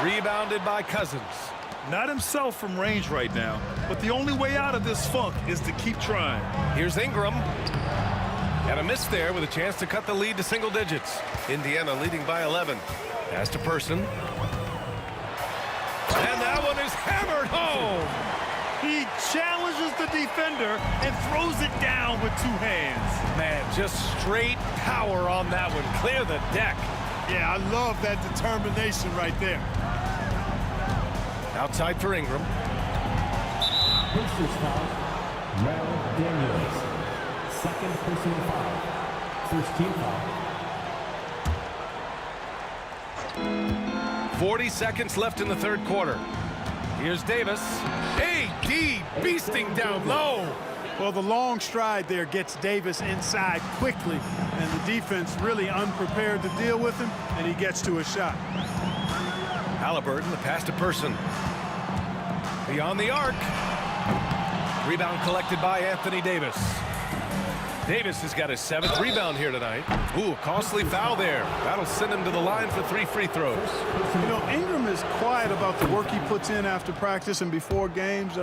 Rebounded by Cousins. Not himself from range right now, but the only way out of this funk is to keep trying. Here's Ingram. And a miss there with a chance to cut the lead to single digits. Indiana leading by 11. Pass to Person. And that one is hammered home. He challenges the defender and throws it down with two hands. Man, just straight power on that one. Clear the deck. Yeah, I love that determination right there. Outside for Ingram. Pacers foul. Ronald Daniels. Second personal foul. First team foul. 40 seconds left in the third quarter. Here's Davis. AD beasting down low. Well, the long stride there gets Davis inside quickly, and the defense really unprepared to deal with him, and he gets to a shot. Halliburton, the pass to Person. Beyond the arc. Rebound collected by Anthony Davis. Davis has got his 7th rebound here tonight. Ooh, costly foul there. That'll send him to the line for 3 free throws. You know, Ingram is quiet about the work he puts in after practice and before games.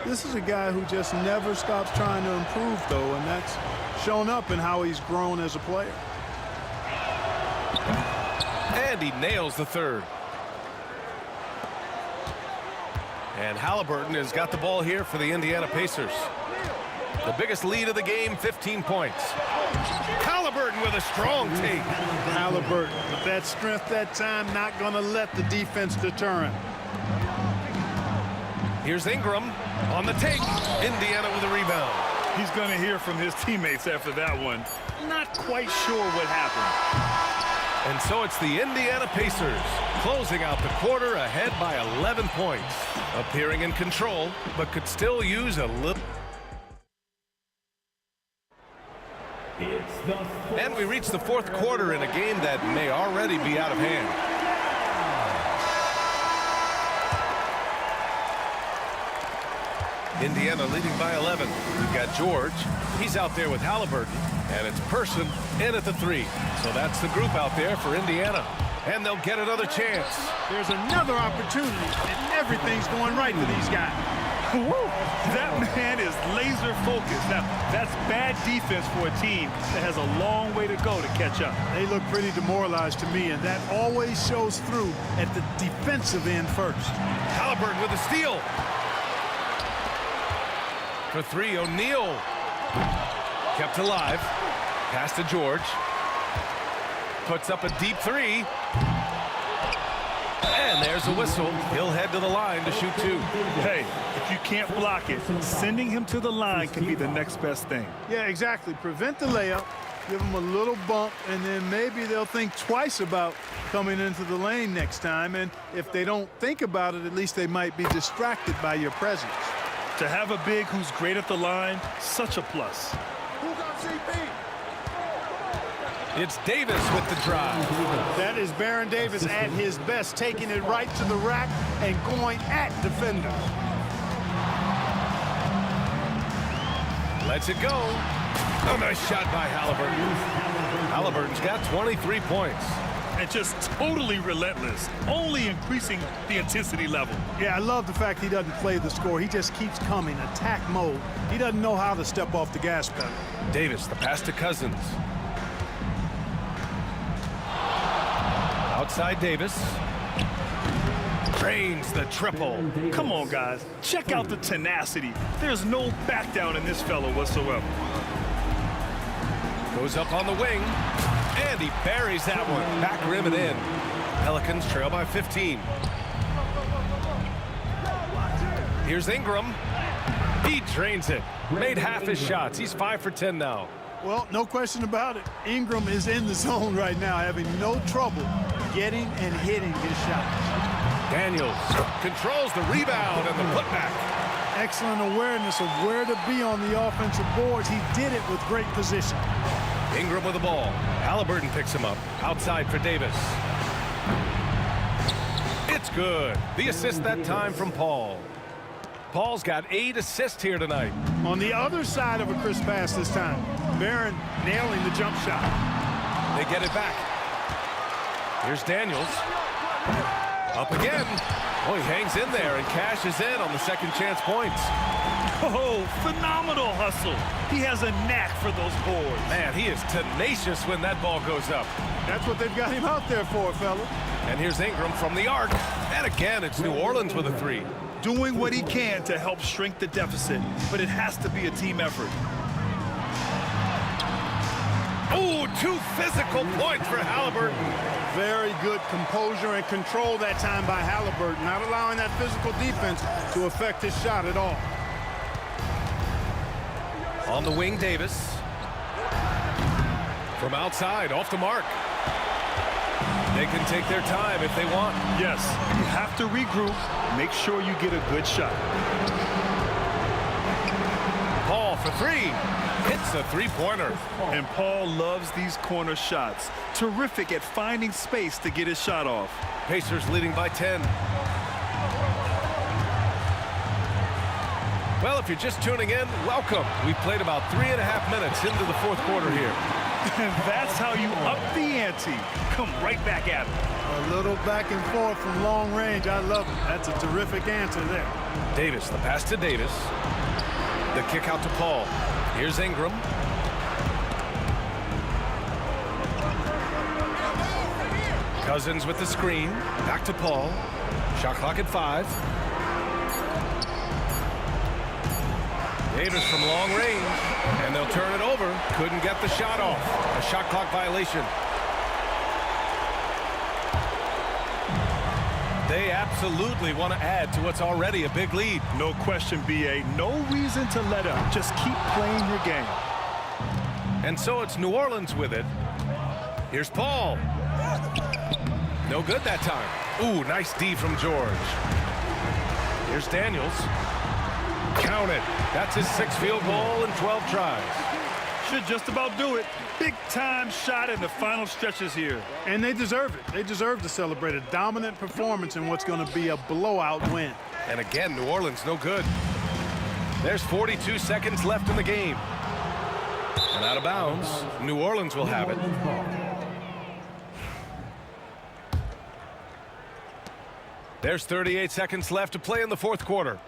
This is a guy who just never stops trying to improve, though, and that's shown up in how he's grown as a player. And he nails the third. And Halliburton has got the ball here for the Indiana Pacers. The biggest lead of the game, 15 points. Halliburton with a strong take. Halliburton, with that strength that time, not going to let the defense deter him. Here's Ingram on the take. Indiana with a rebound. He's going to hear from his teammates after that one. Not quite sure what happened. And so it's the Indiana Pacers closing out the quarter ahead by 11 points. Appearing in control, but could still use a little. And we reach the fourth quarter in a game that may already be out of hand. Indiana leading by 11. We've got George. He's out there with Halliburton. And it's Person in at the 3. So that's the group out there for Indiana. And they'll get another chance. There's another opportunity, and everything's going right for these guys. Woo! That man is laser focused. Now, that's bad defense for a team that has a long way to go to catch up. They look pretty demoralized to me, and that always shows through at the defensive end first. Halliburton with a steal. For 3, O'Neal. Kept alive. Pass to George. Puts up a deep 3. And there's a whistle. He'll head to the line to shoot 2. Hey, if you can't block it, sending him to the line can be the next best thing. Yeah, exactly. Prevent the layup, give them a little bump, and then maybe they'll think twice about coming into the lane next time. And if they don't think about it, at least they might be distracted by your presence. To have a big who's great at the line, such a plus. It's Davis with the drive. That is Baron Davis at his best, taking it right to the rack and going at defenders. Lets it go. Oh, nice shot by Halliburton. Halliburton's got 23 points. And just totally relentless, only increasing the intensity level. Yeah, I love the fact he doesn't play the score. He just keeps coming, attack mode. He doesn't know how to step off the gas pedal. Davis, the pass to Cousins. Outside Davis. Drains the triple. Come on, guys. Check out the tenacity. There's no back down in this fellow whatsoever. Goes up on the wing. And he buries that one. Back rim and in. Pelicans trail by 15. Here's Ingram. He drains it. Made half his shots. He's 5 for 10 now. Well, no question about it. Ingram is in the zone right now, having no trouble getting and hitting his shots. Daniels controls the rebound and the putback. Excellent awareness of where to be on the offensive boards. He did it with great position. Ingram with the ball. Halliburton picks him up. Outside for Davis. It's good. The assist that time from Paul. Paul's got 8 assists here tonight. On the other side of a crisp pass this time. Barron nailing the jump shot. They get it back. Here's Daniels. Up again. Oh, he hangs in there and cashes in on the second chance points. Oh, phenomenal hustle. He has a knack for those boards. Man, he is tenacious when that ball goes up. That's what they've got him out there for, fella. And here's Ingram from the arc. And again, it's New Orleans with a 3. Doing what he can to help shrink the deficit, but it has to be a team effort. Oh, 2 physical points for Halliburton. Very good composure and control that time by Halliburton, not allowing that physical defense to affect his shot at all. On the wing, Davis. From outside, off the mark. They can take their time if they want. Yes, you have to regroup. Make sure you get a good shot. Paul for 3. Hits a 3-pointer. And Paul loves these corner shots. Terrific at finding space to get his shot off. Pacers leading by 10. Well, if you're just tuning in, welcome. We've played about 3.5 minutes into the fourth quarter here. And that's how you up the ante. Come right back at him. A little back and forth from long range. I love it. That's a terrific answer there. Davis, the pass to Davis. The kick out to Paul. Here's Ingram. Cousins with the screen. Back to Paul. Shot clock at 5. Haters from long range, and they'll turn it over. Couldn't get the shot off. A shot clock violation. They absolutely want to add to what's already a big lead. No question, B.A. No reason to let up. Just keep playing your game. And so it's New Orleans with it. Here's Paul. No good that time. Ooh, nice D from George. Here's Daniels. Count it. That's his 6th field goal in 12 tries. Should just about do it. Big-time shot in the final stretches here. And they deserve it. They deserve to celebrate a dominant performance in what's going to be a blowout win. And again, New Orleans no good. There's 42 seconds left in the game. And out of bounds, New Orleans will have it. There's 38 seconds left to play in the 4th quarter.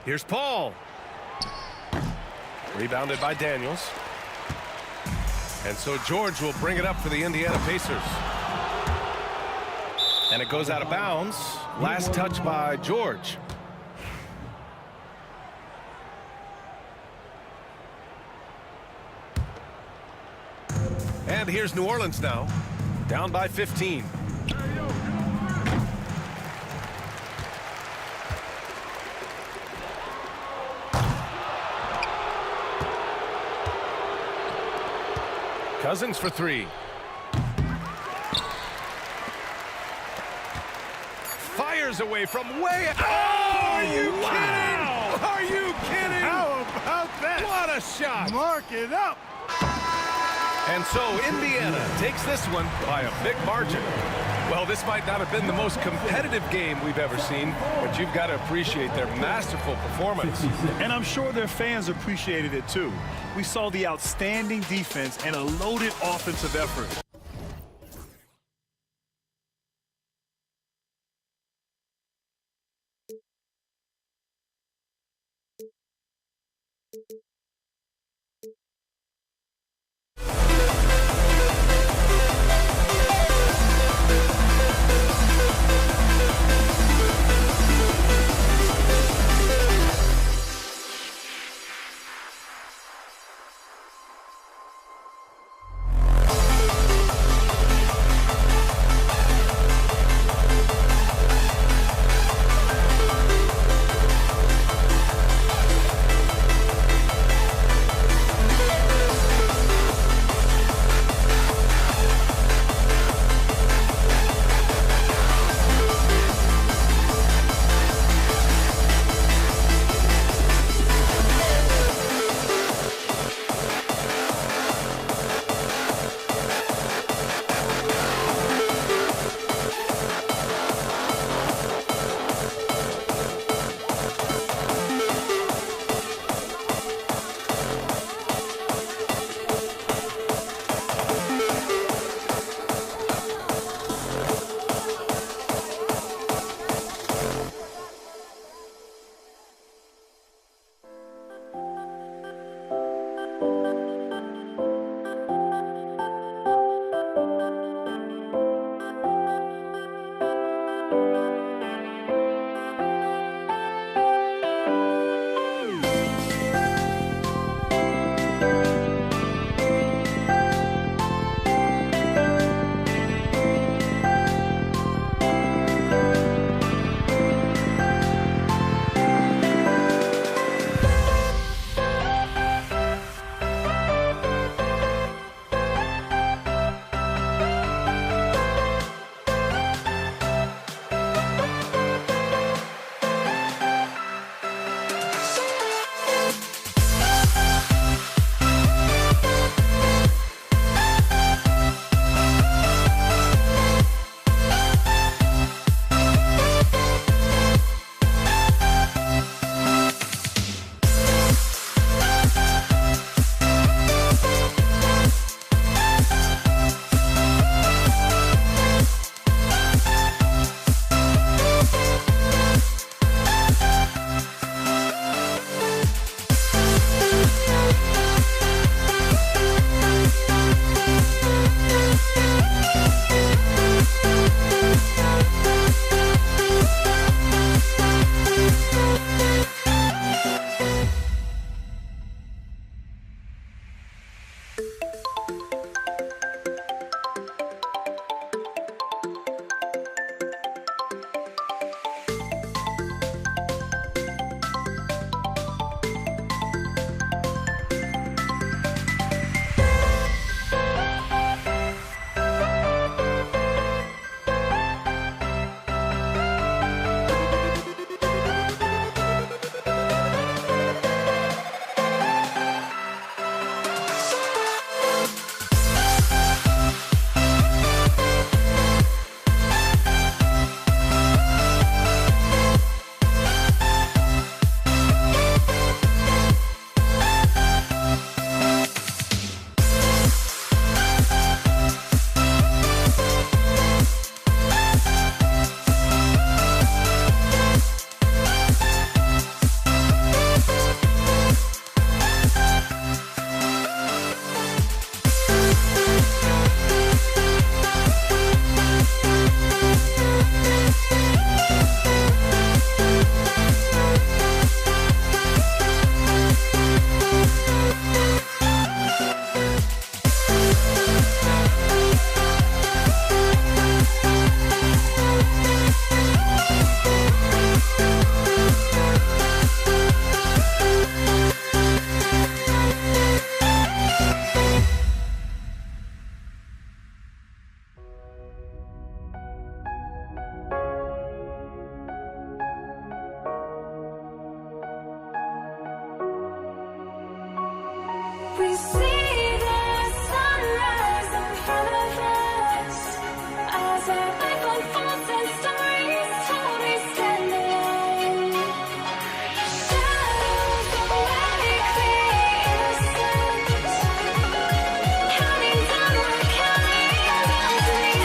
Here's Paul. Rebounded by Daniels. And so George will bring it up for the Indiana Pacers. And it goes out of bounds. Last touch by George. And here's New Orleans now, down by 15. Cousins for 3. Fires away from way. Oh, are you kidding? Are you kidding? How about that? What a shot. Mark it up. And so Indiana takes this one by a big margin. Well, this might not have been the most competitive game we've ever seen, but you've got to appreciate their masterful performance. And I'm sure their fans appreciated it too. We saw the outstanding defense and a loaded offensive effort. We see the sunrise in front of us as our life unfolds and stories told. We stand alone. Shadows awake the innocent, counting down or counting down to the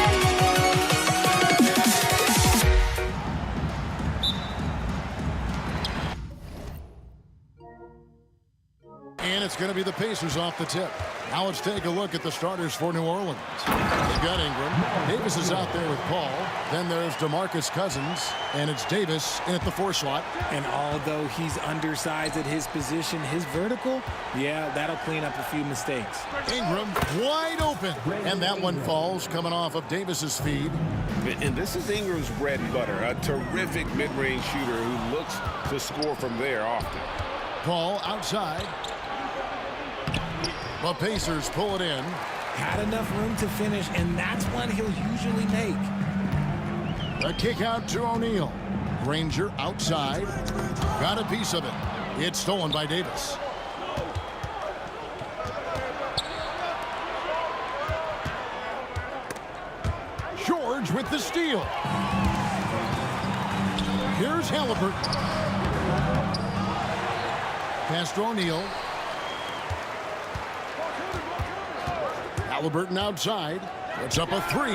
And it's going to be the Pacers off the tip. Now let's take a look at the starters for New Orleans. They've got Ingram. Davis is out there with Paul. Then there's DeMarcus Cousins. And it's Davis in at the 4 slot. And although he's undersized at his position, his vertical, yeah, that'll clean up a few mistakes. Ingram wide open. And that one falls coming off of Davis's feed. And this is Ingram's bread and butter, a terrific mid-range shooter who looks to score from there often. Paul outside. The Pacers pull it in. Had enough room to finish, and that's one he'll usually make. A kick out to O'Neal. Granger outside. Got a piece of it. It's stolen by Davis. George with the steal. Here's Halliburton. Pass to O'Neal. Halliburton outside. Puts up a 3.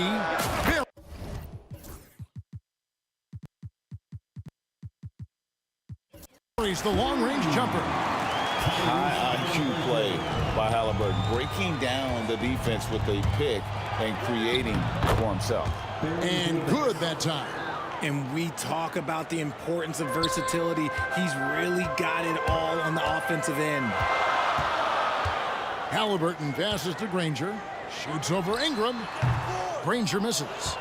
He's the long-range jumper. High IQ play by Halliburton, breaking down the defense with a pick and creating for himself. And good that time. And we talk about the importance of versatility. He's really got it all on the offensive end. Halliburton passes to Granger. Shoots over Ingram. Granger misses.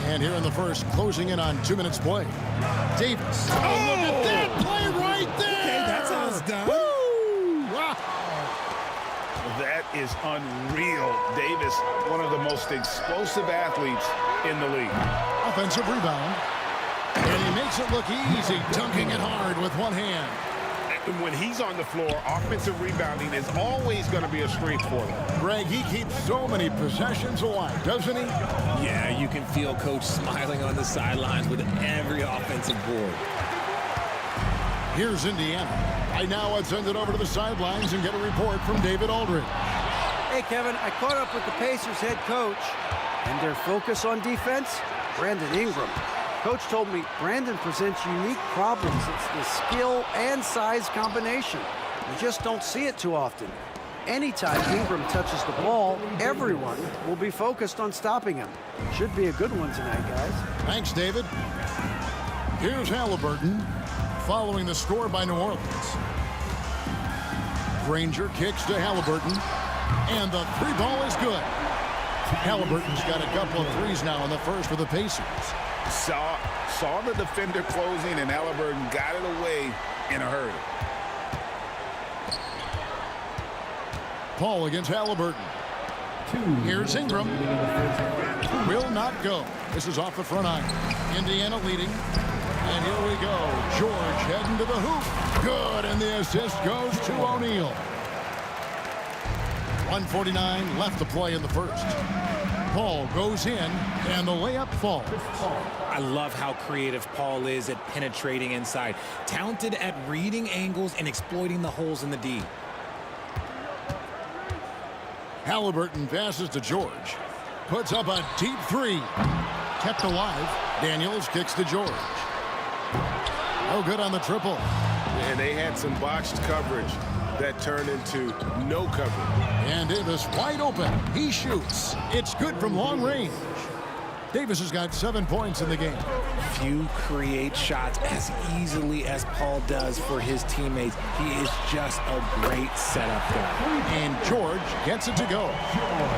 And here in the first, closing in on 2 minutes play. Davis. Oh, look at that play right there. Okay, that's how it's done. Woo! Wow. That is unreal. Davis, one of the most explosive athletes in the league. Offensive rebound. And he makes it look easy, dunking it hard with one hand. And when he's on the floor, offensive rebounding is always going to be a strength for them. Greg, he keeps so many possessions alive, doesn't he? Yeah, you can feel Coach smiling on the sidelines with every offensive board. Here's Indiana. Right now, let's send it over to the sidelines and get a report from David Aldridge. Hey, Kevin, I caught up with the Pacers head coach, and their focus on defense, Brandon Ingram. Coach told me Brandon presents unique problems. It's the skill and size combination. You just don't see it too often. Anytime Ingram touches the ball, everyone will be focused on stopping him. Should be a good one tonight, guys. Thanks, David. Here's Halliburton following the score by New Orleans. Granger kicks to Halliburton, and the 3 ball is good. Halliburton's got a couple of threes now in the first for the Pacers. Saw the defender closing, and Halliburton got it away in a hurry. Paul against Halliburton. Here's Ingram. Will not go. This is off the front iron. Indiana leading. And here we go. George heading to the hoop. Good, and the assist goes to O'Neal. 1:49 left to play in the first. Paul goes in, and the layup falls. I love how creative Paul is at penetrating inside. Talented at reading angles and exploiting the holes in the D. Halliburton passes to George. Puts up a deep 3. Kept alive. Daniels kicks to George. No good on the triple. And they had some botched coverage that turned into no coverage. And Davis wide open. He shoots. It's good from long range. Davis has got 7 points in the game. Few create shots as easily as Paul does for his teammates. He is just a great setup guy. And George gets it to go.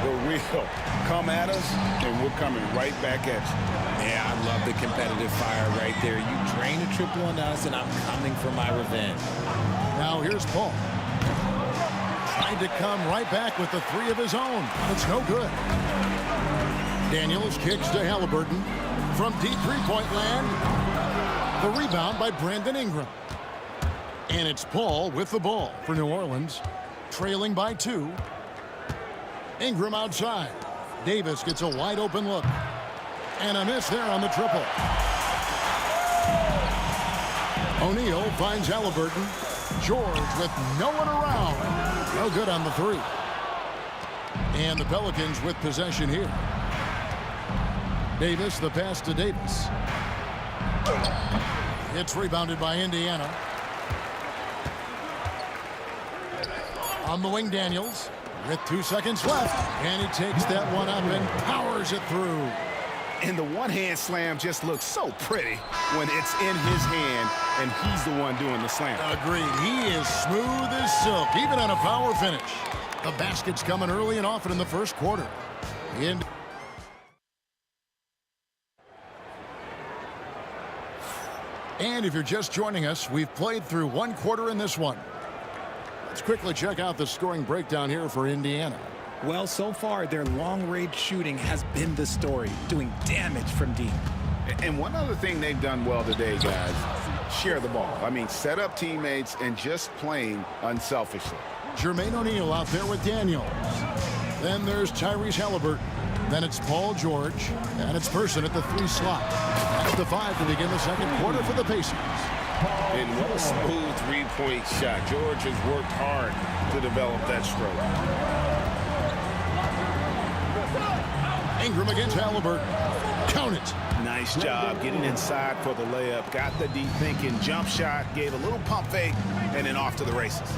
The wheel. Come at us, and we're coming right back at you. Yeah, I love the competitive fire right there. You drain a triple on us, and I'm coming for my revenge. Now here's Paul. Tried to come right back with the 3 of his own. It's no good. Daniels kicks to Halliburton from deep three-point land. The rebound by Brandon Ingram. And it's Paul with the ball for New Orleans. Trailing by 2. Ingram outside. Davis gets a wide open look. And a miss there on the triple. O'Neal finds Halliburton. George with no one around. No good on the 3. And the Pelicans with possession here. Davis, the pass to Davis. It's rebounded by Indiana. On the wing, Daniels. With 2 seconds left. And he takes that one up and powers it through. And the one-hand slam just looks so pretty when it's in his hand and he's the one doing the slam. Agreed. He is smooth as silk, even on a power finish. The basket's coming early and often in the first quarter. And if you're just joining us, we've played through 1 quarter in this one. Let's quickly check out the scoring breakdown here for Indiana. Well, so far, their long-range shooting has been the story, doing damage from deep. And one other thing they've done well today, guys, share the ball. I mean, set up teammates and just playing unselfishly. Jermaine O'Neal out there with Daniels. Then there's Tyrese Halliburton. Then it's Paul George. And it's Person at the 3 slot. That's the 5 to begin the second quarter for the Pacers. And what a smooth three-point shot. George has worked hard to develop that stroke. Ingram against Halliburton. Count it. Nice job getting inside for the layup. Got the deep thinking jump shot. Gave a little pump fake. And then off to the races.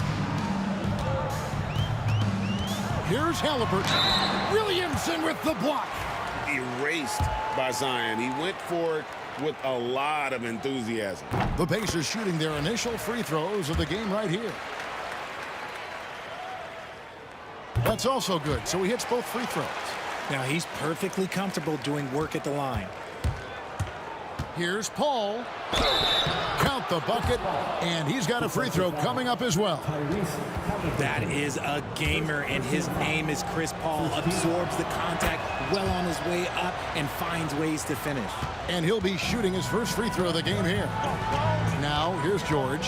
Here's Halliburton. Williamson with the block. Erased by Zion. He went for it with a lot of enthusiasm. The Pacers shooting their initial free throws of the game right here. That's also good, so he hits both free throws. Now he's perfectly comfortable doing work at the line. Here's Paul. Count the bucket, and he's got a free throw coming up as well. That is a gamer, and his name is Chris Paul. Absorbs the contact, well on his way up, and finds ways to finish. And he'll be shooting his first free throw of the game here. Now, here's George.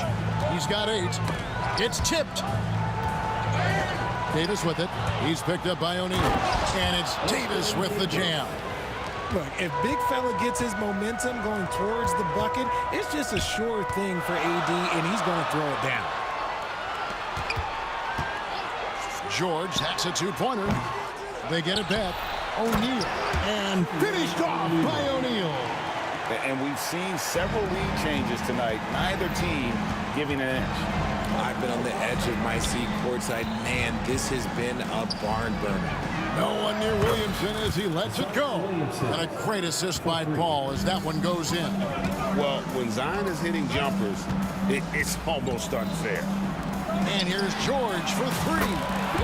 He's got 8. It's tipped. Davis with it. He's picked up by O'Neal. And it's Davis with the jam. Look, if big fella gets his momentum going towards the bucket, it's just a sure thing for AD, and he's going to throw it down. George, that's a 2-pointer. They get it back. O'Neal. And finished off by O'Neal. And we've seen several lead changes tonight. Neither team giving an edge. I've been on the edge of my seat courtside. Man, this has been a barn burner. No one near Williamson as he lets it go. And a great assist by Paul as that one goes in. Well, when Zion is hitting jumpers, it's almost unfair. And here's George for 3.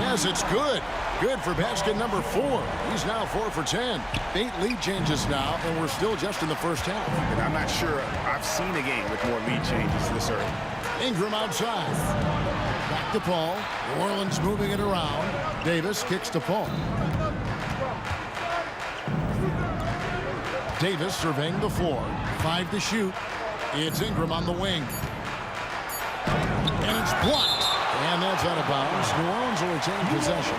Yes, it's good. Good for basket number 4. He's now 4 for 10. 8 lead changes now, and we're still just in the first half. And I'm not sure I've seen a game with more lead changes this early. Ingram outside. Back to Paul. New Orleans moving it around. Davis kicks to Paul. Davis surveying the floor. 5 to shoot. It's Ingram on the wing. And it's blocked. And that's out of bounds. New Orleans will retain possession.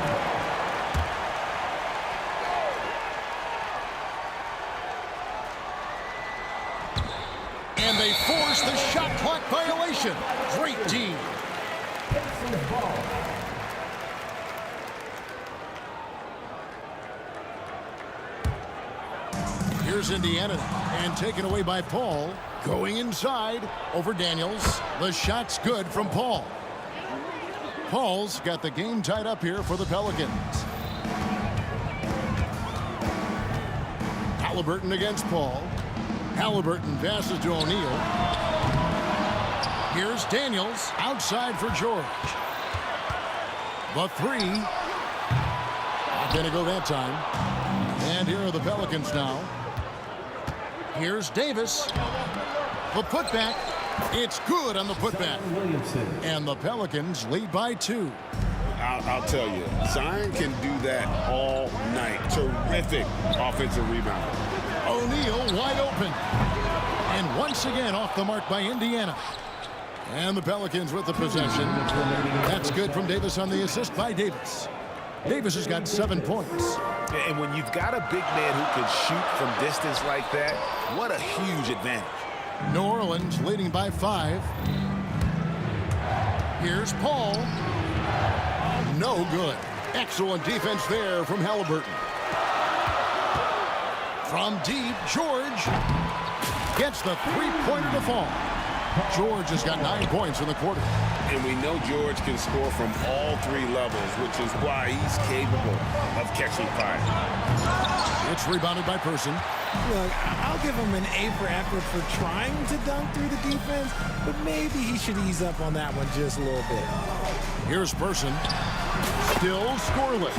And they force the shot clock violation. Great D. Here's Indiana and taken away by Paul. Going inside over Daniels. The shot's good from Paul. Paul's got the game tied up here for the Pelicans. Halliburton against Paul. Halliburton passes to O'Neal. Here's Daniels outside for George. The 3. Not going to go that time. And here are the Pelicans now. Here's Davis. The putback. It's good on the putback. And the Pelicans lead by 2. I'll tell you, Zion can do that all night. Terrific offensive rebound. O'Neal wide open. And once again off the mark by Indiana. And the Pelicans with the possession. That's good from Davis on the assist by Davis. Davis has got 7 points. And when you've got a big man who can shoot from distance like that, what a huge advantage. New Orleans leading by 5. Here's Paul. No good. Excellent defense there from Halliburton. From deep, George gets the three-pointer to fall. George has got 9 points in the quarter. And we know George can score from all 3 levels, which is why he's capable of catching fire. It's rebounded by Person. Look, I'll give him an A for effort for trying to dunk through the defense, but maybe he should ease up on that one just a little bit. Here's Person. Still scoreless.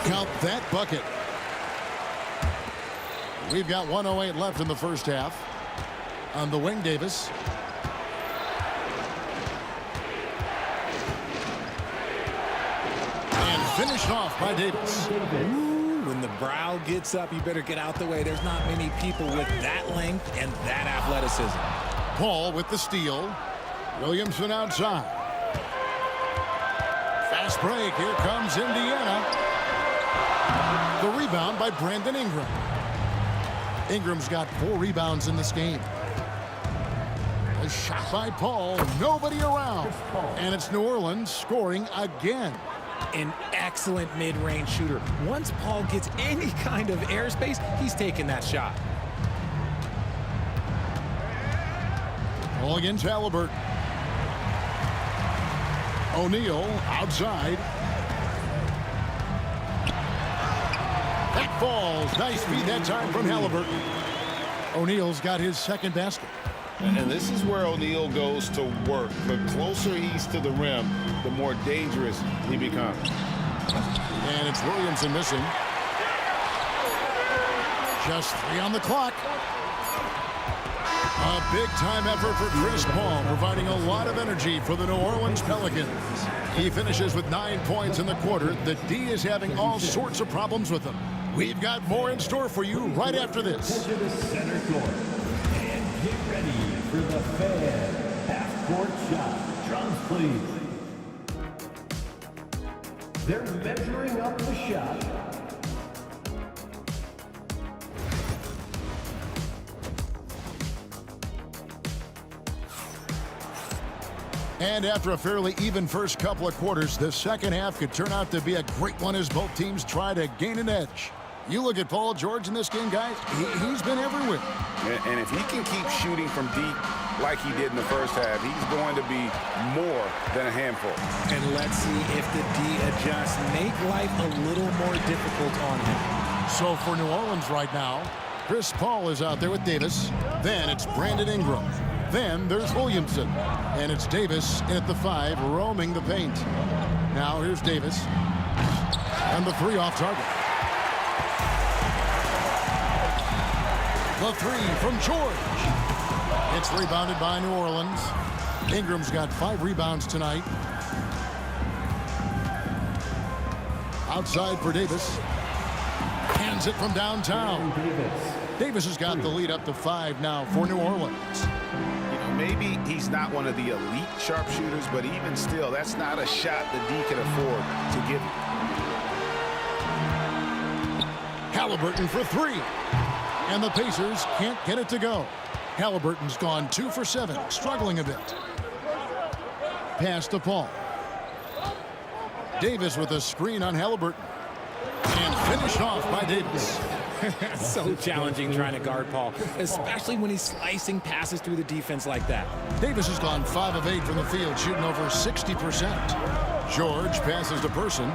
Count that bucket. We've got 1:08 left in the first half. On the wing, Davis. And finished off by Davis. Ooh, when the brow gets up, you better get out the way. There's not many people with that length and that athleticism. Paul with the steal. Williamson outside. Fast break. Here comes Indiana. The rebound by Brandon Ingram. Ingram's got 4 rebounds in this game. A shot by Paul. Nobody around. And it's New Orleans scoring again. An excellent mid-range shooter. Once Paul gets any kind of airspace, he's taking that shot. Ball against Halliburton. O'Neal outside. That falls. Nice feed that time from Halliburton. O'Neal's got his second basket. And this is where O'Neal goes to work. The closer he's to the rim, the more dangerous he becomes. And it's Williamson missing. Just 3 on the clock. A big-time effort for Chris Paul, providing a lot of energy for the New Orleans Pelicans. He finishes with 9 points in the quarter. The D is having all sorts of problems with him. We've got more in store for you right after this. To the center court. And get ready for the fan half-court shot. Drums, please. They're measuring up the shot. And after a fairly even first couple of quarters, the second half could turn out to be a great one as both teams try to gain an edge. You look at Paul George in this game, guys, he's been everywhere. And if he can keep shooting from deep like he did in the first half, he's going to be more than a handful. And let's see if the D adjusts, make life a little more difficult on him. So for New Orleans right now, Chris Paul is out there with Davis. Then it's Brandon Ingram. Then there's Williamson. And it's Davis in at the 5, roaming the paint. Now here's Davis. And the 3 off target. The 3 from George. It's rebounded by New Orleans. Ingram's got 5 rebounds tonight. Outside for Davis. Hands it from downtown. Davis has got the lead up to 5 now for New Orleans. Maybe he's not one of the elite sharpshooters, but even still, that's not a shot the D can afford to give him. Halliburton for 3. And the Pacers can't get it to go. Halliburton's gone 2 for 7, struggling a bit. Pass to Paul. Davis with a screen on Halliburton. And finished off by Davis. So challenging trying to guard Paul, especially when he's slicing passes through the defense like that. Davis has gone 5 of 8 from the field, shooting over 60%. George passes to Person.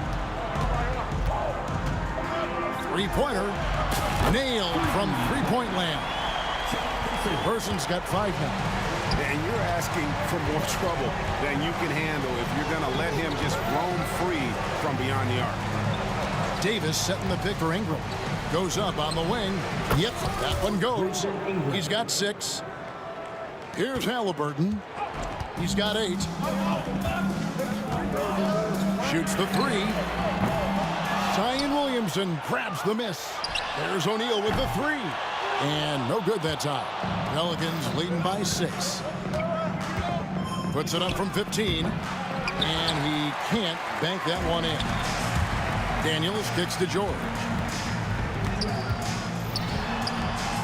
Three-pointer. Nailed from three-point land. Person's got 5 now. And you're asking for more trouble than you can handle if you're going to let him just roam free from beyond the arc. Davis setting the pick for Ingram. Goes up on the wing. Yep, that one goes. He's got 6. Here's Halliburton. He's got 8. Shoots the 3. Zion Williamson grabs the miss. There's O'Neal with the 3. And no good that time. Pelicans leading by 6. Puts it up from 15. And he can't bank that one in. Daniels kicks to George.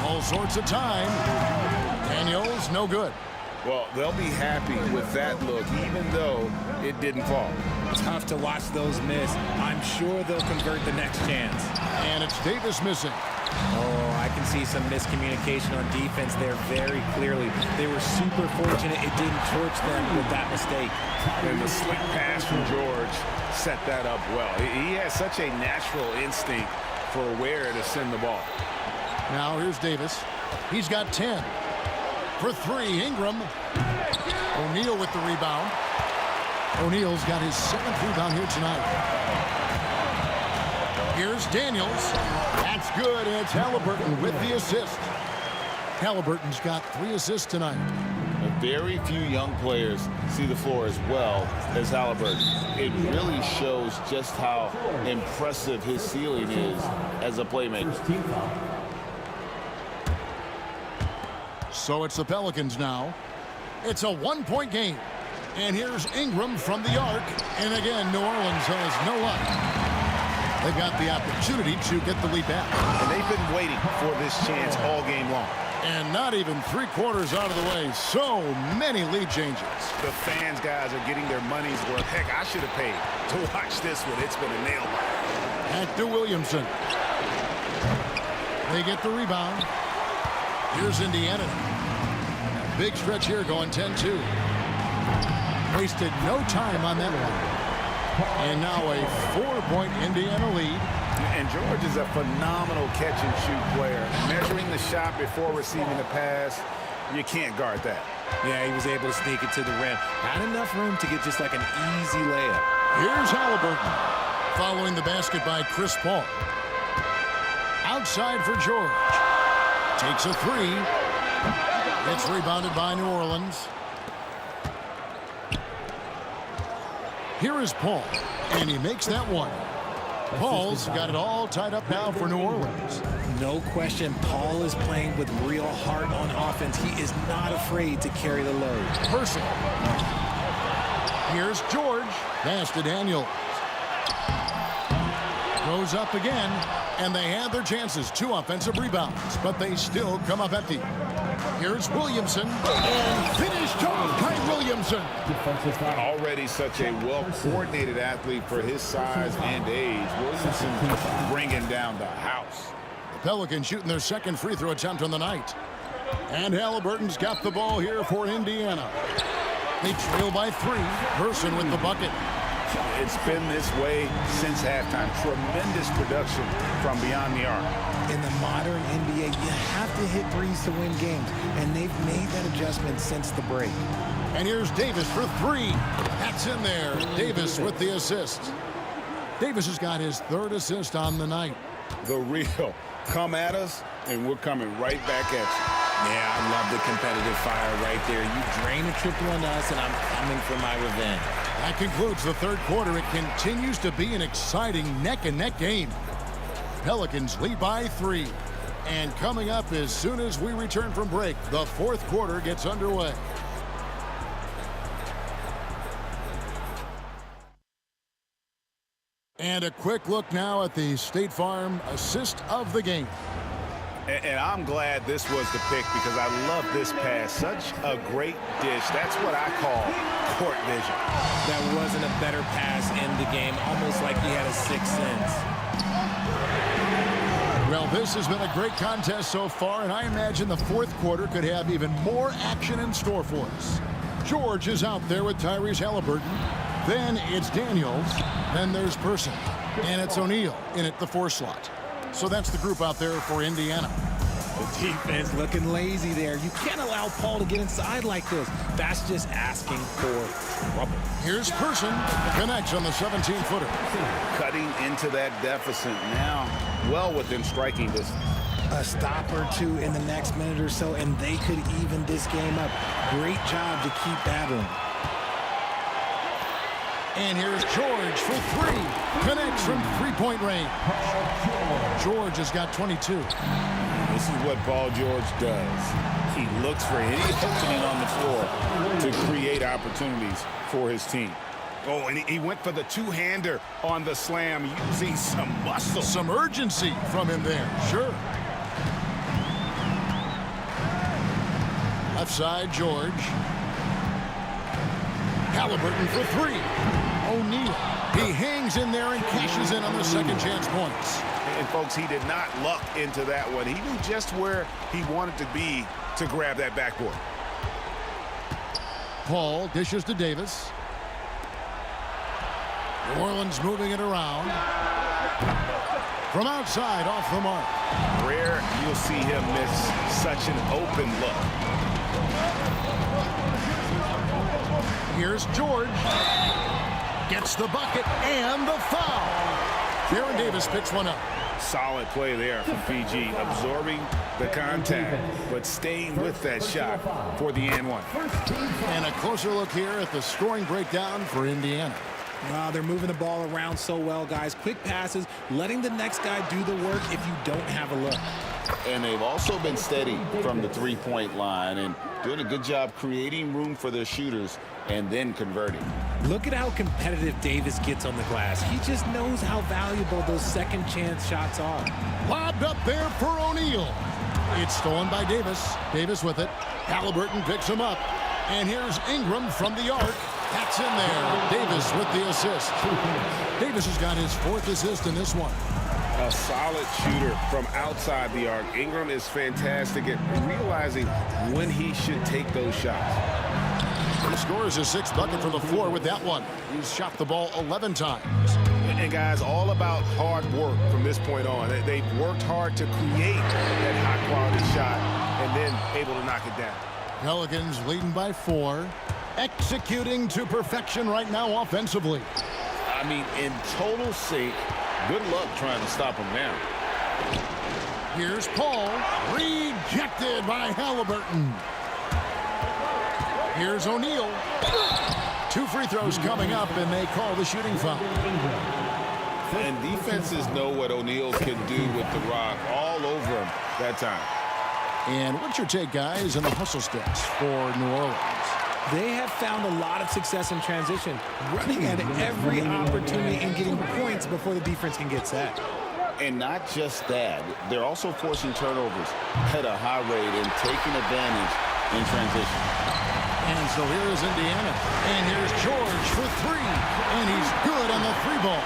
All sorts of time. Daniels, no good. Well, they'll be happy with that look, even though it didn't fall. Tough to watch those miss. I'm sure they'll convert the next chance. And it's Davis missing. Oh, I can see some miscommunication on defense there very clearly. They were super fortunate it didn't torch them with that mistake. And the slick pass from George set that up well. He has such a natural instinct for where to send the ball. Now here's Davis. He's got 10. For 3, Ingram. O'Neal with the rebound. O'Neal's got his 7th rebound here tonight. Here's Daniels. That's good, and it's Halliburton with the assist. Halliburton's got 3 assists tonight. Very few young players see the floor as well as Halliburton. It really shows just how impressive his ceiling is as a playmaker. So it's the Pelicans now. It's a 1-point game. And here's Ingram from the arc. And again, New Orleans has no luck. They've got the opportunity to get the lead back. And they've been waiting for this chance all game long. And not even 3/4 out of the way. So many lead changes. The fans, guys, are getting their money's worth. Heck, I should have paid to watch this one. It's been a nail biter. Back to Williamson. They get the rebound. Here's Indiana. A big stretch here going 10-2. Wasted no time on that one. And now a 4-point Indiana lead. And George is a phenomenal catch-and-shoot player. Measuring the shot before receiving the pass, you can't guard that. Yeah, he was able to sneak it to the rim. Had enough room to get just like an easy layup. Here's Halliburton. Following the basket by Chris Paul. Outside for George. Takes a 3. It's rebounded by New Orleans. Here is Paul, and he makes that one. Paul's got it all tied up now for New Orleans. No question, Paul is playing with real heart on offense. He is not afraid to carry the load. Person. Here's George. Pass to Daniels. Goes up again, and they had their chances. 2 offensive rebounds, but they still come up empty. Here's Williamson, and finished off by Williamson. Already such a well-coordinated athlete for his size and age. Williamson bringing down the house. The Pelicans shooting their 2nd free throw attempt on the night. And Halliburton's got the ball here for Indiana. They trail by 3. Person with the bucket. It's been this way since halftime. Tremendous production from beyond the arc. In the modern NBA, you have to hit threes to win games, and they've made that adjustment since the break. And here's Davis for 3. That's in there. Davis with the assist. Davis has got his 3rd assist on the night. The real come at us, and we're coming right back at you. Yeah, I love the competitive fire right there. You drain a triple on us, and I'm coming for my revenge. That concludes the 3rd quarter. It continues to be an exciting neck-and-neck game. Pelicans lead by 3. And coming up as soon as we return from break, the 4th quarter gets underway. And a quick look now at the State Farm assist of the game. And I'm glad this was the pick because I love this pass. Such a great dish. That's what I call court vision. That wasn't a better pass in the game, almost like he had a 6th sense. Well, this has been a great contest so far, and I imagine the 4th quarter could have even more action in store for us. George is out there with Tyrese Halliburton. Then it's Daniels. Then there's Person. And it's O'Neal in at the 4 slot. So that's the group out there for Indiana. The defense looking lazy there. You can't allow Paul to get inside like this. That's just asking for trouble. Here's Person. Connects on the 17-footer. Cutting into that deficit now. Well within striking distance. A stop or 2 in the next minute or so, and they could even this game up. Great job to keep battling. And here's George for 3. Connects from 3-point range. George has got 22. This is what Paul George does. he looks for any opening on the floor to create opportunities for his team. Oh, and he went for the two-hander on the slam. You see some muscle. Some urgency from him there, sure. Left side, George. Halliburton for three. O'Neal. He hangs in there and cashes in on the second chance points. And, folks, he did not luck into that one. He knew just where he wanted to be to grab that backboard. Paul dishes to Davis. New Orleans moving it around. From outside, off the mark. Rare you'll see him miss such an open look. Here's George. Gets the bucket and the foul. Baron Davis picks one up. Solid play there from PG, absorbing the contact, but staying with that shot for the and one. And a closer look here at the scoring breakdown for Indiana. They're moving the ball around so well, guys. Quick passes, letting the next guy do the work if you don't have a look. And they've also been steady from the three-point line and doing a good job creating room for their shooters and then converting. Look at how competitive Davis gets on the glass. He just knows how valuable those second chance shots are. Lobbed up there for O'Neal. It's stolen by Davis. Davis with it. Halliburton picks him up. And here's Ingram from the arc. That's in there. Davis with the assist. Davis has got his fourth assist in this one. A solid shooter from outside the arc. Ingram is fantastic at realizing when he should take those shots. He scores his sixth bucket from the floor with that one. He's shot the ball 11 times. And guys, all about hard work from this point on. They've worked hard to create that high-quality shot and then able to knock it down. Pelicans leading by 4. Executing to perfection right now offensively. I mean, in total sync. Good luck trying to stop him now. Here's Paul. Rejected by Halliburton. Here's O'Neal. 2 free throws coming up, and they call the shooting foul. And defenses know what O'Neal can do with the rock all over him that time. And what's your take, guys, on the hustle steps for New Orleans? They have found a lot of success in transition, running at every opportunity and getting points before the defense can get set. And not just that, they're also forcing turnovers at a high rate and taking advantage in transition. And so here is Indiana. And here's George for 3. And he's good on the 3 ball.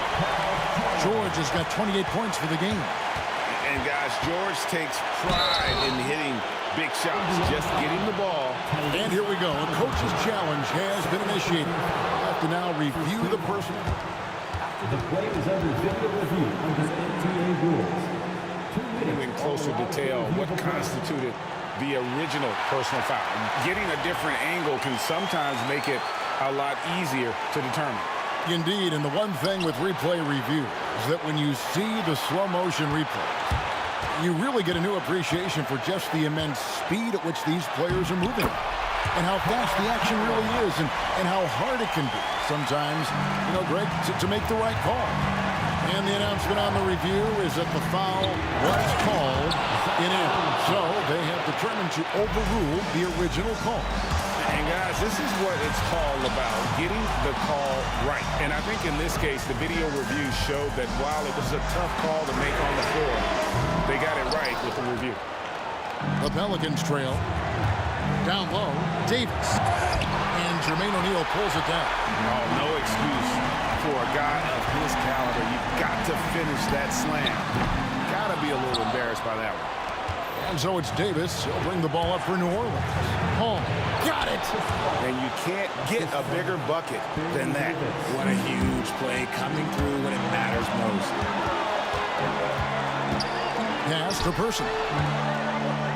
George has got 28 points for the game. And guys, George takes pride in hitting big shots, just getting the ball. And here we go. A coach's challenge has been initiated. We'll have to now review the person. The play is under video review under NCAA rules. In closer detail, what constituted the original personal foul. Getting a different angle can sometimes make it a lot easier to determine. Indeed, and the one thing with replay review is that when you see the slow motion replay, you really get a new appreciation for just the immense speed at which these players are moving and how fast the action really is and how hard it can be sometimes, Greg, to make the right call. And the announcement on the review is that the foul was called in end. So they have determined to overrule the original call. And guys, this is what it's all about, getting the call right. And I think in this case, the video review showed that while it was a tough call to make on the floor, they got it right with the review. The Pelicans trail. Down low, Davis. And Jermaine O'Neal pulls it down. Oh, no excuse for a guy of his caliber. You've got to finish that slam. Got to be a little embarrassed by that one. And so it's Davis. He'll bring the ball up for New Orleans. Oh, got it. And you can't get a bigger bucket than that. What a huge play coming through when it matters most. Pass to Person.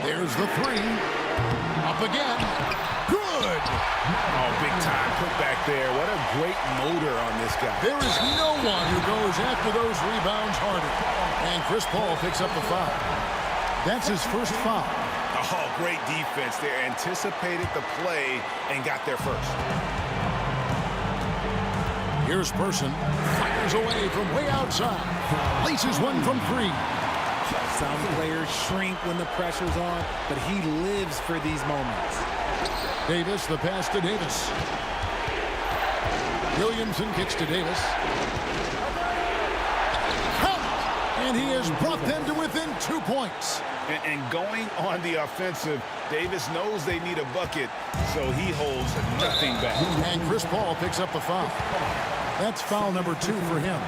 There's the 3. Up again. Good. Oh, big time put back there. What a great motor on this guy. There is no one who goes after those rebounds harder. And Chris Paul picks up the foul. That's his first foul. Oh, great defense there. Anticipated the play and got there first. Here's Person. Fires away from way outside. Laces one from 3. Some players shrink when the pressure's on, but he lives for these moments. Davis, the pass to Davis. Williamson kicks to Davis. Count! And he has brought them to within 2 points. And going on the offensive, Davis knows they need a bucket, so he holds nothing back. And Chris Paul picks up the foul. That's foul number 2 for him.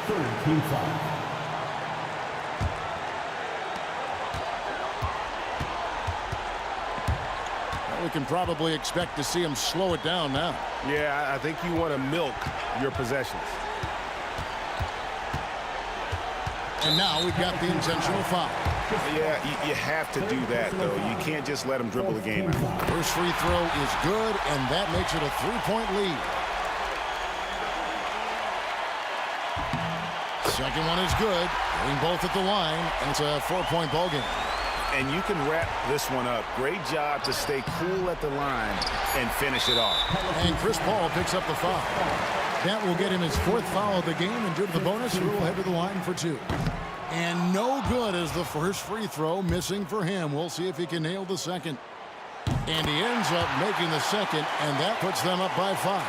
Third team foul. We can probably expect to see him slow it down now. Yeah, I think you want to milk your possessions. And now we've got the intentional foul. Yeah, you have to do that, though. You can't just let him dribble the game out. First free throw is good, and that makes it a 3-point lead. Second one is good. Getting both at the line, and it's a 4-point ball game. And you can wrap this one up. Great job to stay cool at the line and finish it off. And Chris Paul picks up the foul. That will get him his 4th foul of the game, and due to the bonus, he will head to the line for 2. And no good as the first free throw missing for him. We'll see if he can nail the second. And he ends up making the second, and that puts them up by 5.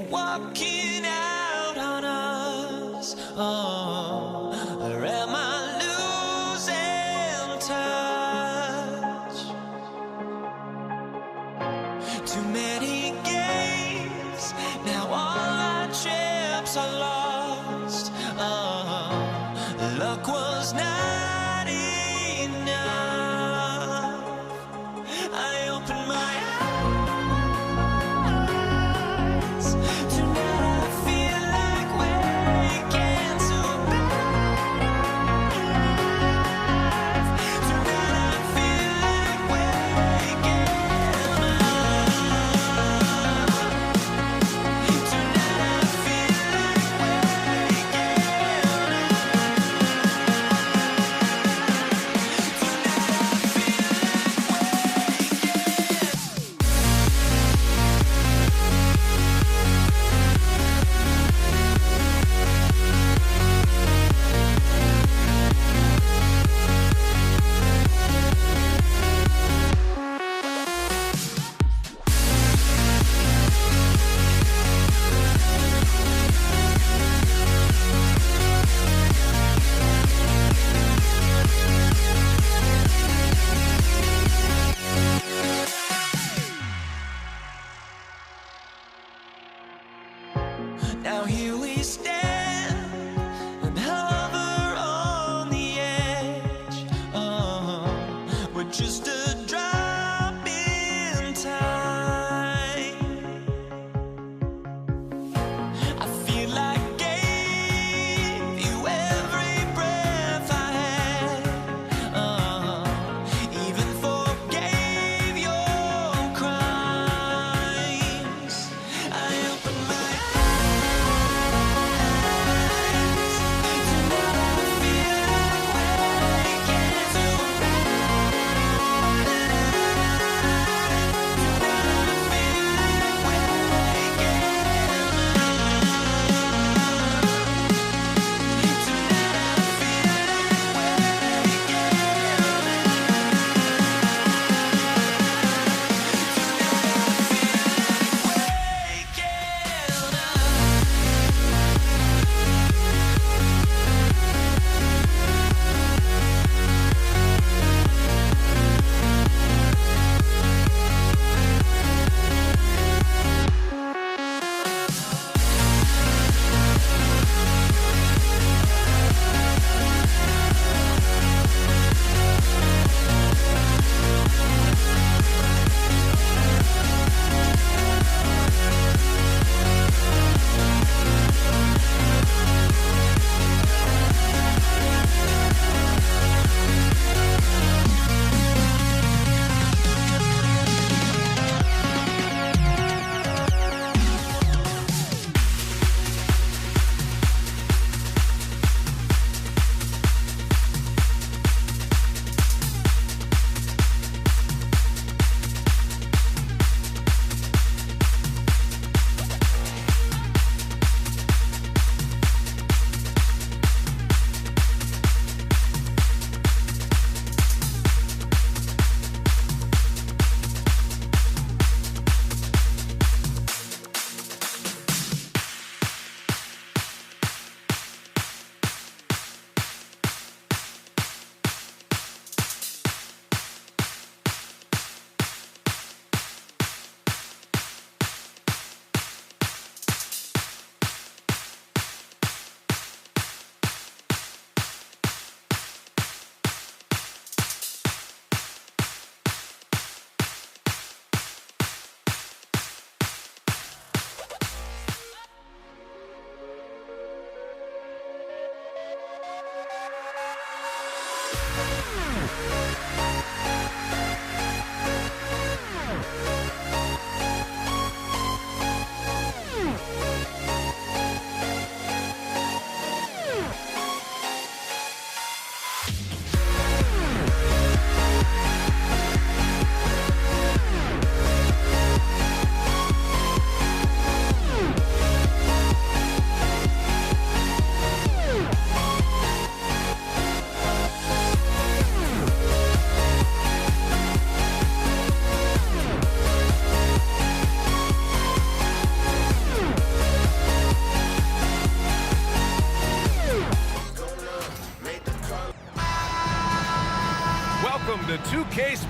Walking out on us, or am I losing touch? Too many games, now all our chips are lost. Luck was not enough. I opened my eyes.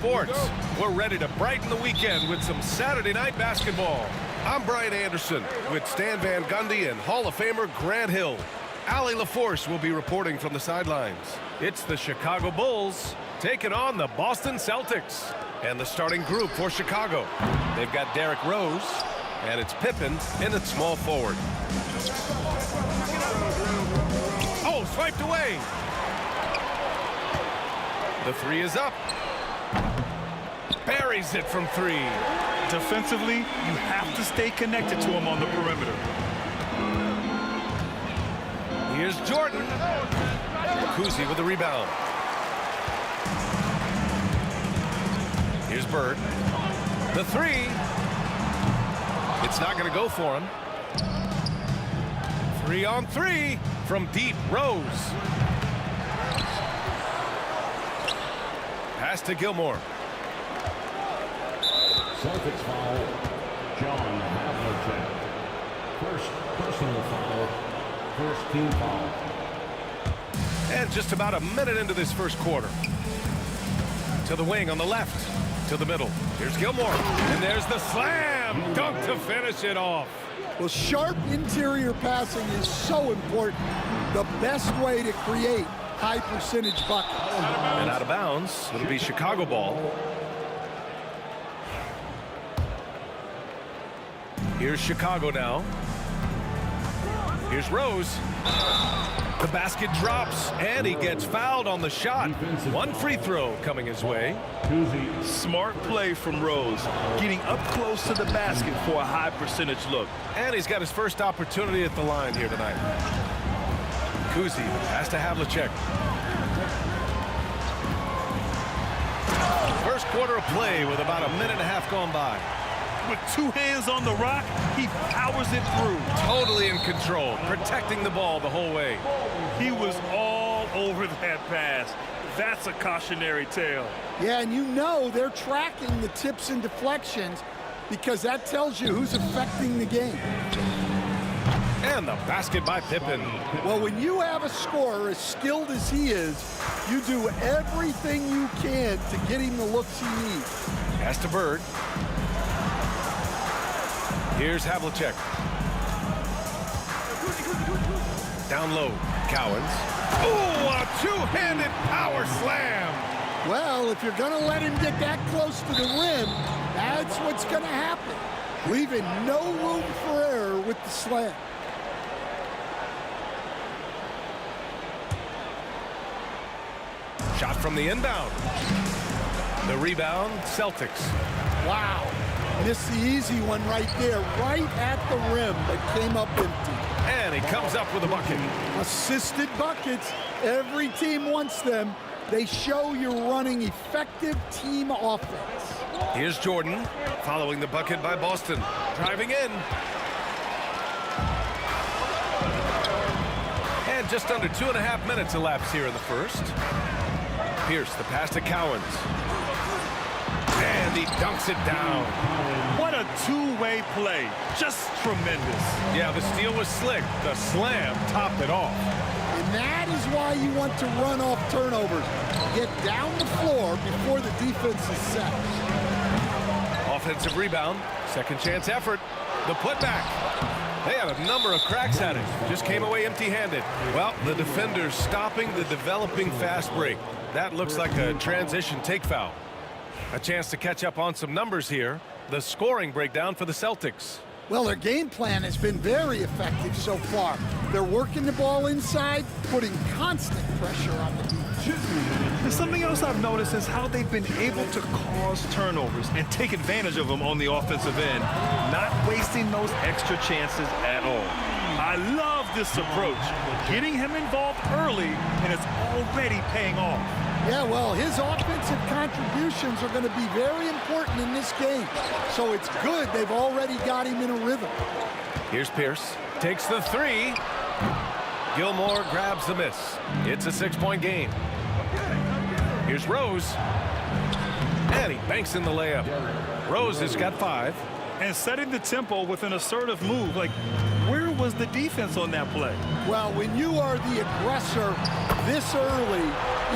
Sports. We're ready to brighten the weekend with some Saturday night basketball. I'm Brian Anderson with Stan Van Gundy and Hall of Famer Grant Hill. Allie LaForce will be reporting from the sidelines. It's the Chicago Bulls taking on the Boston Celtics. And the starting group for Chicago. They've got Derrick Rose, and it's Pippen in at small forward. Oh, swiped away. The three is up. Buries it from three. Defensively, you have to stay connected to him on the perimeter. Here's Jordan. Kuzi with the rebound. Here's Bird. The three. It's not going to go for him. 3 on 3 from deep. Rose. Pass to Gilmore. Celtics foul, John Havlicek. First personal foul, first team foul. And just about a minute into this first quarter. To the wing on the left. To the middle. Here's Gilmore. And there's the slam. Dunk to finish it off. Well, sharp interior passing is so important. The best way to create high percentage buckets. And out of bounds. It'll be Chicago ball. Here's Chicago now. Here's Rose. The basket drops, and he gets fouled on the shot. One free throw coming his way. Smart play from Rose, getting up close to the basket for a high percentage look. And he's got his first opportunity at the line here tonight. Kuzi has to Havlicek. First quarter of play with about a minute and a half gone by. With 2 hands on the rock, he powers it through. Totally in control, protecting the ball the whole way. He was all over that pass. That's a cautionary tale. Yeah, and you know they're tracking the tips and deflections because that tells you who's affecting the game. And the basket by Pippen. Well, when you have a scorer as skilled as he is, you do everything you can to get him the looks he needs. Pass to Bird. Here's Havlicek. Down low, Cowens. Oh, a two-handed power slam. Well, if you're going to let him get that close to the rim, that's what's going to happen. Leaving no room for error with the slam. Shot from the inbound. The rebound, Celtics. Wow. Missed the easy one right there, right at the rim, but came up empty. And he comes up with a bucket. Assisted buckets. Every team wants them. They show you're running effective team offense. Here's Jordan, following the bucket by Boston. Driving in. And just under 2.5 minutes elapsed here in the first. Pierce, the pass to Cowens. And he dunks it down. What a two-way play. Just tremendous. Yeah, the steal was slick. The slam topped it off. And that is why you want to run off turnovers. Get down the floor before the defense is set. Offensive rebound. Second chance effort. The putback. They had a number of cracks at it. Just came away empty-handed. Well, the defenders stopping the developing fast break. That looks like a transition take foul. A chance to catch up on some numbers here. The scoring breakdown for the Celtics. Well, their game plan has been very effective so far. They're working the ball inside, putting constant pressure on the beach. And something else I've noticed is how they've been able to cause turnovers and take advantage of them on the offensive end, not wasting those extra chances at all. I love this approach, getting him involved early, and it's already paying off. Yeah, well, his offensive contributions are going to be very important in this game. So it's good they've already got him in a rhythm. Here's Pierce. Takes the three. Gilmore grabs the miss. It's a 6-point game. Here's Rose. And he banks in the layup. Rose has got 5. And setting the tempo with an assertive move. Like, where was the defense on that play? Well, when you are the aggressor this early,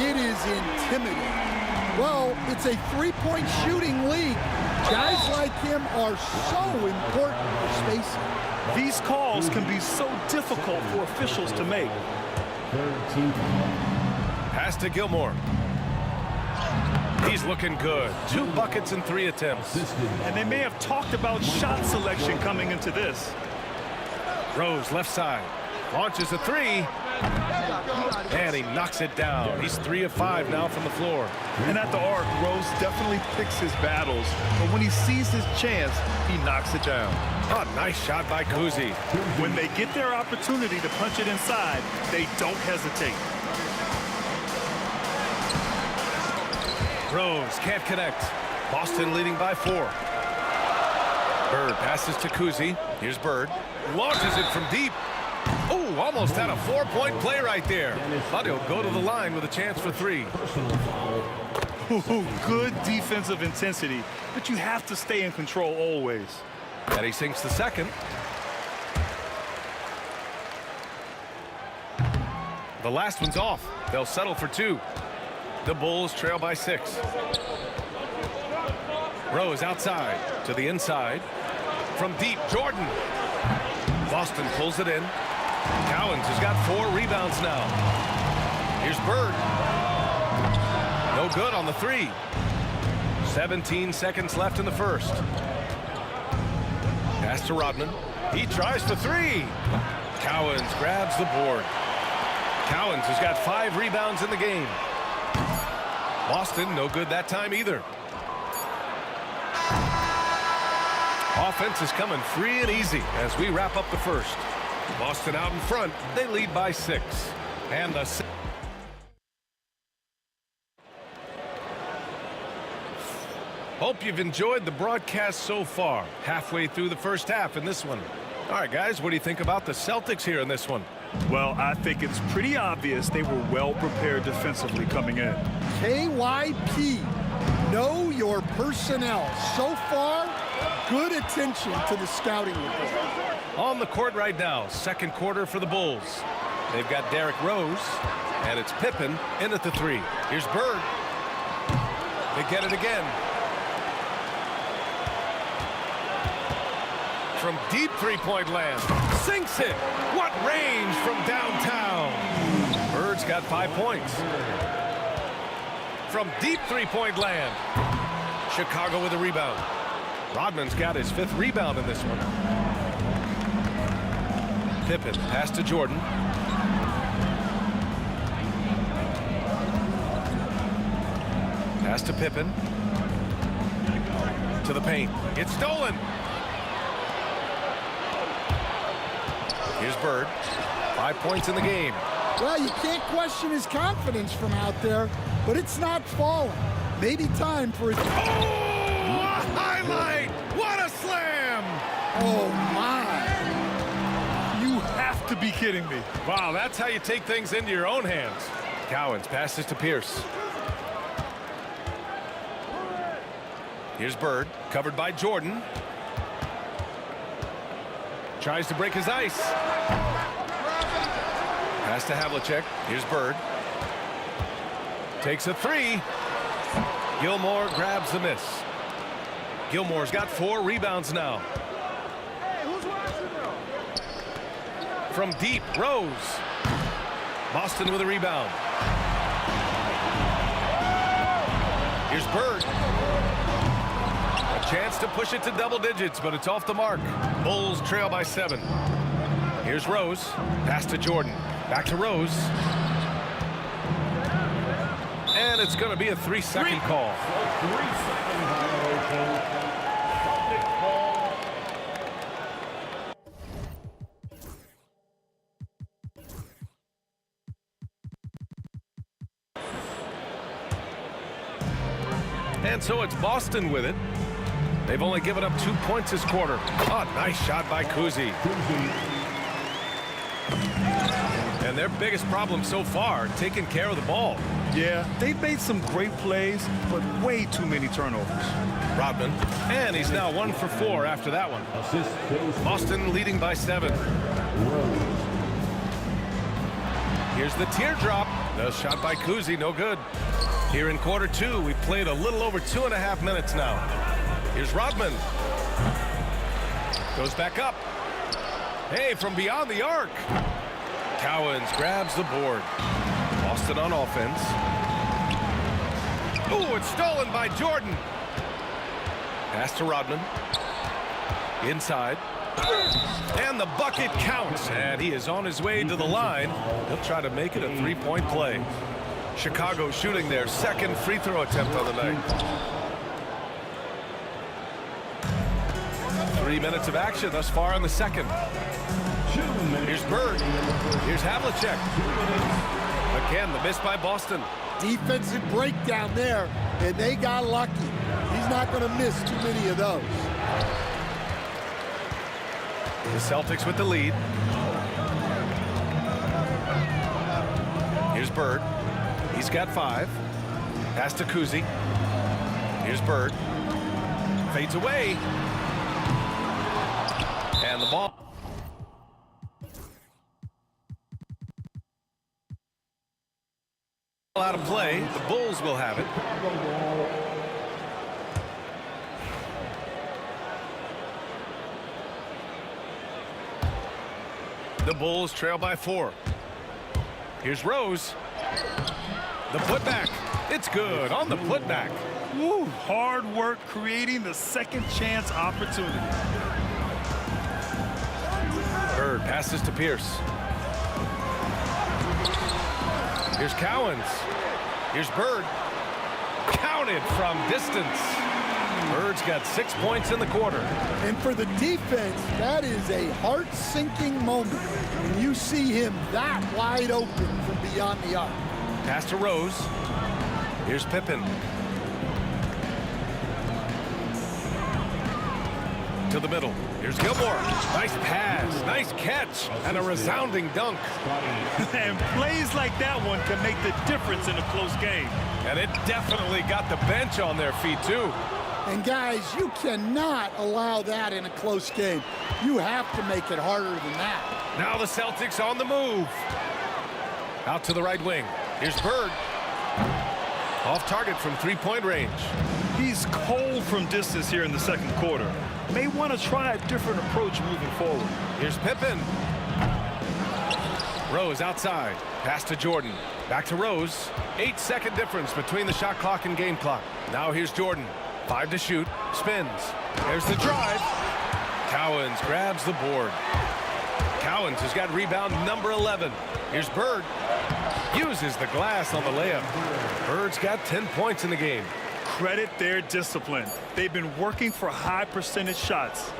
it is intimidating. Well, it's a three-point shooting league. Guys like him are so important for spacing. These calls can be so difficult for officials to make. Pass to Gilmore. He's looking good. 2 buckets in 3 attempts. And they may have talked about shot selection coming into this. Rose left side. Launches a 3. And he knocks it down. He's 3 of 5 now from the floor. And at the arc, Rose definitely picks his battles. But when he sees his chance, he knocks it down. Oh, nice shot by Kuzi. When they get their opportunity to punch it inside, they don't hesitate. Rose can't connect. Boston leading by 4. Bird passes to Kuzi. Here's Bird. Launches it from deep. Oh, almost had a 4-point play right there. But he'll go to the line with a chance for 3. Good defensive intensity, but you have to stay in control always. And he sinks the second. The last one's off. They'll settle for 2. The Bulls trail by 6. Rose outside to the inside. From deep, Jordan. Boston pulls it in. Cowens has got 4 rebounds now. Here's Bird. No good on the 3. 17 seconds left in the first. Pass to Rodman. He tries for 3. Cowens grabs the board. Cowens has got 5 rebounds in the game. Boston, no good that time either. Offense is coming free and easy as we wrap up the first. Boston out in front. They lead by 6. And the... Hope you've enjoyed the broadcast so far. Halfway through the first half in this one. All right, guys, what do you think about the Celtics here in this one? Well, I think it's pretty obvious they were well prepared defensively coming in. KYP, know your personnel. So far, good attention to the scouting report. On the court right now, second quarter for the Bulls. They've got Derrick Rose, and it's Pippen in at the 3. Here's Bird. They get it again. From deep three-point land. Sinks it. What range from downtown. Bird's got 5 points. From deep three-point land. Chicago with a rebound. Rodman's got his 5th rebound in this one. Pippen pass to Jordan. Pass to Pippen. To the paint. It's stolen. Here's Bird. 5 points in the game. Well, you can't question his confidence from out there, but it's not falling. Maybe time for his... Oh, a highlight! What a slam! Oh, my. You have to be kidding me. Wow, that's how you take things into your own hands. Cowens passes to Pierce. Here's Bird, covered by Jordan. Tries to break his ice. Pass to Havlicek. Here's Bird. Takes a 3. Gilmore grabs the miss. Gilmore's got 4 rebounds now. From deep, Rose. Boston with a rebound. Here's Bird. A chance to push it to double digits, but it's off the mark. Bulls trail by 7. Here's Rose. Pass to Jordan. Back to Rose. And it's going to be a 3-second call. And so it's Boston with it. They've only given up 2 points this quarter. Oh, nice shot by Kuzi. And their biggest problem so far, taking care of the ball. Yeah, they've made some great plays, but way too many turnovers. Rodman, and he's now 1 for 4 after that one. Boston leading by 7. Here's the teardrop. The shot by Kuzi, no good. Here in quarter two, we've played a little over 2.5 minutes now. Here's Rodman. Goes back up. Hey, from beyond the arc. Cowens grabs the board. Boston on offense. Ooh, it's stolen by Jordan. Pass to Rodman. Inside. And the bucket counts. And he is on his way to the line. He'll try to make it a three-point play. Chicago shooting their second free throw attempt on the night. 3 minutes of action thus far in the second. Here's Bird. Here's Havlicek. Again, the miss by Boston. Defensive breakdown there, and they got lucky. He's not going to miss too many of those. The Celtics with the lead. Here's Bird. He's got 5. Pass to Kuzi. Here's Bird. Fades away. And the ball. Out of play. The Bulls will have it. The Bulls trail by 4. Here's Rose. The putback. It's good on the putback. Woo, hard work creating the second chance opportunity. Bird passes to Pierce. Here's Cowens. Here's Bird. Counted from distance. Bird's got 6 points in the quarter. And for the defense, that is a heart-sinking moment when you see him that wide open from beyond the arc. Pass to Rose. Here's Pippen. To the middle. Here's Gilmore. Nice pass, nice catch, and a resounding dunk. And plays like that one can make the difference in a close game. And it definitely got the bench on their feet, too. And guys, you cannot allow that in a close game. You have to make it harder than that. Now the Celtics on the move. Out to the right wing. Here's Bird. Off target from three-point range. He's cold from distance here in the second quarter. May want to try a different approach moving forward. Here's Pippen. Rose outside. Pass to Jordan. Back to Rose. 8-second difference between the shot clock and game clock. Now here's Jordan. 5 to shoot. Spins. There's the drive. Cowens grabs the board. Cowens has got rebound number 11. Here's Bird. Uses the glass on the layup. Bird's got 10 points in the game. Credit their discipline. They've been working for high percentage shots.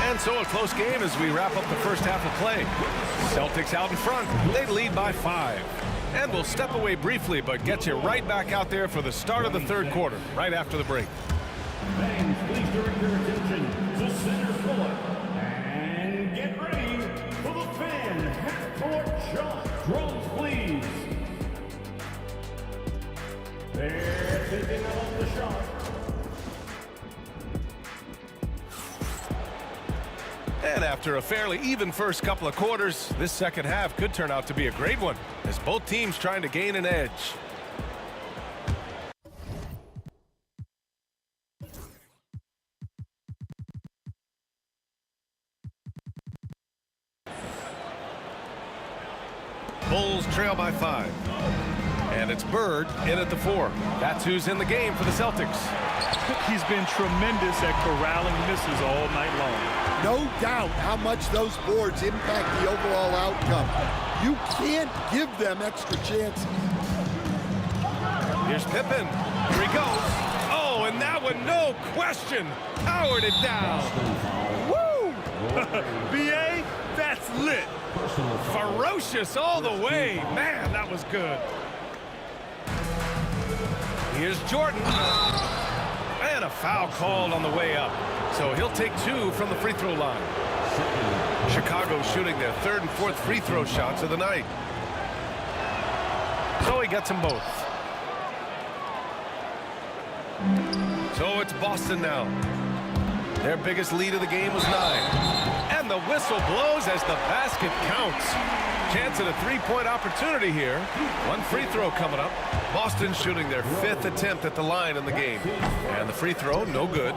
And so a close game as we wrap up the first half of play. Celtics out in front. They lead by 5. And we'll step away briefly, but get you right back out there for the start of the third quarter, right after the break. Fans, please direct your attention to center court. And get ready for the fan half-court shot. Drums, please. They're taking off the shot. And after a fairly even first couple of quarters, this second half could turn out to be a great one, as both teams trying to gain an edge. Bulls trail by 5. And it's Bird in at the 4. That's who's in the game for the Celtics. He's been tremendous at corralling misses all night long. No doubt how much those boards impact the overall outcome. You can't give them extra chances. Here's Pippen. Here he goes. Oh, and that one, no question, powered it down. Woo! BA, that's lit. Ferocious all the way. Man, that was good. Here's Jordan. And a foul called on the way up. So he'll take 2 from the free throw line. Chicago shooting their 3rd and 4th free throw shots of the night. So he gets them both. So it's Boston now. Their biggest lead of the game was 9. And the whistle blows as the basket counts. Chance at a three-point opportunity here. One free throw coming up. Boston shooting their 5th attempt at the line in the game. And the free throw, no good.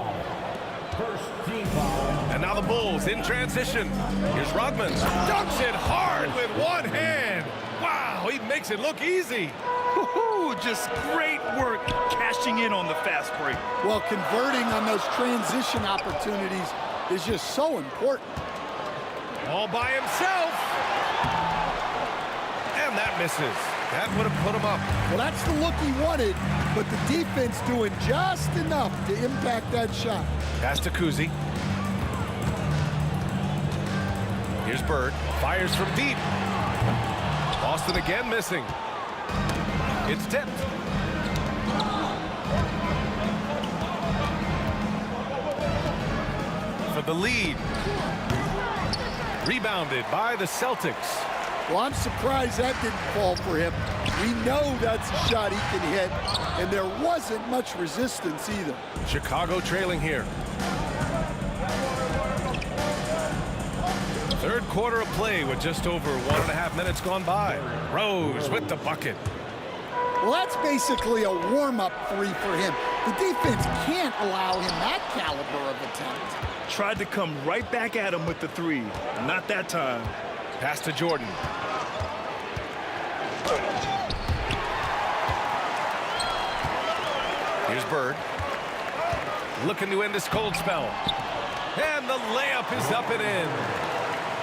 And now the Bulls in transition. Here's Rodman. Dunks it hard with one hand. Wow, he makes it look easy. Just great work cashing in on the fast break. Well, converting on those transition opportunities is just so important. All by himself. And that misses. That would have put him up. Well, that's the look he wanted, but the defense doing just enough to impact that shot. Pass to Kuzi. Here's Bird. Fires from deep. Boston again missing. It's tipped. For the lead. Rebounded by the Celtics. Well, I'm surprised that didn't fall for him. We know that's a shot he can hit, and there wasn't much resistance either. Chicago trailing here. Third quarter of play with just over 1.5 minutes gone by. Rose with the bucket. Well, that's basically a warm-up three for him. The defense can't allow him that caliber of attempt. Tried to come right back at him with the three. Not that time. Pass to Jordan. Here's Bird. Looking to end this cold spell. And the layup is up and in.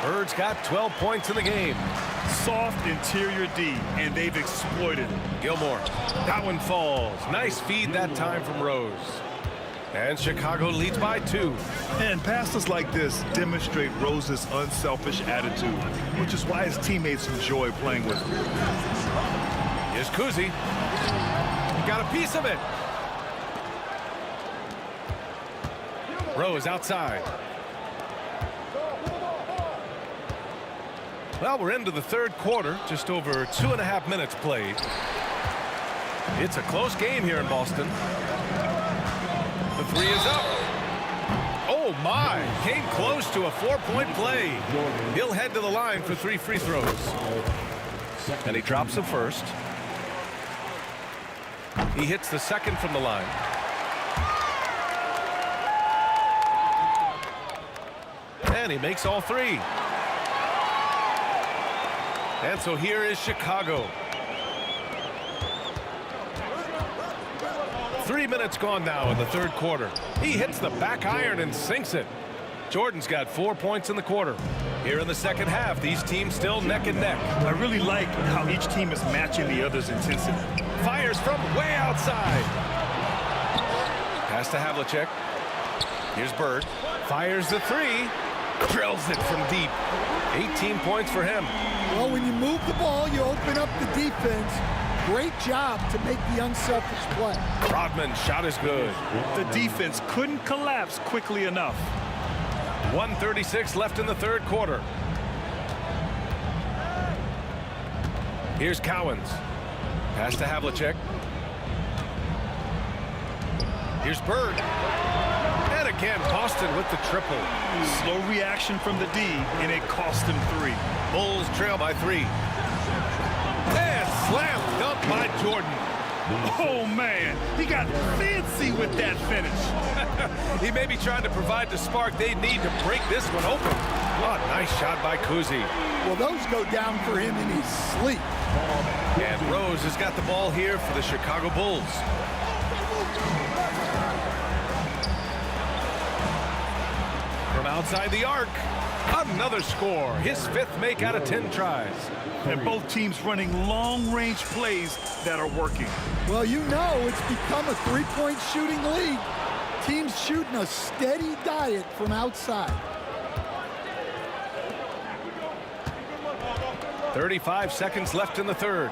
Bird's got 12 points in the game. Soft interior D, and they've exploited it. Gilmore. That one falls. Nice feed that time from Rose. And Chicago leads by 2. And passes like this demonstrate Rose's unselfish attitude, which is why his teammates enjoy playing with him. Here's Kuzi. He got a piece of it. Rose outside. Well, we're into the third quarter. Just over 2.5 minutes played. It's a close game here in Boston. The three is up. Oh, my. Came close to a 4-point play. He'll head to the line for 3 free throws. And he drops the first. He hits the second from the line. And he makes all 3. And so here is Chicago. 3 minutes gone now in the third quarter. He hits the back iron and sinks it. Jordan's got 4 points in the quarter. Here in the second half, these teams still neck and neck. I really like how each team is matching the other's intensity. Fires from way outside. Pass to Havlicek. Here's Bird. Fires the 3. Drills it from deep. 18 points for him. Well, when you move the ball, you open up the defense. Great job to make the unselfish play. Rodman's shot is good. The defense couldn't collapse quickly enough. 1:36 left in the third quarter. Here's Cowens. Pass to Havlicek. Here's Bird. And again, Boston with the triple. Slow reaction from the D, and it cost him 3. Bulls trail by 3. And slam dunk by Jordan. Oh, man. He got fancy with that finish. He may be trying to provide the spark they need to break this one open. Oh, nice shot by Kuzi. Well, those go down for him in his sleep. And Rose has got the ball here for the Chicago Bulls. From outside the arc, another score. His 5th make out of 10 tries. And both teams running long-range plays that are working. Well, you know it's become a 3-point shooting league. Teams shooting a steady diet from outside. 35 seconds left in the third.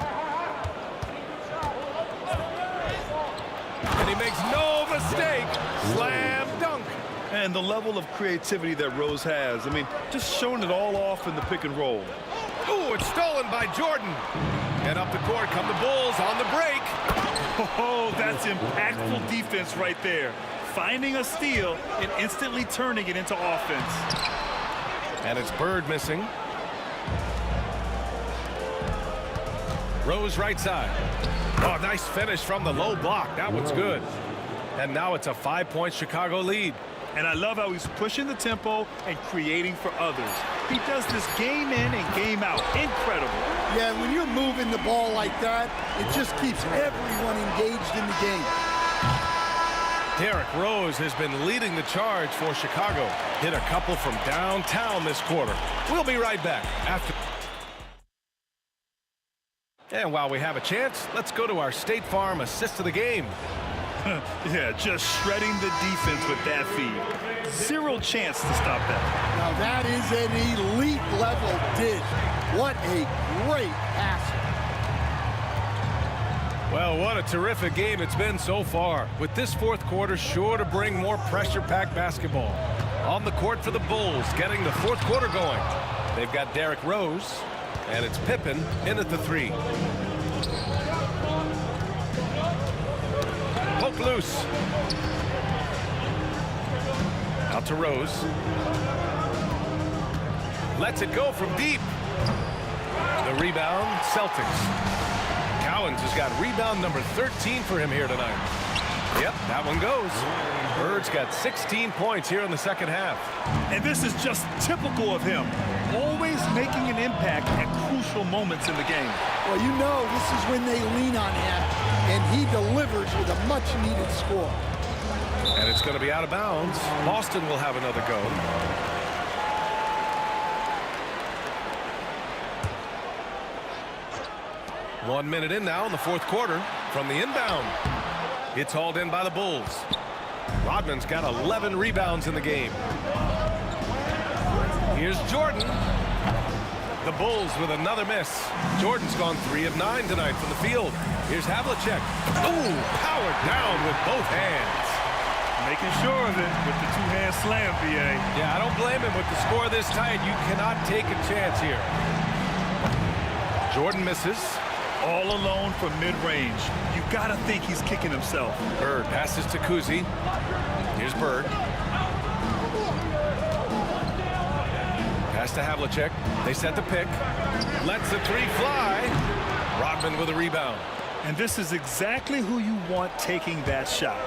And he makes no mistake. Slam dunk. And the level of creativity that Rose has, I mean, just showing it all off in the pick and roll. Oh, it's stolen by Jordan. And up the court come the Bulls on the break. Oh, that's impactful defense right there. Finding a steal and instantly turning it into offense. And it's Bird missing. Rose right side. Oh, nice finish from the low block. That one's good. And now it's a 5-point Chicago lead. And I love how he's pushing the tempo and creating for others. He does this game in and game out. Incredible. Yeah, when you're moving the ball like that, it just keeps everyone engaged in the game. Derrick Rose has been leading the charge for Chicago. Hit a couple from downtown this quarter. We'll be right back after. And while we have a chance, let's go to our State Farm assist of the game. Yeah, just shredding the defense with that feed. Zero chance to stop that. Now that is an elite level dish. What a great pass. Well, what a terrific game it's been so far. With this fourth quarter sure to bring more pressure-packed basketball. On the court for the Bulls, getting the fourth quarter going. They've got Derrick Rose, and it's Pippen in at the 3. Poke loose. Out to Rose. Lets it go from deep. The rebound, Celtics. Cowens has got rebound number 13 for him here tonight. Yep, that one goes. Bird's got 16 points here in the second half. And this is just typical of him. Always making an impact at crucial moments in the game. Well, you know this is when they lean on him, and he delivers with a much-needed score. And it's going to be out of bounds. Boston will have another go. One minute in now in the fourth quarter from the inbound. It's hauled in by the Bulls. Rodman's got 11 rebounds in the game. Here's Jordan. The Bulls with another miss. Jordan's gone 3 of 9 tonight from the field. Here's Havlicek. Ooh, powered down with both hands. Making sure of it with the two-hand slam, B.A. Yeah, I don't blame him with the score this tight. You cannot take a chance here. Jordan misses. All alone from mid-range. You gotta think he's kicking himself. Bird passes to Kuzi. Here's Bird. Pass to Havlicek. They set the pick. Lets the 3 fly. Rodman with a rebound. And this is exactly who you want taking that shot.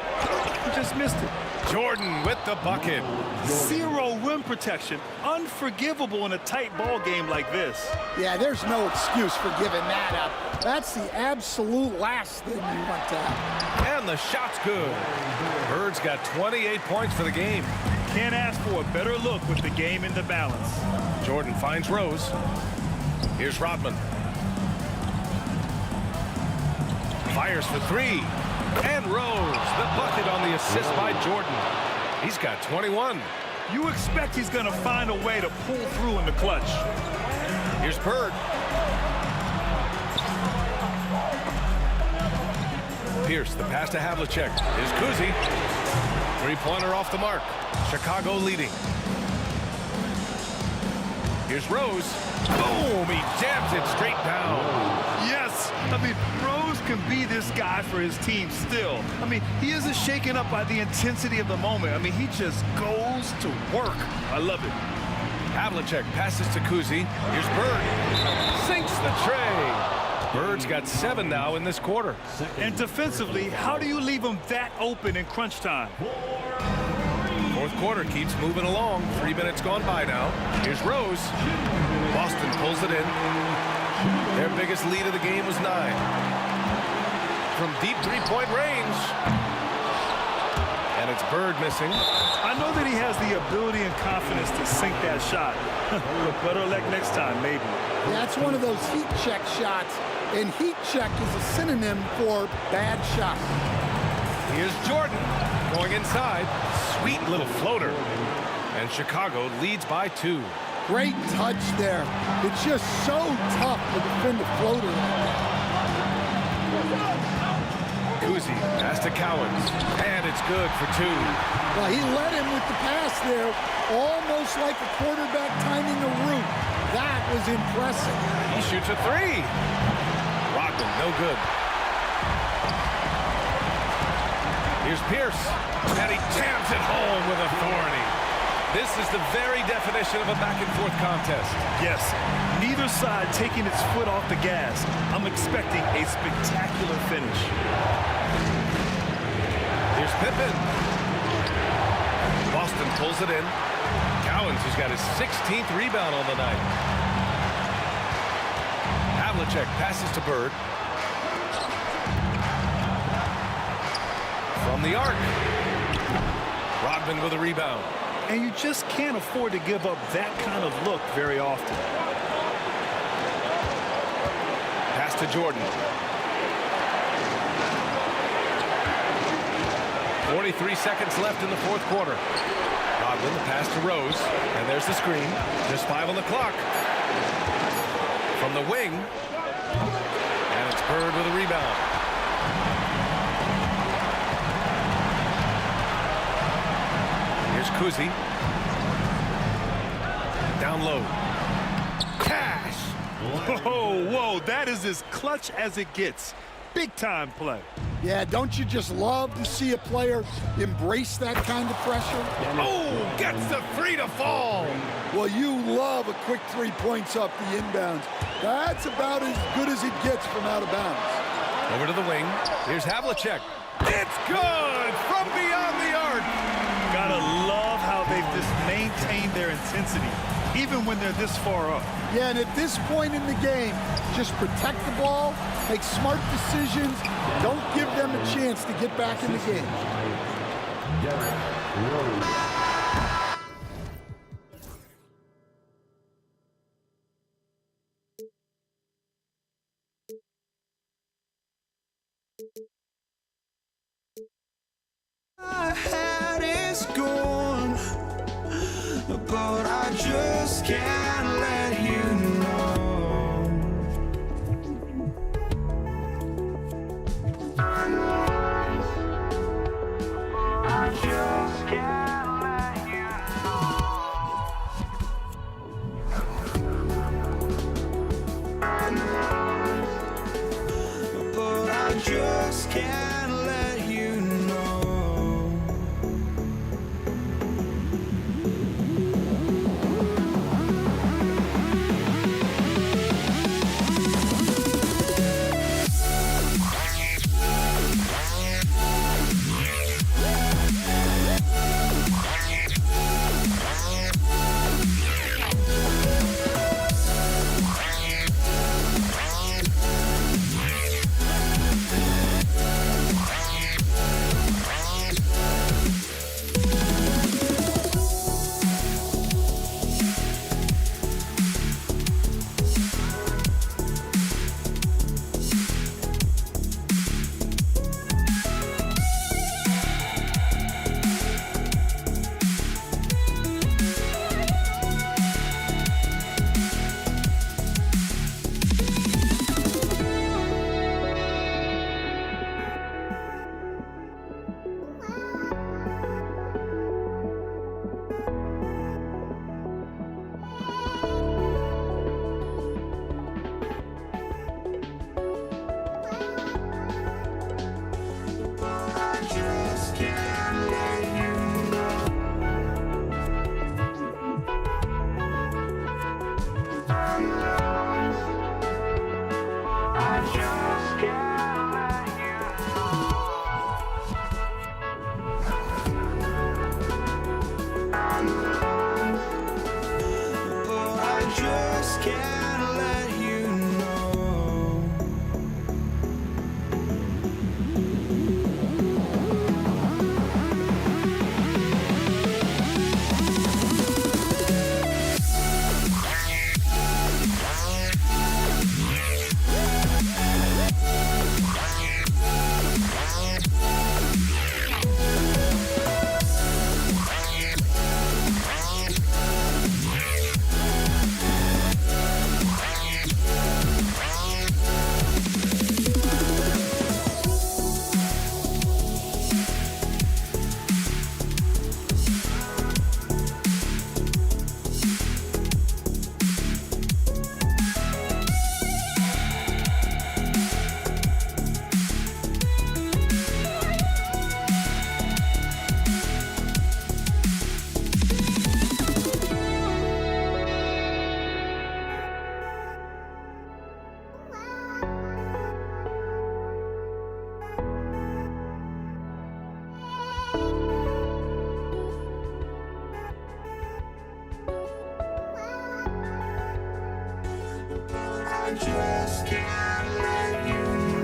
He just missed it. Jordan with the bucket. Zero rim protection. Unforgivable in a tight ball game like this. Yeah, there's no excuse for giving that up. That's the absolute last thing you want to have. And the shot's good. Bird's got 28 points for the game. Can't ask for a better look with the game in the balance. Jordan finds Rose. Here's Rodman. Fires for 3. And Rose, the bucket on the assist by Jordan. He's got 21. You expect he's going to find a way to pull through in the clutch. Here's Bird. Pierce, the pass to Havlicek. Here's Kuzi. 3-pointer off the mark. Chicago leading. Here's Rose. Boom! He jams it straight down. Yes! I mean, Rose can be this guy for his team still. I mean, he isn't shaken up by the intensity of the moment. I mean, he just goes to work. I love it. Havlicek passes to Kuzi. Here's Bird. Sinks the tray. Bird's got 7 now in this quarter. And defensively, how do you leave him that open in crunch time? Fourth quarter keeps moving along. 3 minutes gone by now. Here's Rose. Boston pulls it in. Their biggest lead of the game was 9. From deep 3-point range. And it's Bird missing. I know that he has the ability and confidence to sink that shot. But better luck next time, maybe. That's one of those heat check shots. And heat check is a synonym for bad shot. Here's Jordan going inside. Sweet little floater. And Chicago leads by 2. Great touch there. It's just so tough to defend a floater. Kuzi pass to Cowens. And it's good for 2. Well, he led him with the pass there, almost like a quarterback timing a route. That was impressive. He shoots a 3. Rodman, no good. Here's Pierce. And he jams it home with authority. This is the very definition of a back-and-forth contest. Yes, neither side taking its foot off the gas. I'm expecting a spectacular finish. Here's Pippen. Boston pulls it in. Cowens, who's got his 16th rebound on the night. Havlicek passes to Bird. From the arc. Rodman with a rebound. And you just can't afford to give up that kind of look very often. Pass to Jordan. 43 seconds left in the fourth quarter. Rodman, the pass to Rose. And there's the screen. Just 5 on the clock. From the wing. And it's Bird with a rebound. Here's Kuzi. Down low. Cash! Whoa, that is as clutch as it gets. Big time play. Yeah, don't you just love to see a player embrace that kind of pressure? Oh, gets the three to fall. Well, you love a quick 3 points off the inbounds. That's about as good as it gets from out of bounds. Over to the wing. Here's Havlicek. It's good from beyond the arc. Gotta love how they've just maintained their intensity, even when they're this far up. Yeah, and at this point in the game, just protect the ball, make smart decisions, don't give them a chance to get back in the game. My head is gone, but I just can't let you know. I just can't let you know. But I just can't let you know. just can't let you know.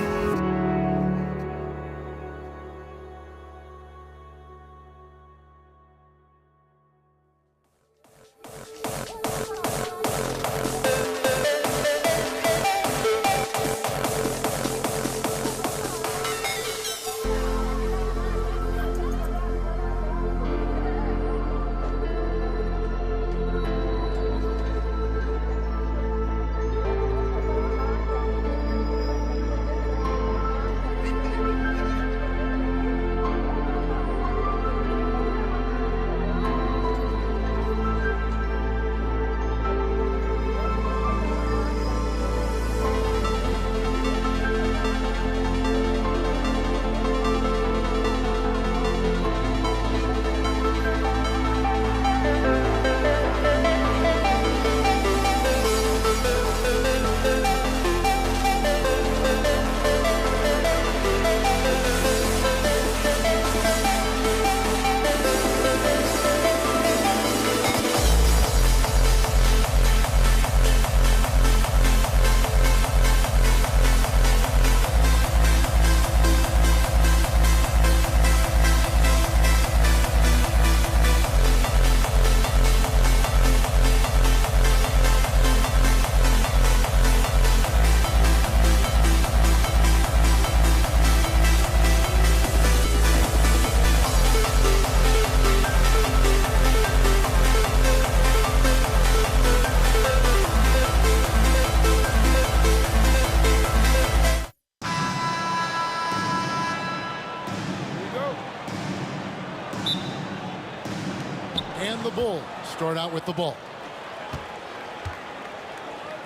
And the Bulls start out with the ball.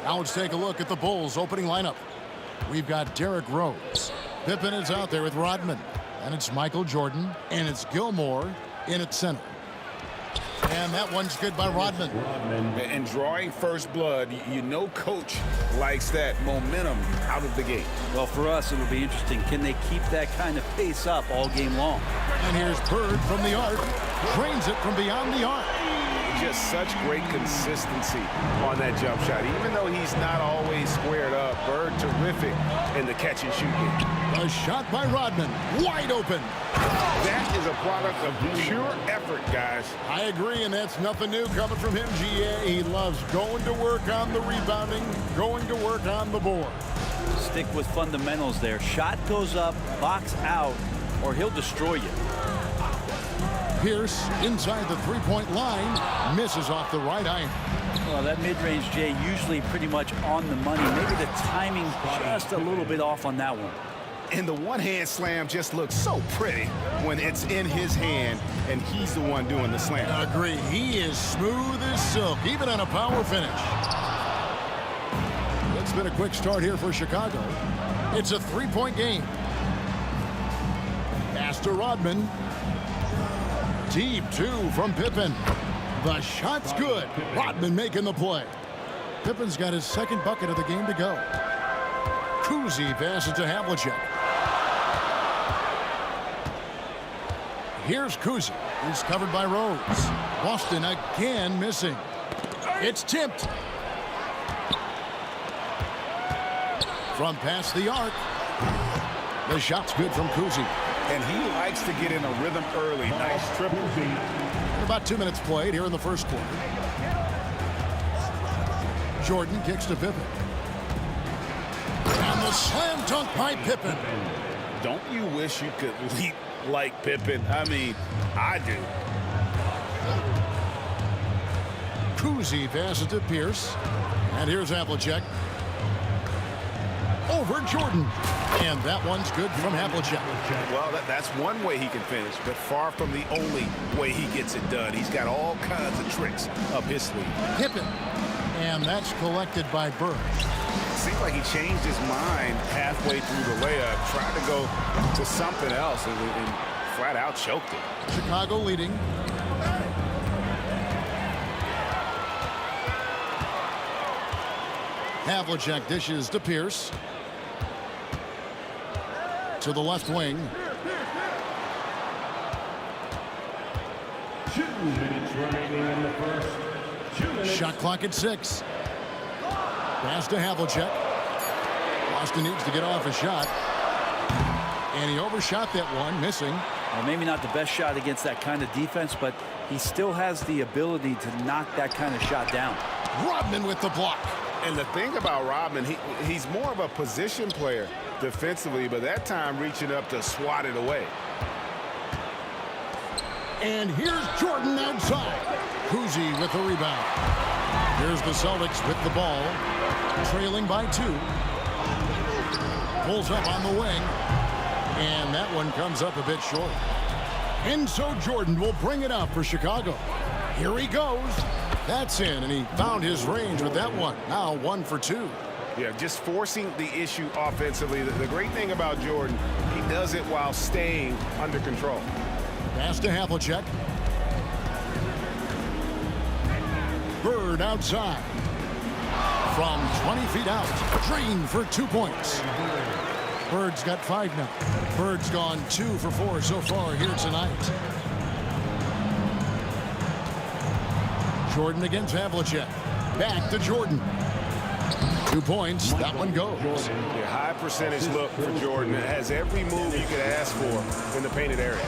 Now let's take a look at the Bulls' opening lineup. We've got Derrick Rose. Pippen is out there with Rodman. And it's Michael Jordan. And it's Gilmore in at center. And that one's good by Rodman. And drawing first blood, you know Coach likes that momentum out of the gate. Well, for us, it'll be interesting. Can they keep that kind of pace up all game long? And here's Bird from the arc. Drains it from beyond the arc. Just such great consistency on that jump shot. Even though he's not always squared up, Bird terrific in the catch and shoot game. A shot by Rodman. Wide open. That is a product of pure effort, guys. I agree, and that's nothing new coming from him, GA. He loves going to work on the rebounding, going to work on the board. Stick with fundamentals there. Shot goes up, box out, or he'll destroy you. Pierce inside the three-point line, misses off the right iron. Well, that mid-range, Jay, usually pretty much on the money. Maybe the timing just a little bit off on that one. And the one-hand slam just looks so pretty when it's in his hand and he's the one doing the slam. Agree. He is smooth as silk, even on a power finish. It's been a quick start here for Chicago. It's a three-point game. Pass to Rodman. Deep two from Pippen. The shot's good. Rodman making the play. Pippen's got his second bucket of the game to go. Kuzi passes to Havlicek. Here's Kuzi. He's covered by Rose. Boston again missing. It's tipped. From past the arc. The shot's good from Kuzi. And he likes to get in a rhythm early. Nice triple B. About 2 minutes played here in the first quarter. Jordan kicks to Pippen. And the slam dunk by Pippen. Don't you wish you could leap like Pippen? I mean, I do. Kuzi passes to Pierce. And here's Havlicek. Over Jordan. And that one's good from Havlicek. Well, that's one way he can finish, but far from the only way he gets it done. He's got all kinds of tricks up his sleeve. Pippen. And that's collected by Bird. Seems like he changed his mind halfway through the layup, tried to go to something else, and flat out choked it. Chicago leading. Havlicek dishes to Pierce. To the left wing. 2 minutes remaining in the first. 2 minutes. Shot clock at 6. Pass to Havlicek. Boston needs to get off a shot. And he overshot that one, missing. Well, maybe not the best shot against that kind of defense, but he still has the ability to knock that kind of shot down. Rodman with the block. And the thing about Rodman, he's more of a position player defensively, but that time reaching up to swat it away. And here's Jordan outside. Kuzi with the rebound. Here's the Celtics with the ball, trailing by 2. Pulls up on the wing, and that one comes up a bit short. And so Jordan will bring it up for Chicago. Here he goes. That's in, and he found his range with that one. Now 1 for 2. Yeah, just forcing the issue offensively. The great thing about Jordan, he does it while staying under control. Pass to Havlicek. Bird outside. From 20 feet out. Drain for 2 points. Bird's got 5 now. Bird's gone 2 for 4 so far here tonight. Jordan against Havlicek. Back to Jordan. 2 points. That one goes. Yeah, high percentage look for Jordan. It has every move you could ask for in the painted area.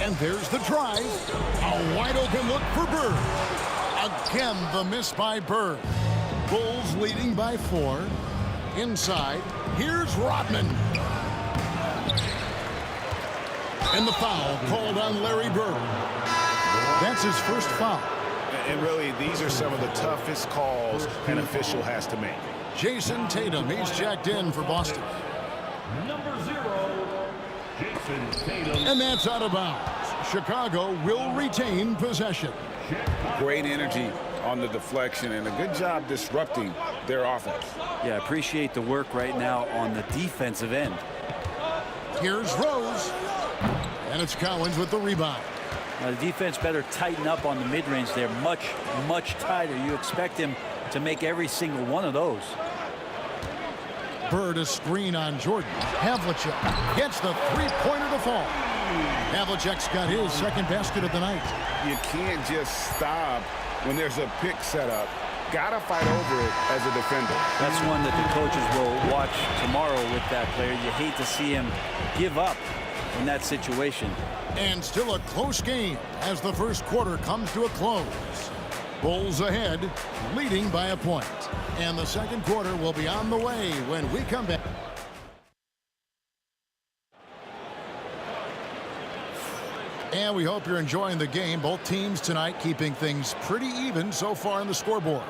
And there's the drive. A wide open look for Bird. Again, the miss by Bird. Bulls leading by 4. Inside, here's Rodman. And the foul called on Larry Bird. That's his first foul. And really, these are some of the toughest calls an official has to make. Jason Tatum, he's checked in for Boston. Number 0, Jason Tatum. And that's out of bounds. Chicago will retain possession. Great energy on the deflection and a good job disrupting their offense. Yeah, appreciate the work right now on the defensive end. Here's Rose. And it's Collins with the rebound. Now, the defense better tighten up on the mid-range. They're much, much tighter. You expect him to make every single one of those. Bird a screen on Jordan. Havlicek gets the three-pointer to fall. Havlicek's got his second basket of the night. You can't just stop when there's a pick set up. Gotta fight over it as a defender. That's one that the coaches will watch tomorrow with that player. You hate to see him give up in that situation. And still a close game as the first quarter comes to a close. Bulls ahead, leading by a point. And the second quarter will be on the way when we come back. And we hope you're enjoying the game. Both teams tonight keeping things pretty even so far on the scoreboard.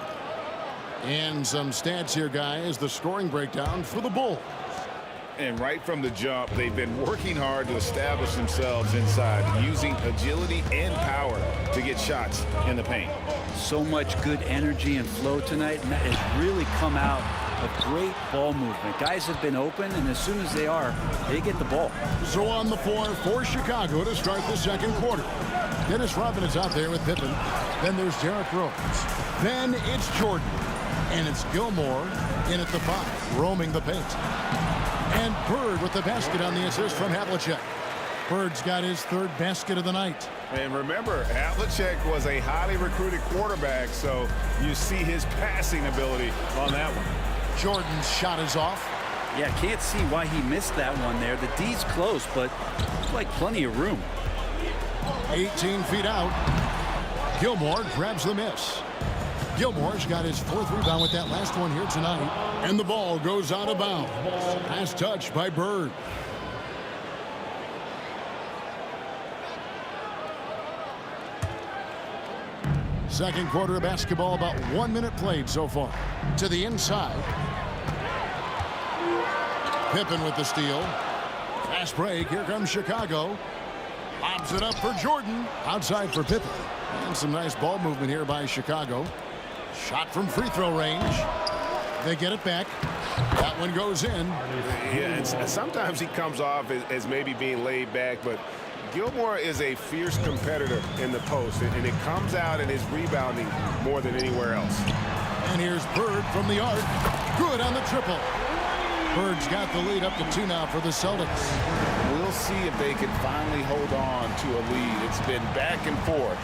And some stats here, guys. The scoring breakdown for the Bulls. And right from the jump, they've been working hard to establish themselves inside, using agility and power to get shots in the paint. So much good energy and flow tonight, and that has really come out of great ball movement. Guys have been open, and as soon as they are, they get the ball. So on the floor for Chicago to start the second quarter. Dennis Rodman is out there with Pippen. Then there's Derrick Rose. Then it's Jordan. And it's Gilmore in at the 5, roaming the paint. And Bird with the basket on the assist from Havlicek. Bird's got his third basket of the night. And remember, Havlicek was a highly recruited quarterback, so you see his passing ability on that one. Jordan's shot is off. Yeah, can't see why he missed that one there. The D's close, but looks like plenty of room. 18 feet out. Gilmore grabs the miss. Gilmore's got his 4th rebound with that last one here tonight. And the ball goes out of bounds. Last touch by Bird. Second quarter of basketball, about 1 minute played so far. To the inside. Pippen with the steal. Fast break. Here comes Chicago. Lobs it up for Jordan. Outside for Pippen. And some nice ball movement here by Chicago. Shot from free throw range. They get it back. That one goes in. Yeah, and sometimes he comes off as maybe being laid back, but Gilmore is a fierce competitor in the post, and it comes out in his rebounding more than anywhere else. And here's Bird from the arc. Good on the triple. Bird's got the lead up to 2 now for the Celtics. We'll see if they can finally hold on to a lead. It's been back and forth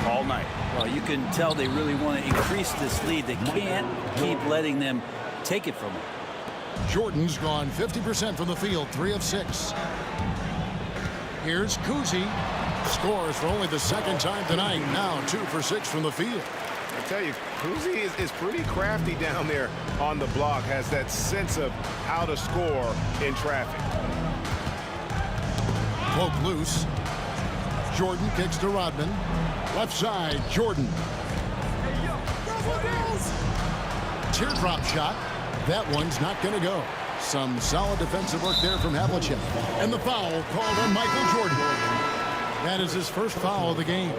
all night. Well, you can tell they really want to increase this lead. They can't keep letting them take it from them. Jordan's gone 50% from the field, 3 of 6. Here's Kuzi. Scores for only the second time tonight. Now 2 for 6 from the field. I tell you, Kuzi is pretty crafty down there on the block. Has that sense of how to score in traffic. Poke loose. Jordan kicks to Rodman. Left side, Jordan. Teardrop shot. That one's not going to go. Some solid defensive work there from Havlicek. And the foul called on Michael Jordan. That is his first foul of the game.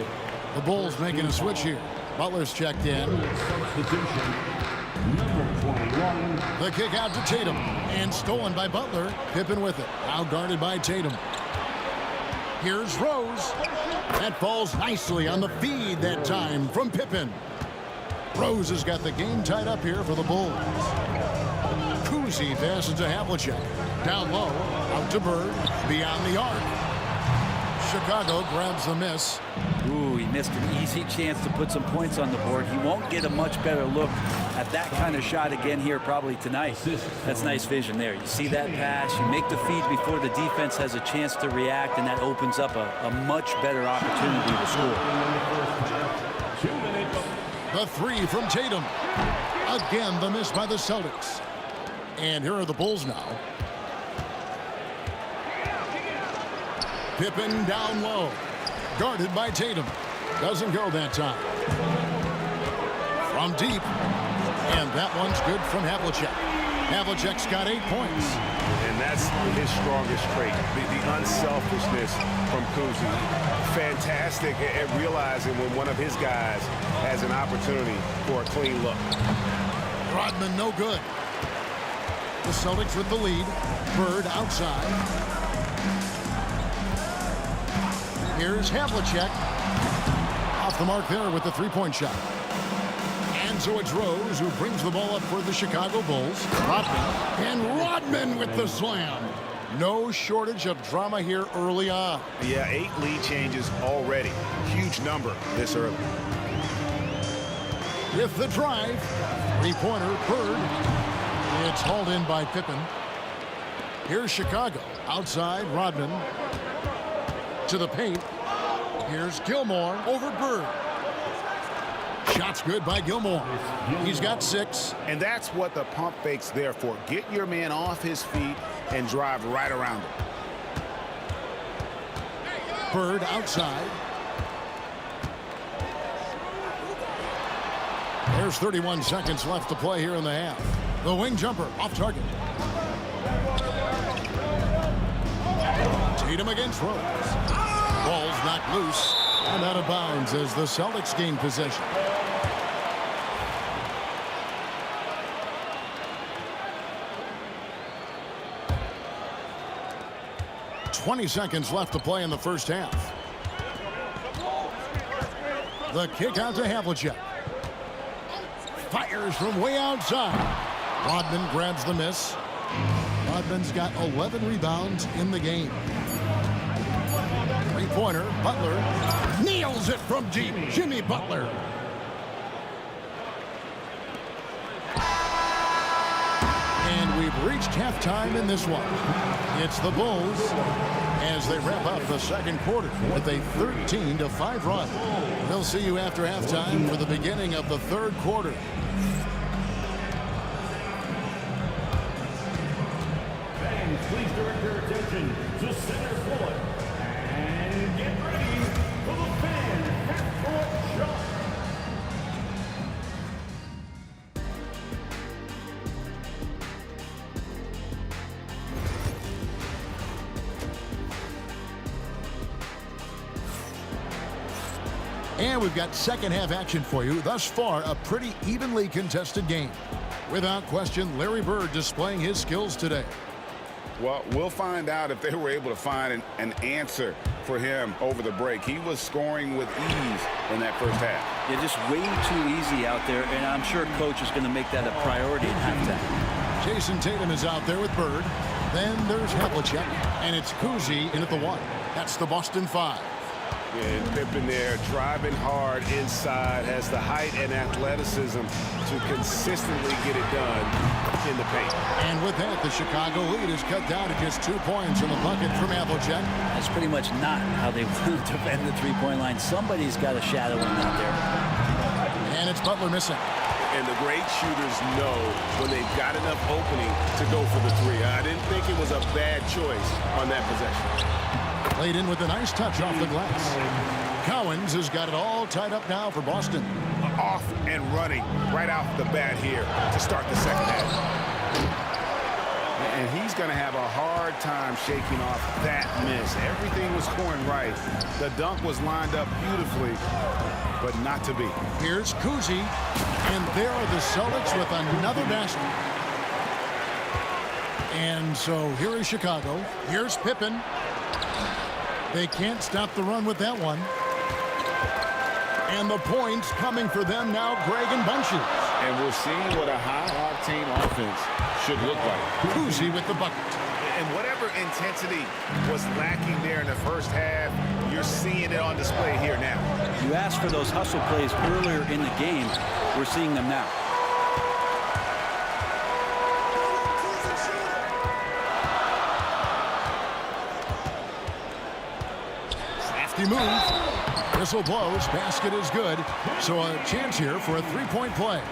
The Bulls making a switch here. Butler's checked in. The kick out to Tatum. And stolen by Butler. Pippen with it. Now guarded by Tatum. Here's Rose. That falls nicely on the feed that time from Pippen. Rose has got the game tied up here for the Bulls. Kuzi passes to Havlicek. Down low. Out to Bird. Beyond the arc. Chicago grabs the miss. Ooh, he missed an easy chance to put some points on the board. He won't get a much better look at that kind of shot again here probably tonight. That's nice vision there. You see that pass, you make the feed before the defense has a chance to react, and that opens up a much better opportunity to score. The 3 from Tatum. Again, the miss by the Celtics. And here are the Bulls now. Pippen down low. Guarded by Tatum. Doesn't go that time. From deep. And that one's good from Havlicek. Havlicek's got 8 points. And that's his strongest trait, the unselfishness from Kuzi. Fantastic at realizing when one of his guys has an opportunity for a clean look. Rodman no good. The Celtics with the lead. Bird outside. Here's Havlicek. Off the mark there with the 3-point shot. And so it's Rose who brings the ball up for the Chicago Bulls. Rodman. And Rodman with the slam. No shortage of drama here early on. Yeah, 8 lead changes already. Huge number this early. With the drive. 3-pointer, Bird. It's hauled in by Pippen. Here's Chicago. Outside, Rodman. To the paint. Here's Gilmore over Bird. Shot's good by Gilmore. He's got 6. And that's what the pump fake's there for. Get your man off his feet and drive right around him. Bird outside. There's 31 seconds left to play here in the half. The wing jumper off target. Tatum against Rose. Ball's knocked loose and out of bounds as the Celtics gain possession. .20 seconds left to play in the first half. The kick out to Havlicek. Fires from way outside. Rodman grabs the miss. Rodman's got 11 rebounds in the game. 3-pointer, Butler nails it from deep. Jimmy Butler. And we've reached halftime in this one. It's the Bulls as they wrap up the second quarter with a 13-5 run. We'll see you after halftime for the beginning of the third quarter. Fans, please direct your attention to center court and get ready for the fan half-court shot. And we've got second half action for you. Thus far, a pretty evenly contested game. Without question, Larry Bird displaying his skills today. Well, we'll find out if they were able to find an answer for him over the break. He was scoring with ease in that first half. Yeah, just way too easy out there, and I'm sure coach is going to make that a priority at halftime. Jason Tatum is out there with Bird. Then there's Havlicek, and it's Kuzi in at the 1. That's the Boston 5. And Pippen there driving hard inside, has the height and athleticism to consistently get it done in the paint. And with that, the Chicago lead is cut down to just 2 points in the bucket from Havlicek. That's pretty much not how they want to defend the three-point line. Somebody's got a shadow him out there. And it's Butler missing. And the great shooters know when they've got enough opening to go for the three. I didn't think it was a bad choice on that possession. Played in with a nice touch off the glass. Cowens has got it all tied up now for Boston. Off and running right off the bat here to start the second half. And he's going to have a hard time shaking off that miss. Everything was going right. The dunk was lined up beautifully, but not to be. Here's Kuzi, and there are the Celtics with another basket. And so here is Chicago. Here's Pippen. They can't stop the run with that one. And the points coming for them now, Greg and Bunches. And we're seeing what a high-octane offense should look like. Kuzi with the bucket. And whatever intensity was lacking there in the first half, you're seeing it on display here now. You asked for those hustle plays earlier in the game. We're seeing them now. Crafty move. Whistle blows. Basket is good. So a chance here for a three-point play.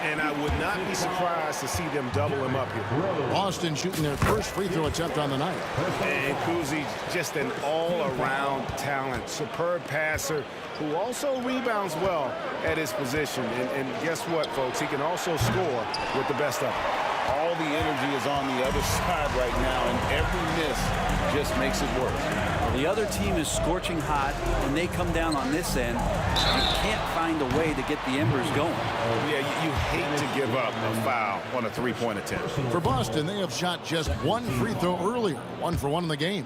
And I would not be surprised to see them double him up here. Boston shooting their first free throw attempt on the night. And Kuzi, just an all-around talent. Superb passer who also rebounds well at his position. And guess what, folks? He can also score with the best of them. All the energy is on the other side right now, and every miss just makes it worse. The other team is scorching hot, and they come down on this end. You can't find a way to get the embers going. Yeah, you hate to give up a foul on a three-point attempt. For Boston, they have shot just one free throw earlier, 1 for 1 in the game.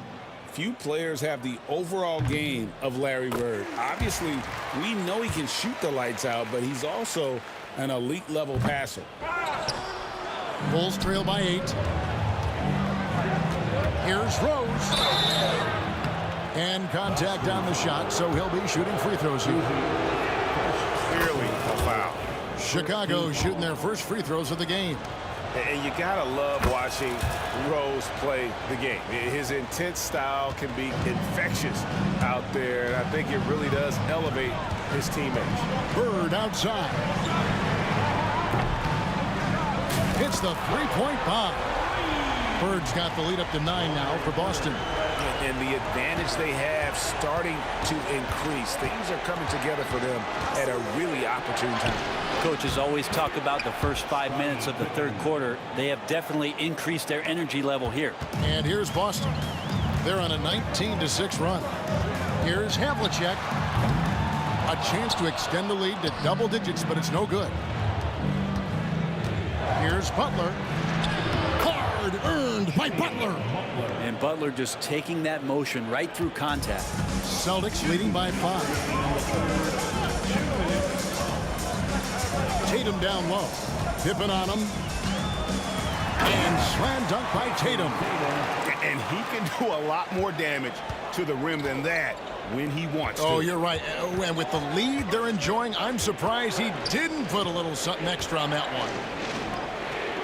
Few players have the overall game of Larry Bird. Obviously, we know he can shoot the lights out, but he's also an elite-level passer. Bulls trail by 8. Here's Rose. And contact on the shot, so he'll be shooting free throws here. Clearly a foul. Chicago shooting their first free throws of the game. And you gotta love watching Rose play the game. His intense style can be infectious out there, and I think it really does elevate his teammates. Bird outside. Hits the three-point bomb. Bird's got the lead up to 9 now for Boston. And the advantage they have starting to increase. Things are coming together for them at a really opportune time. Coaches always talk about the first 5 minutes of the third quarter. They have definitely increased their energy level here. And here's Boston. They're on a 19-6 run. Here's Havlicek. A chance to extend the lead to double digits, but it's no good. Here's Butler. Hard earned by Butler. And Butler just taking that motion right through contact. Celtics leading by 5. Tatum down low. Pippen on him. And slam dunk by Tatum. And he can do a lot more damage to the rim than that when he wants to. Oh, you're right. And with the lead they're enjoying, I'm surprised he didn't put a little something extra on that one.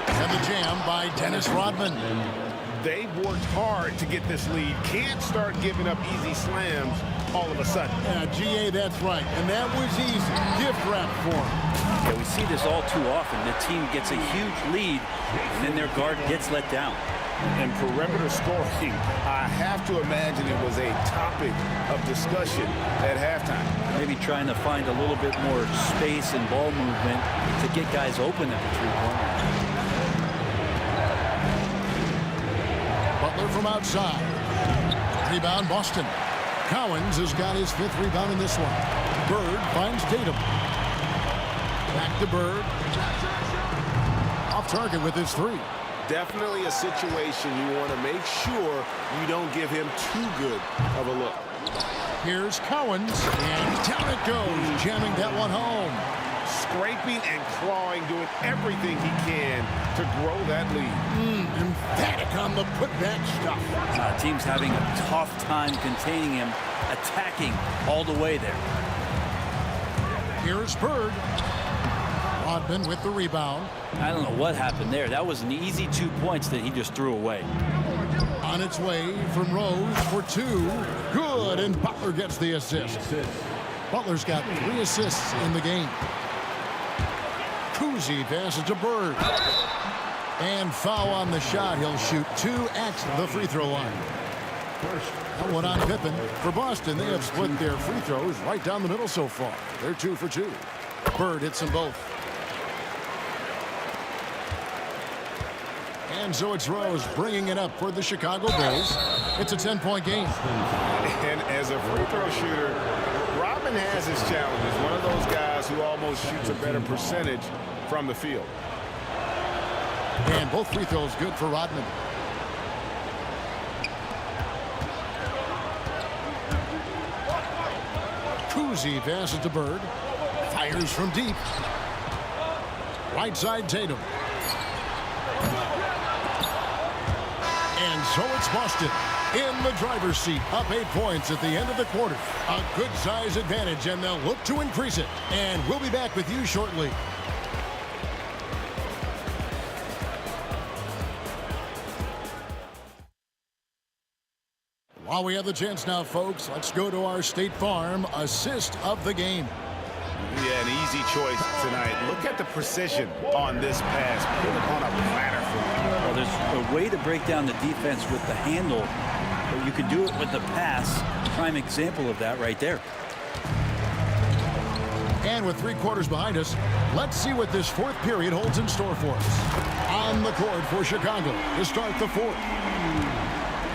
And the jam by Dennis Rodman. They've worked hard to get this lead. Can't start giving up easy slams all of a sudden. Yeah, GA, that's right. And that was easy. Gift wrap for him. Yeah, we see this all too often. The team gets a huge lead, and then their guard gets let down. And perimeter scoring, I have to imagine it was a topic of discussion at halftime. Maybe trying to find a little bit more space and ball movement to get guys open at the three-point line. Butler from outside. Rebound, Boston. Cowens has got his 5th rebound in this one. Bird finds Tatum. Back to Bird. Off target with his 3. Definitely a situation you want to make sure you don't give him too good of a look. Here's Cowens, and down it goes, jamming that one home. scraping and clawing, doing everything he can to grow that lead. Emphatic on the putback stuff. Team's having a tough time containing him, attacking all the way there. Here's Bird. Rodman with the rebound. I don't know what happened there. That was an easy 2 points that he just threw away. On its way from Rose for 2. Good, and Butler gets the assist. Butler's got 3 assists in the game. Kuzi passes to Bird. And foul on the shot. He'll shoot 2 at the free throw line. That one on Pippen. For Boston, they have split their free throws right down the middle so far. They're 2 for 2. Bird hits them both. And so it's Rose bringing it up for the Chicago Bulls. It's a 10-point game. And as a free throw shooter, Rodman has his challenges. One of those guys who almost shoots a better percentage from the field. And both free throws good for Rodman. Kuzi passes to Bird. Fires from deep. Right side Tatum. And so it's Boston in the driver's seat, up 8 points at the end of the quarter. A good size advantage, and they'll look to increase it. And we'll be back with you shortly. While we have the chance now, folks, let's go to our State Farm assist of the game. Yeah, an easy choice tonight. Look at the precision on this pass. Put it on a platter for him. Well, there's a way to break down the defense with the handle, but you can do it with the pass. Prime example of that right there. And with 3 quarters behind us, let's see what this 4th period holds in store for us. On the court for Chicago to start the 4th.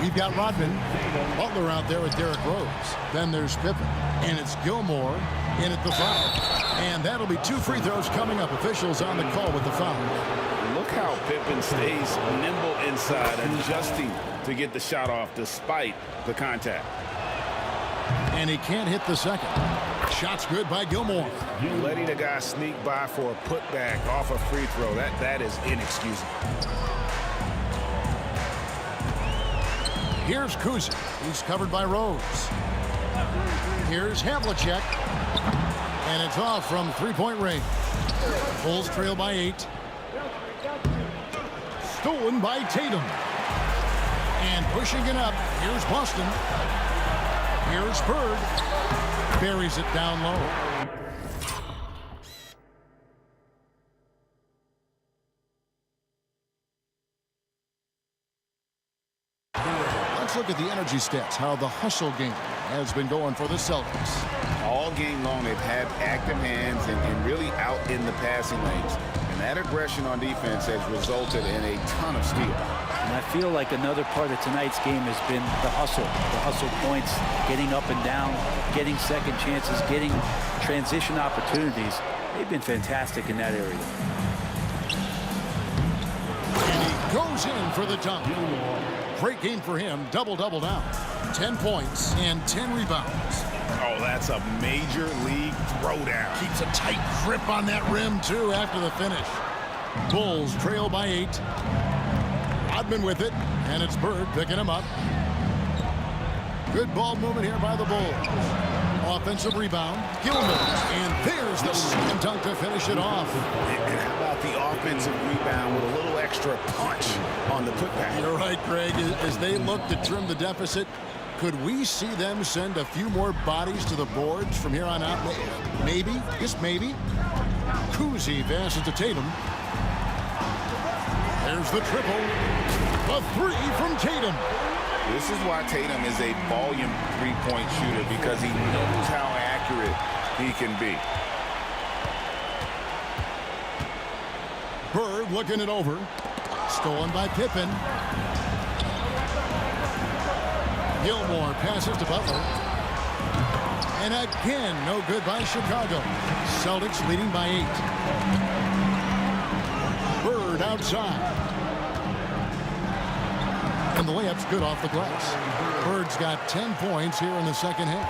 We've got Rodman, Butler out there with Derrick Rose. Then there's Pippen, and it's Gilmore in at the foul. And that'll be 2 free throws coming up. Officials on the call with the foul. Look how Pippen stays nimble inside, adjusting to get the shot off despite the contact. And he can't hit the second. Shot's good by Gilmore. Letting a guy sneak by for a putback off a free throw, that is inexcusable. Here's Kuzi. He's covered by Rose. Here's Havlicek. And it's off from 3-point range. Bulls trail by 8. Stolen by Tatum. And pushing it up. Here's Boston. Here's Bird. Buries it down low. Let's look at the energy stats, how the hustle game has been going for the Celtics. All game long, they've had active hands and really out in the passing lanes. And that aggression on defense has resulted in a ton of steal. And I feel like another part of tonight's game has been the hustle points, getting up and down, getting second chances, getting transition opportunities. They've been fantastic in that area. And he goes in for the dunk. Great game for him. Double-double now. 10 points and 10 rebounds. Oh, that's a major league throwdown. Keeps a tight grip on that rim, too, after the finish. Bulls trail by 8. Rodman with it, and it's Bird picking him up. Good ball movement here by the Bulls. Offensive rebound. Gilmore. And there's the slam dunk to finish it off. And how about the offensive rebound with a little extra punch on the putback? You're right, Greg. As they look to trim the deficit, could we see them send a few more bodies to the boards from here on out? Maybe, just maybe. Kuzi passes to Tatum. There's the triple. A 3 from Tatum. This is why Tatum is a volume three-point shooter, because he knows how accurate he can be. Bird looking it over. Stolen by Pippen. Gilmore passes to Butler. And again, no good by Chicago. Celtics leading by 8. Bird outside. And the layup's good off the glass. Bird's got 10 points here in the second half.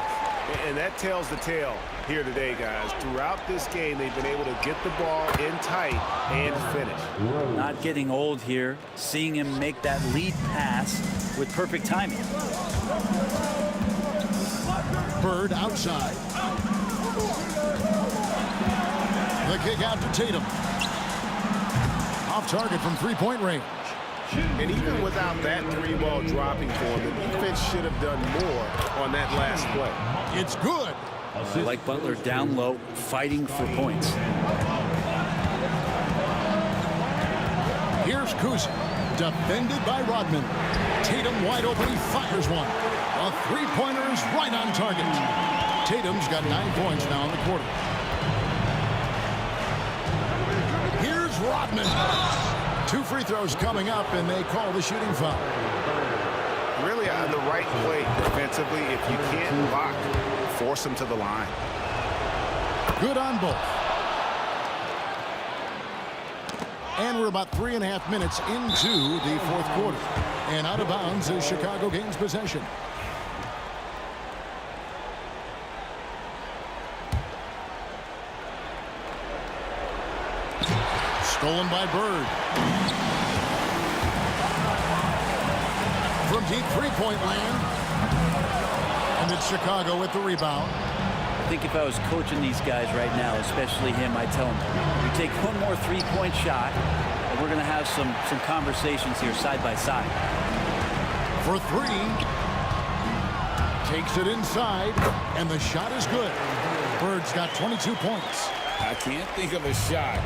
And that tells the tale here today, guys. Throughout this game, they've been able to get the ball in tight and finish. Not getting old here. Seeing him make that lead pass with perfect timing. Bird outside. The kick out to Tatum. Off target from three-point range. And even without that three-ball dropping for him, the defense should have done more on that last play. It's good. I like Butler down low, fighting for points. Here's Kuzi, defended by Rodman. Tatum wide open, he fires one. A three-pointer is right on target. Tatum's got 9 points now in the quarter. Here's Rodman. 2 free throws coming up, and they call the shooting foul. Really the right play defensively. If you can't block, force them to the line. Good on both. And we're about 3.5 minutes into the fourth quarter. And out of bounds as Chicago gains possession. Stolen by Bird. From deep three-point land. And it's Chicago with the rebound. I think if I was coaching these guys right now, especially him, I'd tell him, you take one more three-point shot, and we're going to have some conversations here side by side. For 3. Takes it inside, and the shot is good. Bird's got 22 points. I can't think of a shot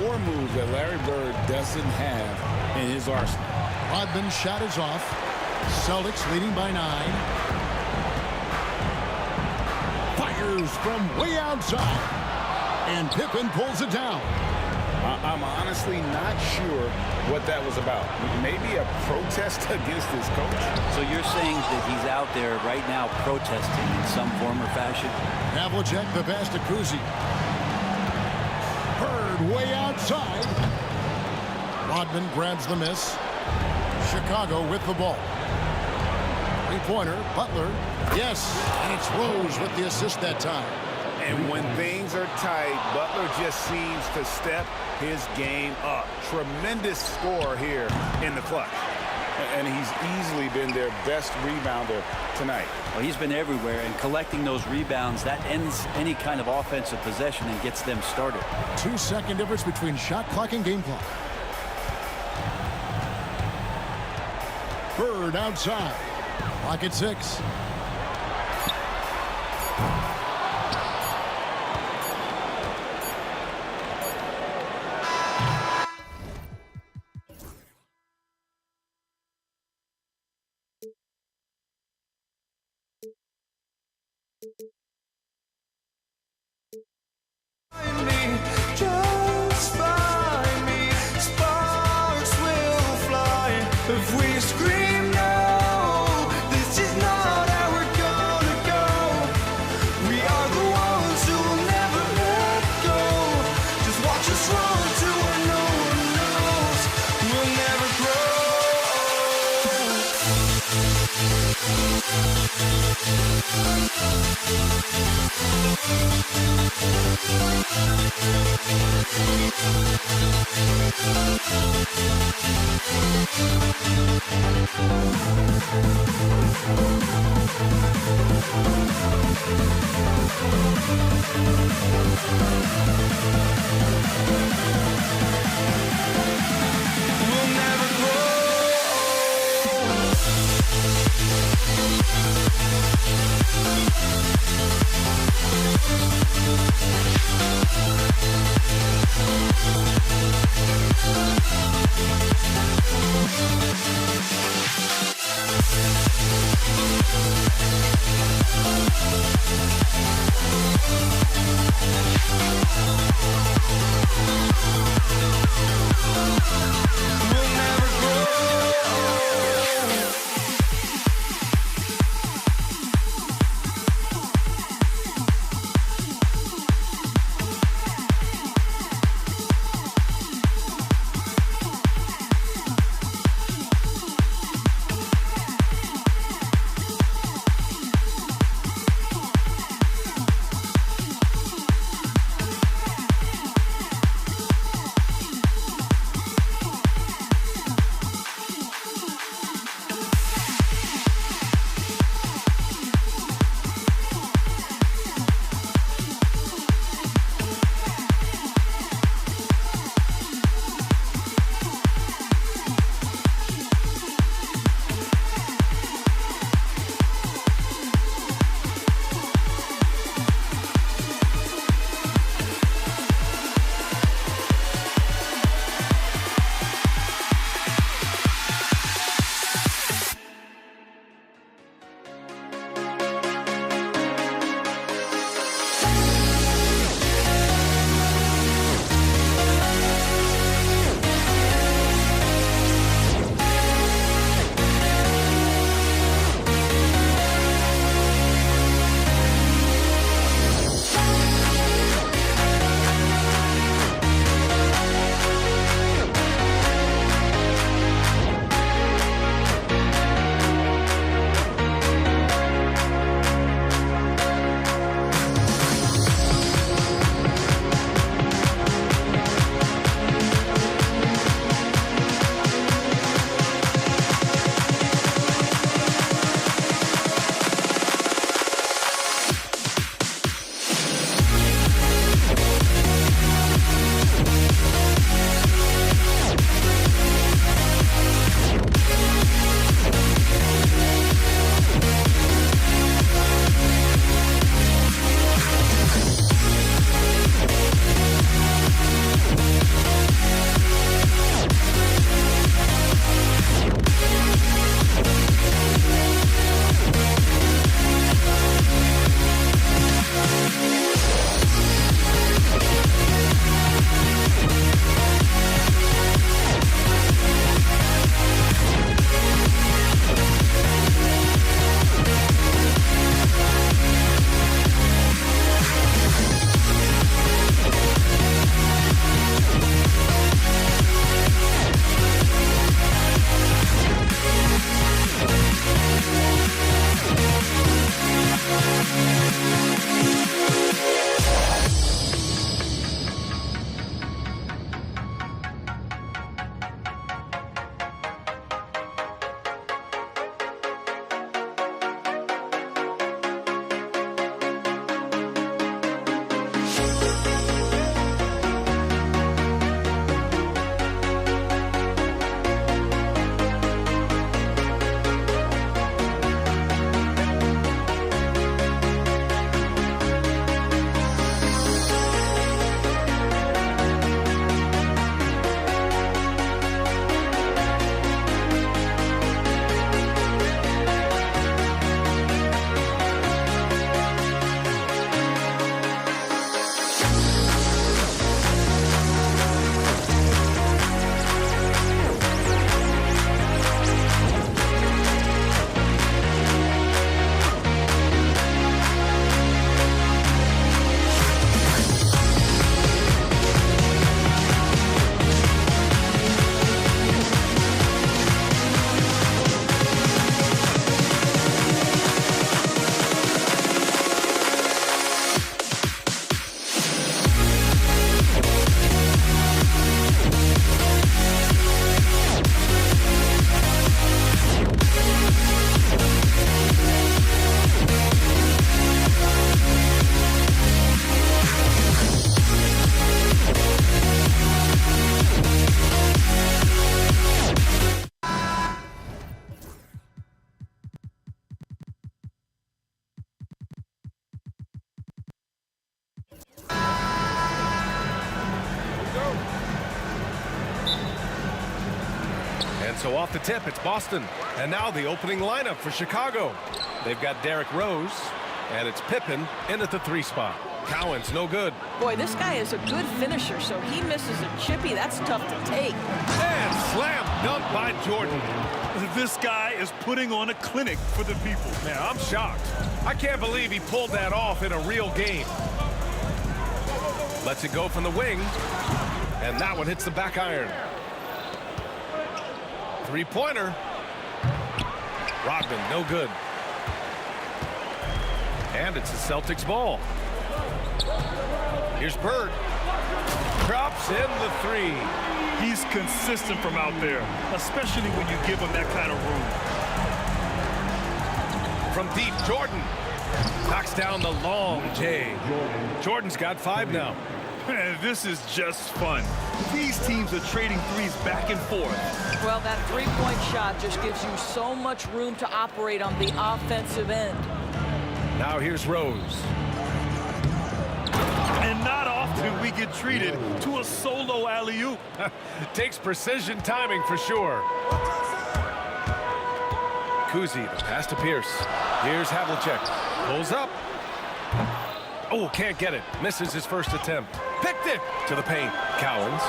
or move that Larry Bird doesn't have in his arsenal. Rodman's shot is off. Celtics leading by 9. Fires from way outside. And Pippen pulls it down. I'm honestly not sure what that was about. Maybe a protest against his coach. So you're saying that he's out there right now protesting in some form or fashion? Havlicek, the pass to Kuzi. Bird way outside. Rodman grabs the miss. Chicago with the ball. Three-pointer, Butler. Yes, and it's Rose with the assist that time. And when things are tight, Butler just seems to step his game up. Tremendous score here in the clutch. And he's easily been their best rebounder tonight. Well, he's been everywhere, and collecting those rebounds, that ends any kind of offensive possession and gets them started. 2-second difference between shot clock and game clock. Bird outside. Clock at 6. Just find me, sparks will fly if we scream no. This is not how we're gonna go. We are the ones who will never let go. Just watch us run to where no one knows. We'll never And so off the tip, it's Boston. And now the opening lineup for Chicago. They've got Derrick Rose, and it's Pippen in at the 3 spot. Cowan's no good. Boy, this guy is a good finisher, so he misses a chippy. That's tough to take. And slam dunk by Jordan. This guy is putting on a clinic for the people. Man, I'm shocked. I can't believe he pulled that off in a real game. Lets it go from the wing, and that one hits the back iron. 3-pointer. Rodman, no good. And it's the Celtics ball. Here's Bird. Drops in the 3. He's consistent from out there, especially when you give him that kind of room. From deep, Jordan knocks down the long J. Jordan's got 5 now. Man, this is just fun. These teams are trading threes back and forth. Well, that 3-point shot just gives you so much room to operate on the offensive end. Now here's Rose. And not often we get treated to a solo alley-oop. Takes precision timing for sure. Kuzi, the pass to Pierce. Here's Havlicek. Pulls up. Oh, can't get it. Misses his first attempt. Picked it to the paint. Cowens.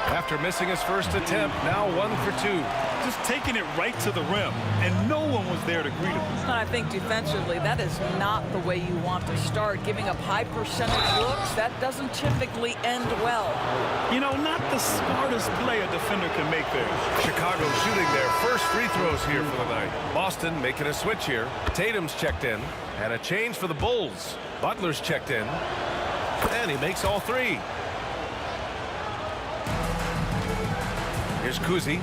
After missing his first attempt, now 1 for 2. Just taking it right to the rim, and no one was there to greet him. I think defensively, that is not the way you want to start. Giving up high percentage looks, that doesn't typically end well. You know, not the smartest play a defender can make there. Chicago shooting their first free throws here for the night. Boston making a switch here. Tatum's checked in, and a change for the Bulls. Butler's checked in, and he makes all 3. Here's Kuzi.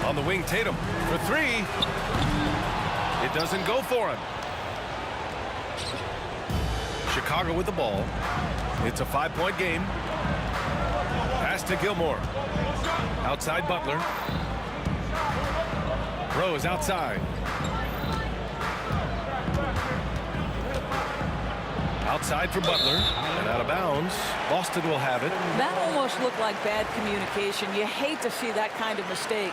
On the wing, Tatum for 3. It doesn't go for him. Chicago with the ball. It's a 5-point game. Pass to Gilmore. Outside Butler. Rose outside. Outside for Butler. And out of bounds. Boston will have it. That almost looked like bad communication. You hate to see that kind of mistake.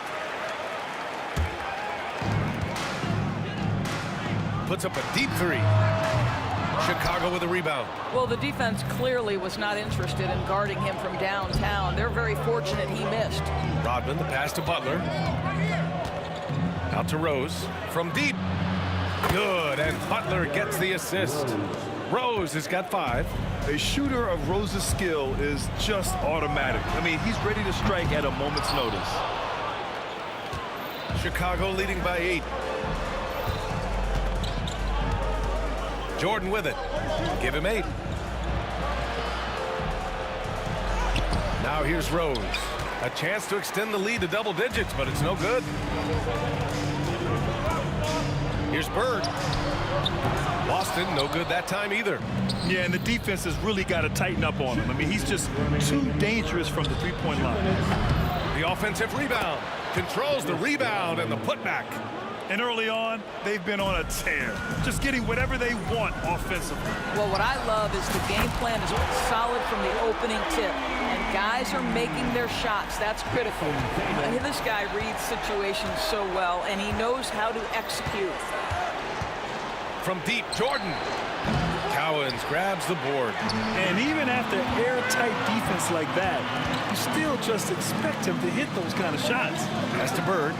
Puts up a deep 3. Chicago with a rebound. Well, the defense clearly was not interested in guarding him from downtown. They're very fortunate he missed. Rodman, the pass to Butler. Out to Rose. From deep. Good, and Butler gets the assist. Rose has got 5. A shooter of Rose's skill is just automatic. I mean, he's ready to strike at a moment's notice. Chicago leading by 8. Jordan with it. Give him 8. Now here's Rose. A chance to extend the lead to double digits, but it's no good. Here's Bird. Boston, no good that time either. Yeah, and the defense has really got to tighten up on him. I mean, he's just too dangerous from the 3-point line. The offensive rebound. Controls the rebound and the putback. And early on, they've been on a tear. Just getting whatever they want offensively. Well, what I love is the game plan is solid from the opening tip. And guys are making their shots. That's critical. This guy reads situations so well, and he knows how to execute. From deep, Jordan. Cowens grabs the board. And even after airtight defense like that, you still just expect him to hit those kind of shots. Pass to Bird.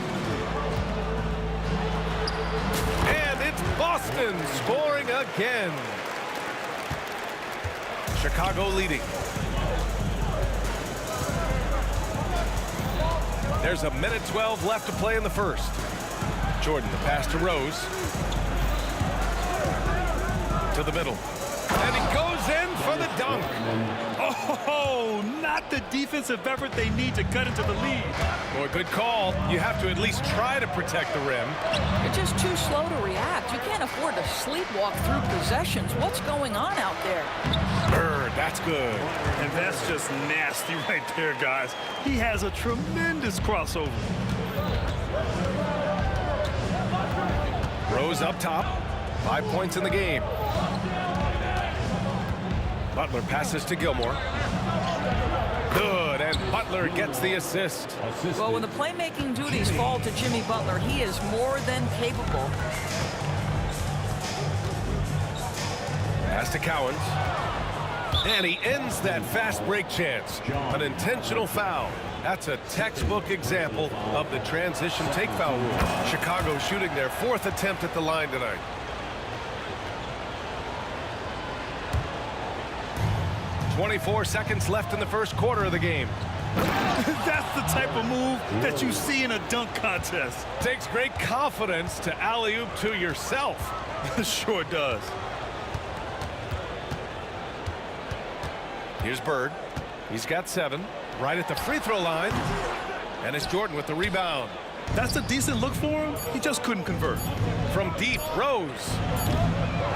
And it's Boston scoring again. Chicago leading. There's a minute 12 left to play in the first. Jordan, the pass to Rose. To the middle. And he goes in for the dunk. Oh, not the defensive effort they need to cut into the lead. Boy, good call. You have to at least try to protect the rim. You're just too slow to react. You can't afford to sleepwalk through possessions. What's going on out there? Bird, that's good. And that's just nasty right there, guys. He has a tremendous crossover. Rose up top. 5 points in the game. Butler passes to Gilmore. Good, and Butler gets the assist. Well, when the playmaking duties fall to Jimmy Butler, he is more than capable. Pass to Cowens. And he ends that fast break chance. An intentional foul. That's a textbook example of the transition take foul rule. Chicago shooting their 4th attempt at the line tonight. .24 seconds left in the first quarter of the game. That's the type of move that you see in a dunk contest. Takes great confidence to alley-oop to yourself. Sure does. Here's Bird. He's got 7. Right at the free throw line. And it's Jordan with the rebound. That's a decent look for him. He just couldn't convert. From deep, Rose.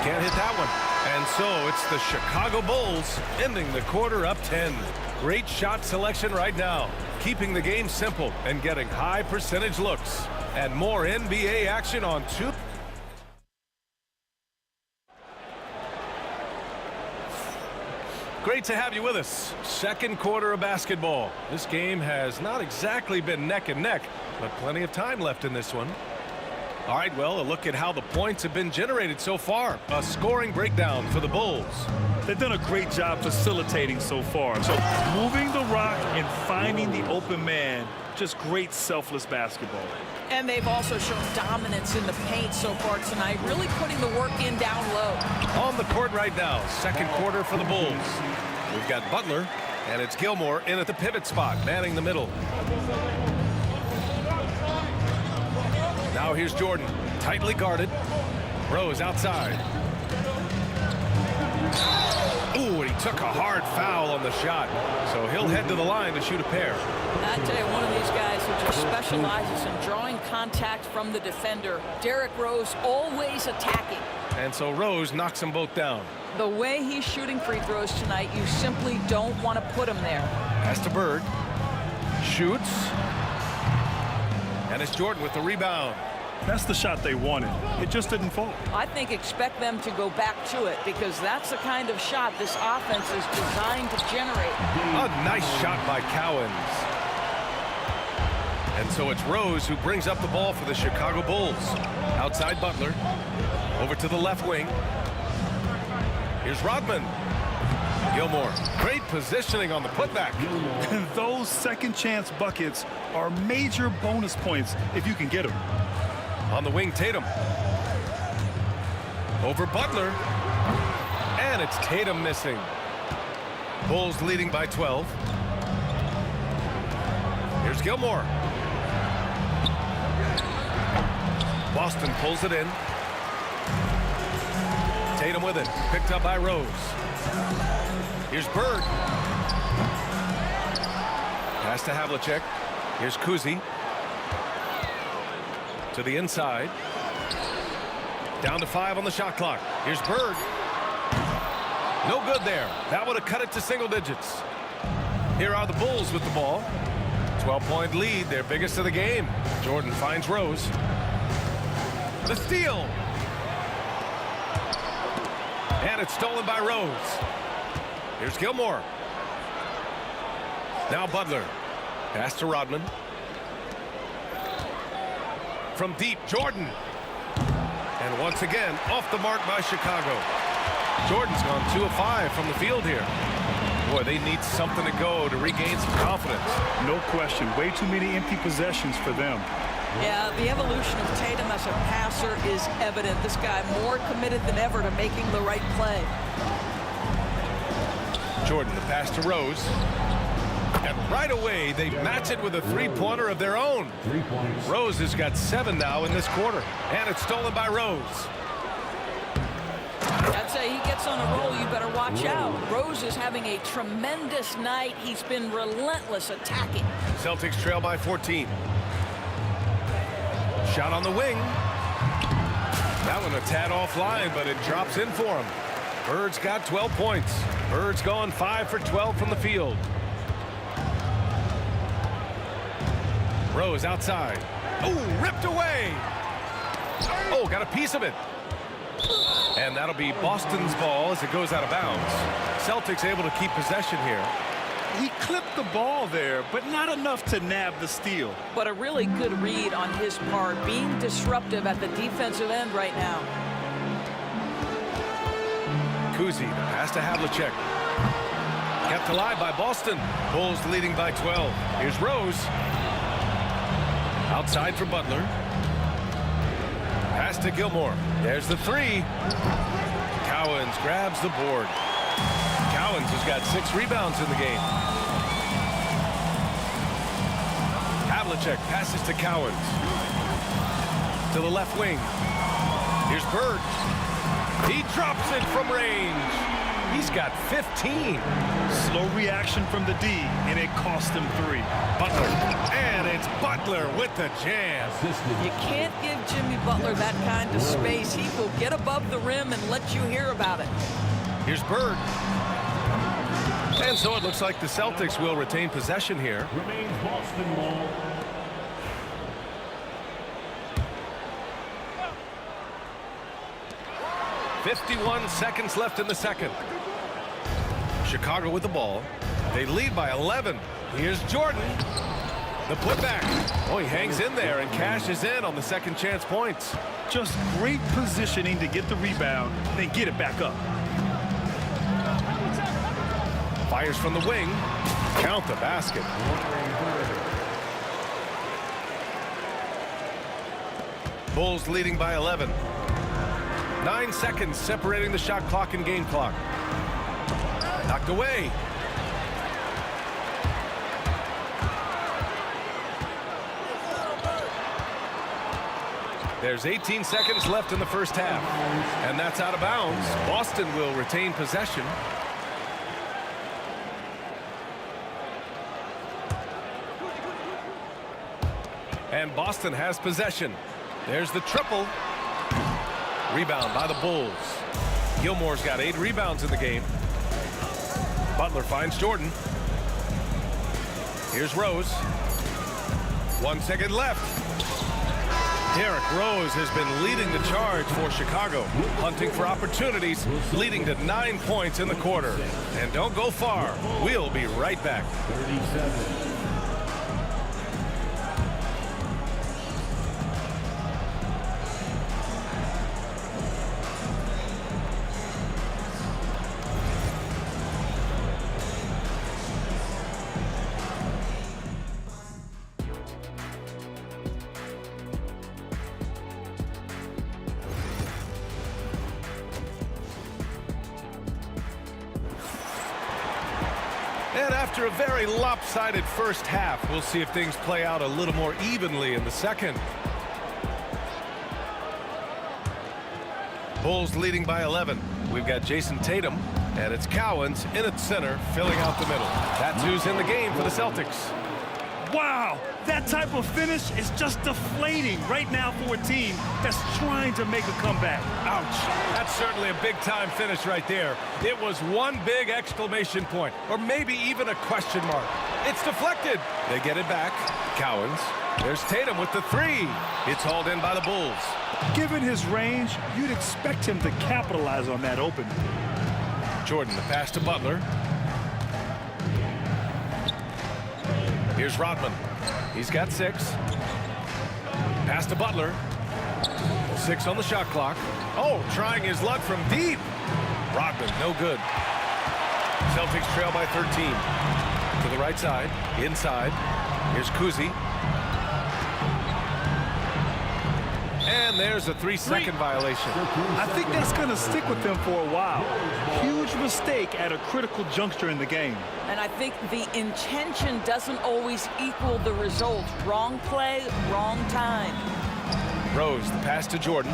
Can't hit that one. And so it's the Chicago Bulls ending the quarter up 10. Great shot selection right now. Keeping the game simple and getting high percentage looks. And more NBA action on 2. Great to have you with us. Second quarter of basketball. This game has not exactly been neck and neck, but plenty of time left in this one. All right, well, a look at how the points have been generated so far. A scoring breakdown for the Bulls. They've done a great job facilitating so far. So moving the rock and finding the open man, just great selfless basketball. And they've also shown dominance in the paint so far tonight, really putting the work in down low. On the court right now, second quarter for the Bulls. We've got Butler, and it's Gilmore in at the pivot spot, manning the middle. Now here's Jordan, tightly guarded. Rose outside. Ooh, and he took a hard foul on the shot. So he'll head to the line to shoot a pair. I tell you, one of these guys who just specializes in drawing contact from the defender. Derrick Rose always attacking. And so Rose knocks them both down. The way he's shooting free throws tonight, you simply don't want to put him there. Pass to Bird. Shoots. And it's Jordan with the rebound. That's the shot they wanted. It just didn't fall. I think expect them to go back to it because that's the kind of shot this offense is designed to generate. A nice shot by Cowens. And so it's Rose who brings up the ball for the Chicago Bulls. Outside Butler. Over to the left wing. Here's Rodman. Gilmore. Great positioning on the putback. And those second chance buckets are major bonus points if you can get them. On the wing, Tatum. Over Butler. And it's Tatum missing. Bulls leading by 12. Here's Gilmore. Boston pulls it in. Tatum with it. Picked up by Rose. Here's Bird. Pass to Havlicek. Here's Kuzi. To the inside. Down to 5 on the shot clock. Here's Bird. No good there. That would have cut it to single digits. Here are the Bulls with the ball. 12-point lead, their biggest of the game. Jordan finds Rose. The steal. And it's stolen by Rose. Here's Gilmore. Now Butler. Pass to Rodman. From deep, Jordan. And once again, off the mark by Chicago. Jordan's gone 2 of 5 from the field here. Boy, they need something to go to regain some confidence. No question. Way too many empty possessions for them. Yeah, the evolution of Tatum as a passer is evident. This guy more committed than ever to making the right play. Jordan, the pass to Rose. And right away, they match it with a three-pointer of their own. Rose has got 7 now in this quarter. And it's stolen by Rose. I'd say he gets on a roll, you better watch out. Rose is having a tremendous night. He's been relentless attacking. Celtics trail by 14. Shot on the wing. That one a tad offline, but it drops in for him. Bird's got 12 points. Bird's going 5 for 12 from the field. Rose outside. Oh, ripped away. Oh, got a piece of it. And that'll be Boston's ball as it goes out of bounds. Celtics able to keep possession here. He clipped the ball there, but not enough to nab the steal. But a really good read on his part, being disruptive at the defensive end right now. Kuzi, the pass to Havlicek. Kept alive by Boston. Bulls leading by 12. Here's Rose. Outside for Butler. Pass to Gilmore. There's the three. Cowens grabs the board. Cowens has got 6 rebounds in the game. Havlicek passes to Cowens. To the left wing. Here's Bird. He drops it from range. He's got 15. Slow reaction from the D, and it cost him 3. Butler. And it's Butler with the jam. You can't give Jimmy Butler that kind of space. He will get above the rim and let you hear about it. Here's Bird. And so it looks like the Celtics will retain possession here. Remains Boston ball. .51 seconds left in the second. Chicago with the ball. They lead by 11. Here's Jordan. The putback. Oh, he hangs in there and cashes in on the second chance points. Just great positioning to get the rebound, then get it back up. Fires from the wing. Count the basket. Bulls leading by 11. 9 seconds separating the shot clock and game clock. Knocked away. There's 18 seconds left in the first half. And that's out of bounds. Boston will retain possession. And Boston has possession. There's the triple. Rebound by the Bulls. Gilmore's got 8 rebounds in the game. Butler finds Jordan. Here's Rose. 1 second left. Derrick Rose has been leading the charge for Chicago, hunting for opportunities, leading to 9 points in the quarter. And don't go far. We'll be right back. 37. And after a very lopsided first half, we'll see if things play out a little more evenly in the second. Bulls leading by 11. We've got Jason Tatum, and it's Cowens in at center, filling out the middle. That's who's in the game for the Celtics. Wow, that type of finish is just deflating right now for a team that's trying to make a comeback. Ouch. That's certainly a big-time finish right there. It was one big exclamation point, or maybe even a question mark. It's deflected. They get it back. Cowens. There's Tatum with the 3. It's hauled in by the Bulls. Given his range, you'd expect him to capitalize on that opening. Jordan, the pass to Butler. Here's Rodman. He's got 6. Pass to Butler. 6 on the shot clock. Oh, trying his luck from deep. Rodman, no good. Celtics trail by 13. To the right side. Inside. Here's Kuzi. And there's a 3-second violation. I think that's going to stick with them for a while. Huge mistake at a critical juncture in the game. And I think the intention doesn't always equal the result. Wrong play, wrong time. Rose, the pass to Jordan.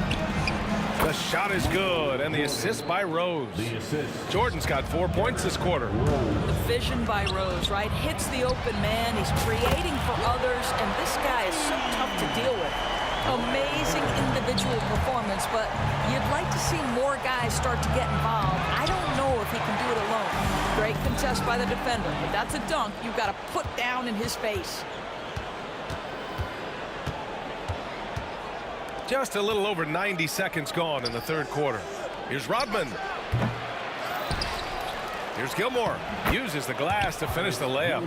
The shot is good, and the assist by Rose. Jordan's got 4 points this quarter. The vision by Rose, right? Hits the open man. He's creating for others, and this guy is so tough to deal with. Amazing individual performance, but you'd like to see more guys start to get involved. I don't know if he can do it alone. Great contest by the defender, but that's a dunk you've got to put down in his face. Just a little over 90 seconds gone in the third quarter. Here's Rodman. Here's Gilmore. Uses the glass to finish the layup.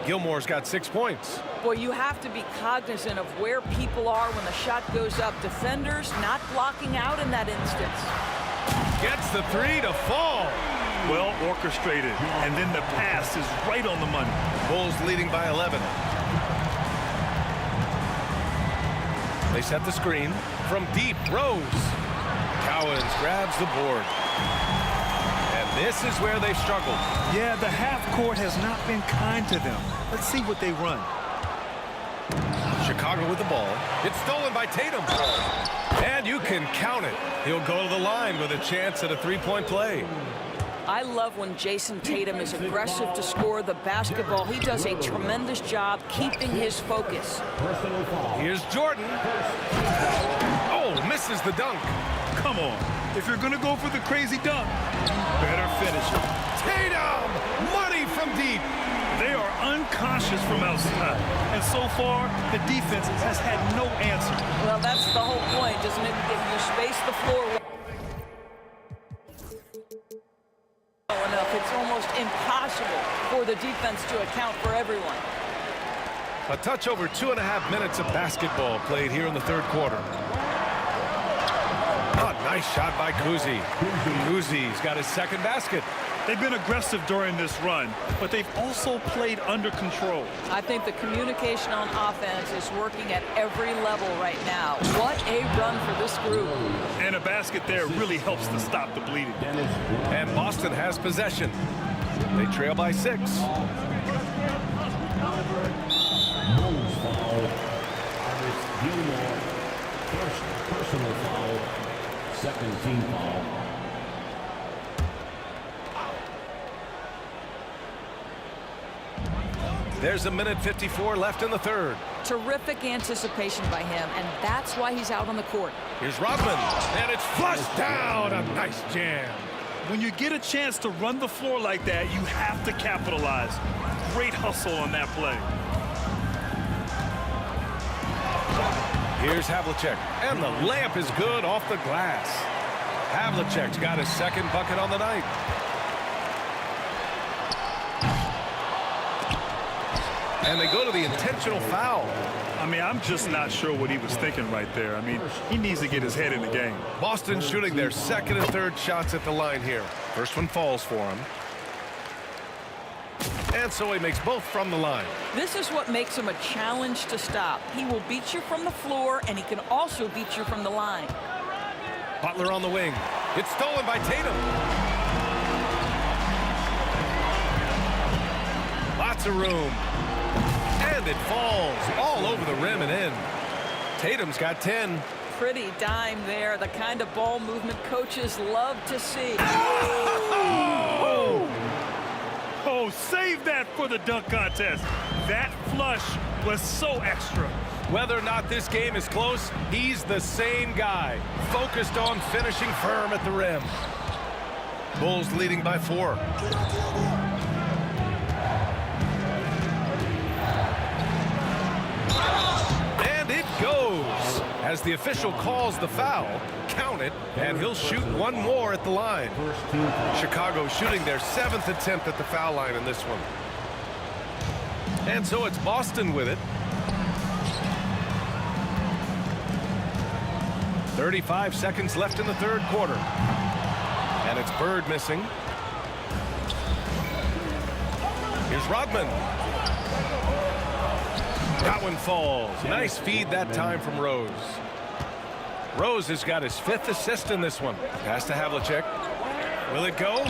Gilmore's got 6 points. Boy, you have to be cognizant of where people are when the shot goes up. Defenders not blocking out in that instance. Gets the 3 to fall. Well orchestrated, and then the pass is right on the money. Bulls leading by 11. They set the screen. From deep, Rose. Cowens grabs the board. And this is where they've struggled. Yeah, the half court has not been kind to them. Let's see what they run. Chicago with the ball. It's stolen by Tatum. And you can count it. He'll go to the line with a chance at a three-point play. I love when Jason Tatum is aggressive to score the basketball. He does a tremendous job keeping his focus. Here's Jordan. Oh, misses the dunk. Come on. If you're going to go for the crazy dunk, you better finish it. Tatum! Money from deep. They are unconscious from outside. And so far, the defense has had no answer. Well, that's the whole point, isn't it? If you space the floor well enough, it's almost impossible for the defense to account for everyone. A touch over 2.5 minutes of basketball played here in the third quarter. Oh, nice shot by Kuzi. Kuzi's got his second basket. They've been aggressive during this run, but they've also played under control. I think the communication on offense is working at every level right now. What a run for this group. And a basket there really helps to stop the bleeding. And Boston has possession. They trail by 6. Bulls foul. Gilmore. First personal foul. Second team foul. There's a minute 54 left in the third. Terrific anticipation by him, and that's why he's out on the court. Here's Rodman, and it's flushed down. A nice jam. When you get a chance to run the floor like that, you have to capitalize. Great hustle on that play. Here's Havlicek, and the layup is good off the glass. Havlicek's got his second bucket on the night. And they go to the intentional foul. I mean, I'm just not sure what he was thinking right there. I mean, he needs to get his head in the game. Boston shooting their second and third shots at the line here. First one falls for him. And so he makes both from the line. This is what makes him a challenge to stop. He will beat you from the floor, and he can also beat you from the line. Butler on the wing. It's stolen by Tatum. Lots of room. And it falls all over the rim and in. Tatum's got 10. Pretty dime there. The kind of ball movement coaches love to see. Oh, save that for the dunk contest. That flush was so extra. Whether or not this game is close, he's the same guy, focused on finishing firm at the rim. Bulls leading by 4. And it goes. As the official calls the foul, count it, and he'll shoot one more at the line. Chicago shooting their 7th attempt at the foul line in this one. And so it's Boston with it. 35 seconds left in the third quarter. And it's Bird missing. Here's Rodman. That one falls. Nice feed that time from Rose. Rose has got his 5th assist in this one. Pass to Havlicek. Will it go?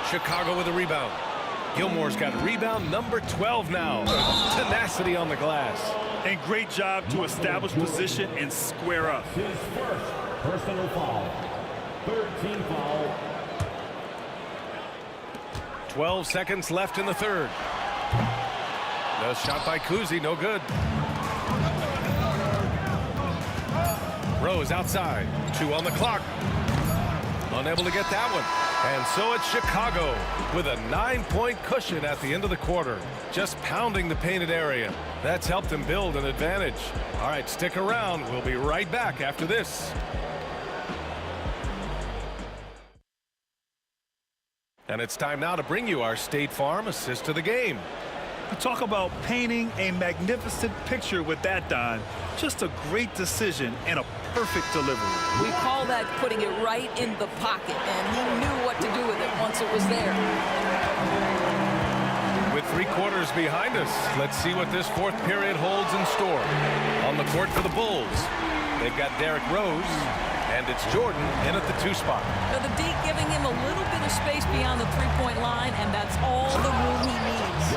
Chicago with a rebound. Gilmore's got rebound number 12 now. Tenacity on the glass. And great job to establish position and square up. His first personal foul. Third team foul. 12 seconds left in the third. The shot by Kuzi, no good. Rose outside. 2 on the clock. Unable to get that one. And so it's Chicago with a 9-point cushion at the end of the quarter. Just pounding the painted area. That's helped them build an advantage. All right, stick around. We'll be right back after this. And it's time now to bring you our State Farm assist of the game. Talk about painting a magnificent picture with that, Don. Just a great decision and a perfect delivery. We call that putting it right in the pocket, and he knew what to do with it once it was there. With 3 quarters behind us, let's see what this fourth period holds in store. On the court for the Bulls, they've got Derrick Rose, and it's Jordan in at the 2 spot. Now the D giving him a little bit of space beyond the three-point line, and that's all the room he needs.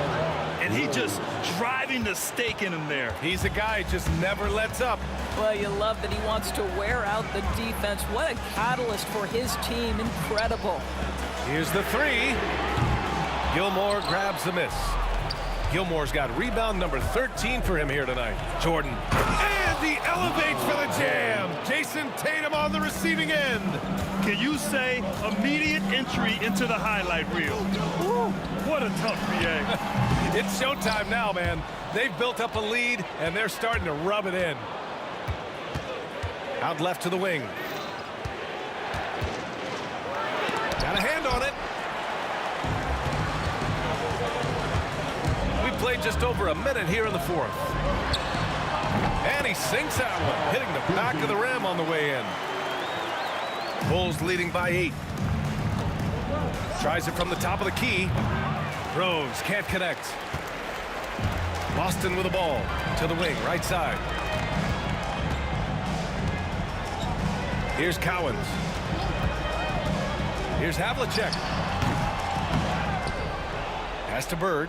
And he just driving the stake in him there. He's a guy who just never lets up. Well, you love that he wants to wear out the defense. What a catalyst for his team. Incredible. Here's the 3. Gilmore grabs the miss. Gilmore's got rebound number 13 for him here tonight. Jordan. And he elevates for the jam. Jason Tatum on the receiving end. Can you say immediate entry into the highlight reel? Woo, what a tough BA. It's showtime now, man. They've built up a lead, and they're starting to rub it in. Out left to the wing. Got a hand on it. We played just over a minute here in the fourth. And he sinks that one, hitting the back of the rim on the way in. Bulls leading by 8. Tries it from the top of the key. Rose can't connect. Boston with the ball to the wing, right side. Here's Cowens. Here's Havlicek. Pass to Bird.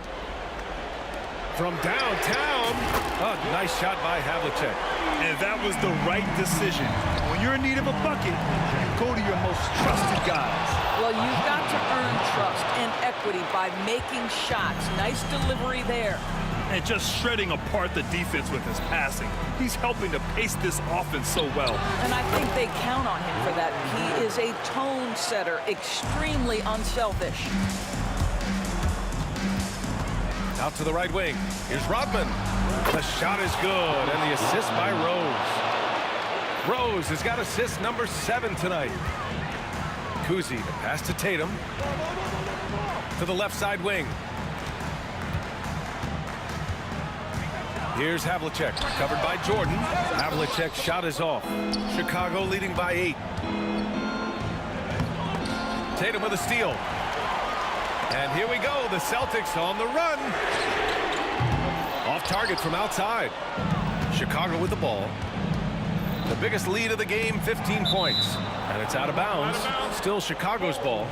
From downtown. Oh, nice shot by Havlicek. And that was the right decision. When you're in need of a bucket, you go to your most trusted guys. Well, you've got to earn trust and equity by making shots. Nice delivery there. And just shredding apart the defense with his passing. He's helping to pace this offense so well. And I think they count on him for that. He is a tone setter, extremely unselfish. Out to the right wing. Here's Rodman. The shot is good, and the assist by Rose. Rose has got assist number 7 tonight. Kuzi, the pass to Tatum. To the left side wing. Here's Havlicek, covered by Jordan. Havlicek's shot is off. Chicago leading by 8. Tatum with a steal. And here we go, the Celtics on the run. Off target from outside. Chicago with the ball. The biggest lead of the game, 15 points. And it's out of bounds. Still Chicago's ball.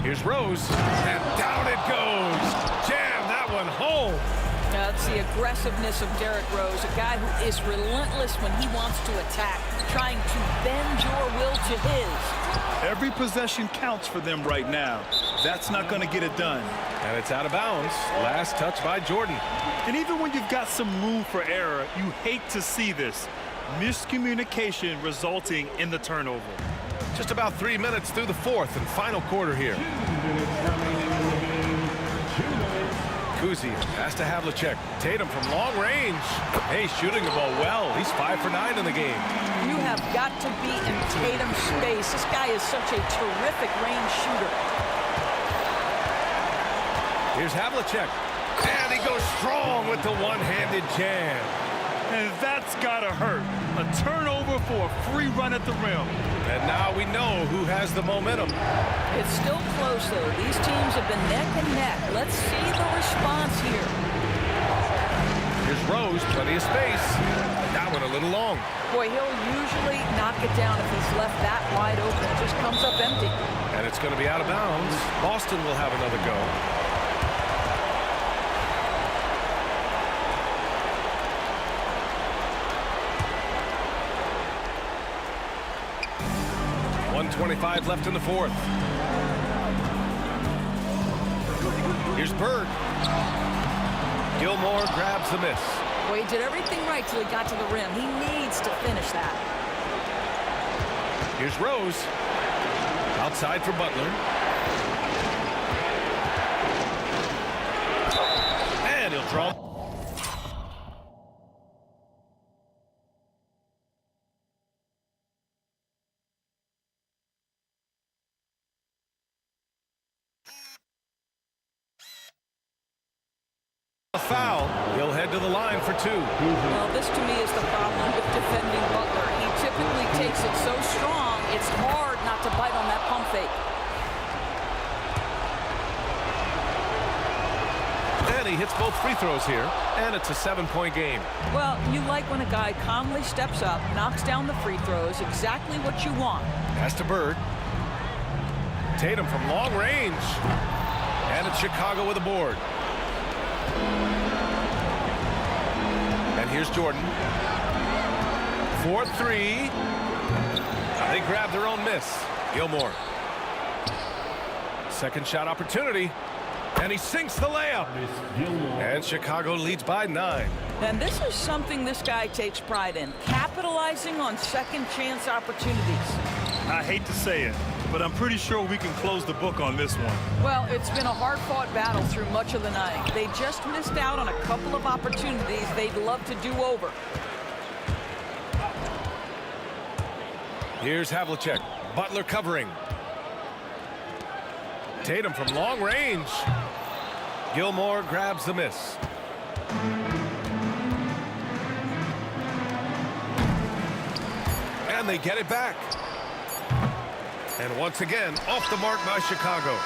Here's Rose. And down it goes. Jam that one home. That's the aggressiveness of Derrick Rose, a guy who is relentless when he wants to attack, trying to bend your will to his. Every possession counts for them right now. That's not going to get it done. And it's out of bounds. Last touch by Jordan. And even when you've got some room for error, you hate to see this. Miscommunication resulting in the turnover. Just about 3 minutes through the fourth and final quarter here. Kuzi, pass to Havlicek. Tatum from long range. Hey, shooting the ball well. He's 5 for 9 in the game. You have got to be in Tatum's space. This guy is such a terrific range shooter. Here's Havlicek. And he goes strong with the one-handed jam. And that's got to hurt. A turnover for a free run at the rim. And now we know who has the momentum. It's still close, though. These teams have been neck and neck. Let's see the response here. Here's Rose, plenty of space. That one a little long. Boy, he'll usually knock it down if he's left that wide open. It just comes up empty. And it's going to be out of bounds. Boston will have another go. .25 left in the fourth. Here's Bird. Gilmore grabs the miss. Boy, he did everything right till he got to the rim. He needs to finish that. Here's Rose. Outside for Butler. And he'll draw. A foul. He'll head to the line for 2. Well, this to me is the problem with defending Butler. He typically takes it so strong, it's hard not to bite on that pump fake. And he hits both free throws here, and it's a 7-point game. Well, you like when a guy calmly steps up, knocks down the free throws, exactly what you want. Pass to Bird. Tatum from long range. And it's Chicago with a board. And here's Jordan. 4-3. They grab their own miss. Gilmore. Second shot opportunity. And he sinks the layup. And Chicago leads by 9. And this is something this guy takes pride in, capitalizing on second chance opportunities. I hate to say it, but I'm pretty sure we can close the book on this one. Well, it's been a hard-fought battle through much of the night. They just missed out on a couple of opportunities they'd love to do over. Here's Havlicek. Butler covering. Tatum from long range. Gilmore grabs the miss. And they get it back. And once again, off the mark by Chicago.